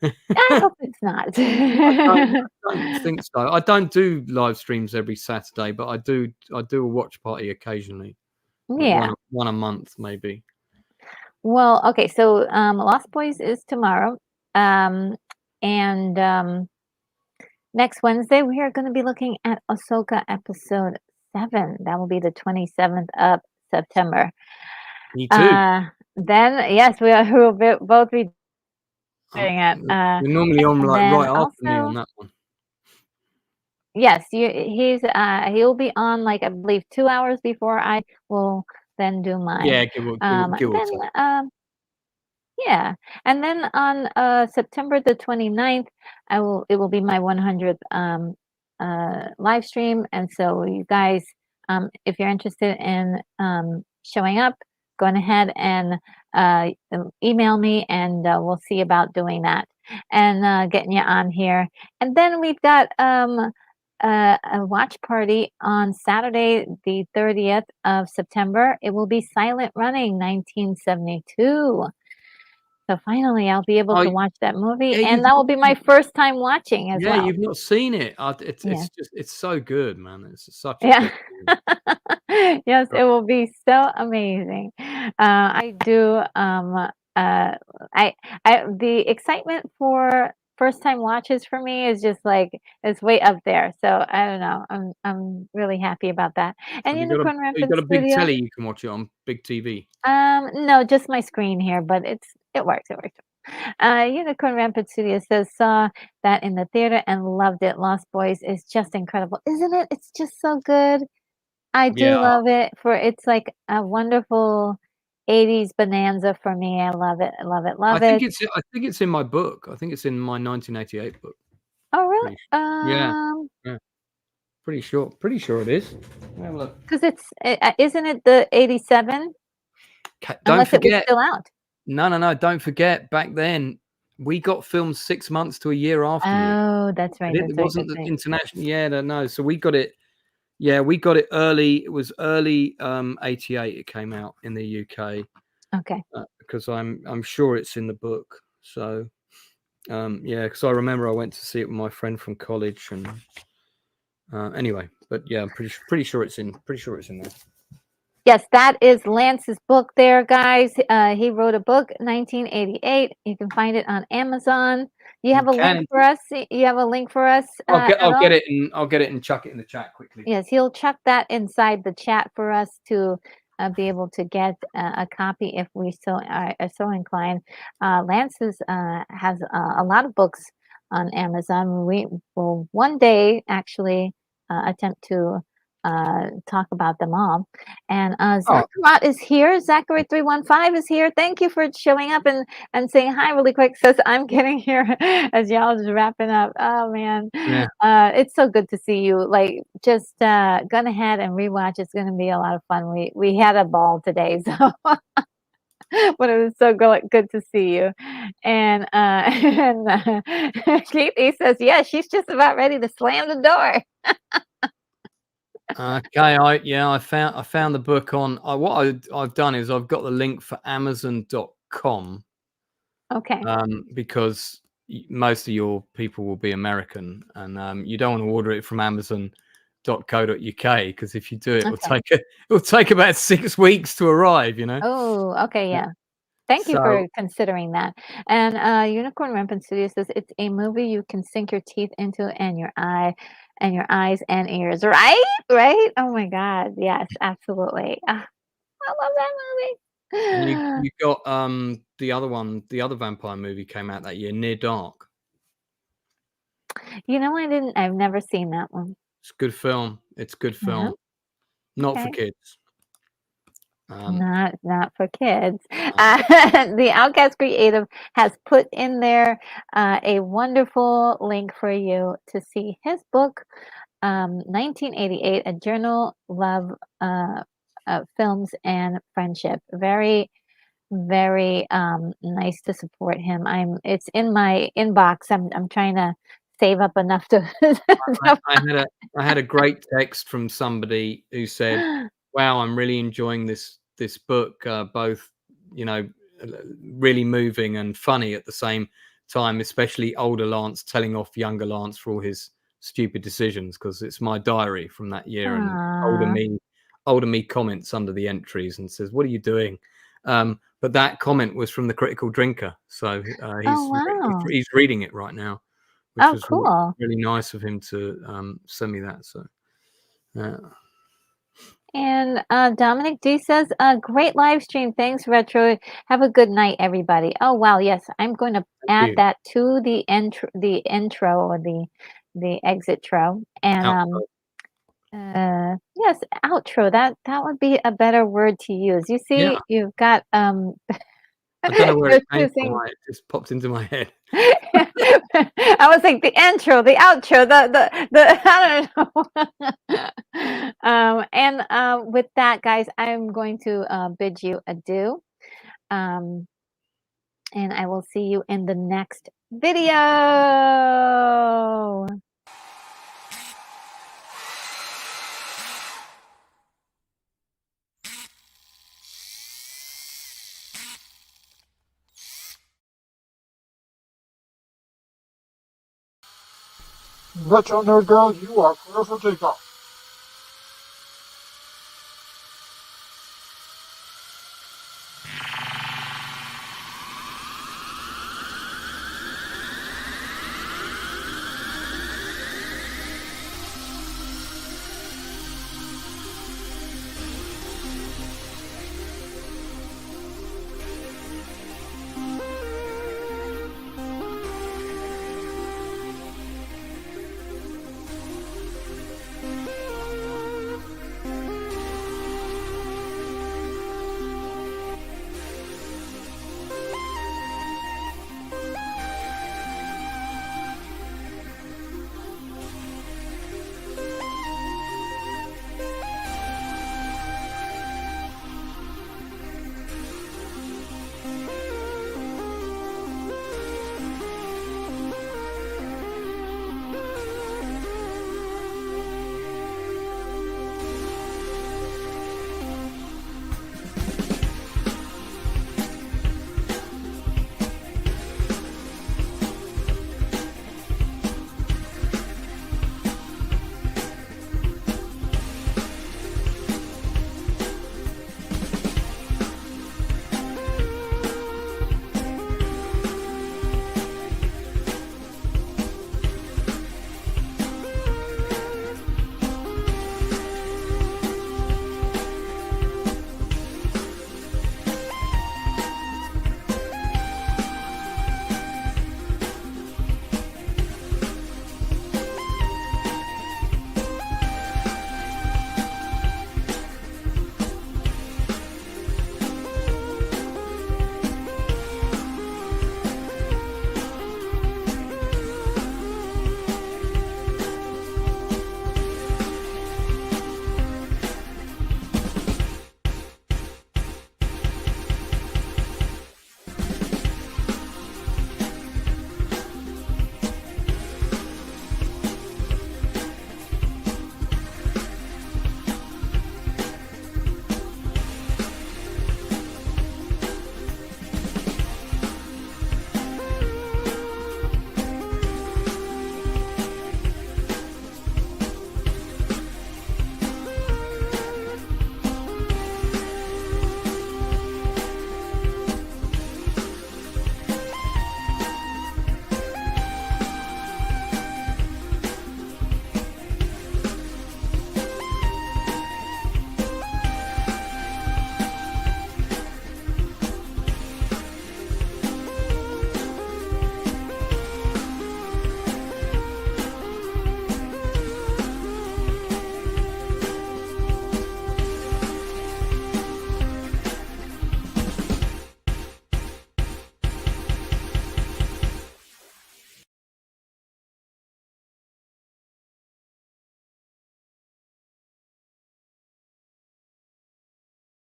Speaker 1: I hope it's not.
Speaker 2: I don't think so. I don't do live streams every Saturday, but I do a watch party occasionally, like
Speaker 1: Yeah.
Speaker 2: one a month maybe.
Speaker 1: Well, okay, so Lost Boys is tomorrow. Um, and next Wednesday we are going to be looking at Ahsoka episode 7. That will be the 27th of September.
Speaker 2: Me too.
Speaker 1: Then yes, we will both be
Speaker 2: Um,
Speaker 1: doing it.
Speaker 2: we're normally on
Speaker 1: And
Speaker 2: like
Speaker 1: then
Speaker 2: right after me on
Speaker 1: also,
Speaker 2: that one.
Speaker 1: yes, he'll be on like I believe 2 hours before I will then do mine.
Speaker 2: Yeah, give
Speaker 1: And
Speaker 2: or
Speaker 1: then
Speaker 2: take.
Speaker 1: yeah, and then on September the 29th, it will be my 100th live stream, and so you guys, if you're interested in showing up, go on ahead and email me, and we'll see about doing that and getting you on here. And then we've got a watch party on Saturday, the 30th of September. It will be Silent Running 1972. So finally, I'll be able
Speaker 2: Oh,
Speaker 1: to watch that movie,
Speaker 2: yeah,
Speaker 1: and that will be my first time watching as well.
Speaker 2: you've not seen it.
Speaker 1: Yeah.
Speaker 2: It's so good, man. It's such a
Speaker 1: Yeah.
Speaker 2: good movie.
Speaker 1: Yes, it will be so amazing. I do, the excitement for first time watches for me is just like, it's way up there. So I don't know. I'm really happy about that. And Unicorn
Speaker 2: Have you
Speaker 1: Rampant
Speaker 2: got a big
Speaker 1: Studio,
Speaker 2: telly you can watch it on? Big TV?
Speaker 1: no, just my screen here, but it works. It works. Unicorn Rampant Studio says, saw that in the theater and loved it. Lost Boys is just incredible, isn't it? It's just so good. I
Speaker 2: Yeah,
Speaker 1: do love it. It's like a wonderful 80s bonanza for me. I love it. I love it. Love it.
Speaker 2: I think it's in my book. I think it's in my 1988 book.
Speaker 1: Oh, really?
Speaker 2: Pretty yeah, yeah. Pretty sure it is. Let me have a look.
Speaker 1: Because isn't it the 87?
Speaker 2: Don't
Speaker 1: Unless it was
Speaker 2: forget.
Speaker 1: still out.
Speaker 2: No. Don't forget. Back then, we got filmed 6 months to a year after you.
Speaker 1: Oh, that's right.
Speaker 2: It
Speaker 1: That's right.
Speaker 2: wasn't
Speaker 1: That's
Speaker 2: the
Speaker 1: right.
Speaker 2: international. Yeah, no. So we got it. Yeah, we got it early. It was early 88. It came out in the UK
Speaker 1: Okay.
Speaker 2: because I'm sure it's in the book. So yeah, because I remember I went to see it with my friend from college, and anyway, but yeah, I'm pretty sure it's in there.
Speaker 1: Yes, that is Lance's book there, guys. He wrote a book, 1988. You can find it on Amazon. You
Speaker 2: You
Speaker 1: have a link
Speaker 2: can.
Speaker 1: for us? You have a link for us at
Speaker 2: I'll
Speaker 1: all?
Speaker 2: get it and chuck it in the chat quickly.
Speaker 1: Yes, he'll chuck that inside the chat for us to be able to get a copy if we are so inclined. Lance has a lot of books on Amazon. We will one day actually attempt to talk about them all. And
Speaker 2: Oh,
Speaker 1: Zachariah is here. Zachary315 is here. Thank you for showing up and saying hi really quick. Says I'm getting here as y'all just wrapping up. Oh man,
Speaker 2: yeah.
Speaker 1: it's so good to see you. Like just gone ahead and rewatch. It's going to be a lot of fun. We had a ball today, so. But it was so good to see you. And Keith says, yeah, she's just about ready to slam the door.
Speaker 2: Okay, I found the book on. What I've done is I've got the link for Amazon.com.
Speaker 1: Okay.
Speaker 2: Because most of your people will be American, and you don't want to order it from Amazon.co.uk because if you do,
Speaker 1: Okay.
Speaker 2: it'll take about 6 weeks to arrive.
Speaker 1: Oh, okay, yeah. Thank you
Speaker 2: So
Speaker 1: for considering that. And Unicorn Rampant Studio says it's a movie you can sink your teeth into and your eyes and ears. Right? Right? Oh my God. Yes, absolutely. Ah, I love that
Speaker 2: and you
Speaker 1: movie.
Speaker 2: you got the other one, the other vampire movie came out that year, Near Dark.
Speaker 1: You know, I've never seen that one.
Speaker 2: It's a good film. It's a good
Speaker 1: Yeah.
Speaker 2: film. Not for
Speaker 1: Okay.
Speaker 2: kids. Um,
Speaker 1: Not for kids.
Speaker 2: uh,
Speaker 1: The Outcast Creative has put in there a wonderful link for you to see his book, 1988, A Journal Love Films and Friendship. Very, very nice to support him. It's in my inbox. I'm trying to save up enough to.
Speaker 2: I had a great text from somebody who said, "Wow, I'm really enjoying this book. Both, you know, really moving and funny at the same time. Especially older Lance telling off younger Lance for all his stupid decisions because it's my diary from that year, and
Speaker 1: Aw.
Speaker 2: older me comments under the entries and says, "What are you doing?" But that comment was from the Critical Drinker, so
Speaker 1: Oh wow.
Speaker 2: he's reading it right now, which
Speaker 1: Oh
Speaker 2: was
Speaker 1: cool.
Speaker 2: really nice of him to send me that. So,
Speaker 1: And Dominic D says, great live stream. Thanks, Retro. Have a good night, everybody. Oh wow, yes, I'm going to
Speaker 2: thank
Speaker 1: add
Speaker 2: you.
Speaker 1: that to the intro or the exit tro. And
Speaker 2: Out.
Speaker 1: yes, outro. That would be a better word to use. You
Speaker 2: Yeah,
Speaker 1: see, you've got
Speaker 2: I don't know where it
Speaker 1: you're
Speaker 2: came from.
Speaker 1: choosing.
Speaker 2: It just popped into my head.
Speaker 1: I was like the intro, the outro, the I don't know. And with that, guys, I'm going to bid you adieu. Um, and I will see you in the next video.
Speaker 3: Retro Nerd Girl, you are clear for takeoff.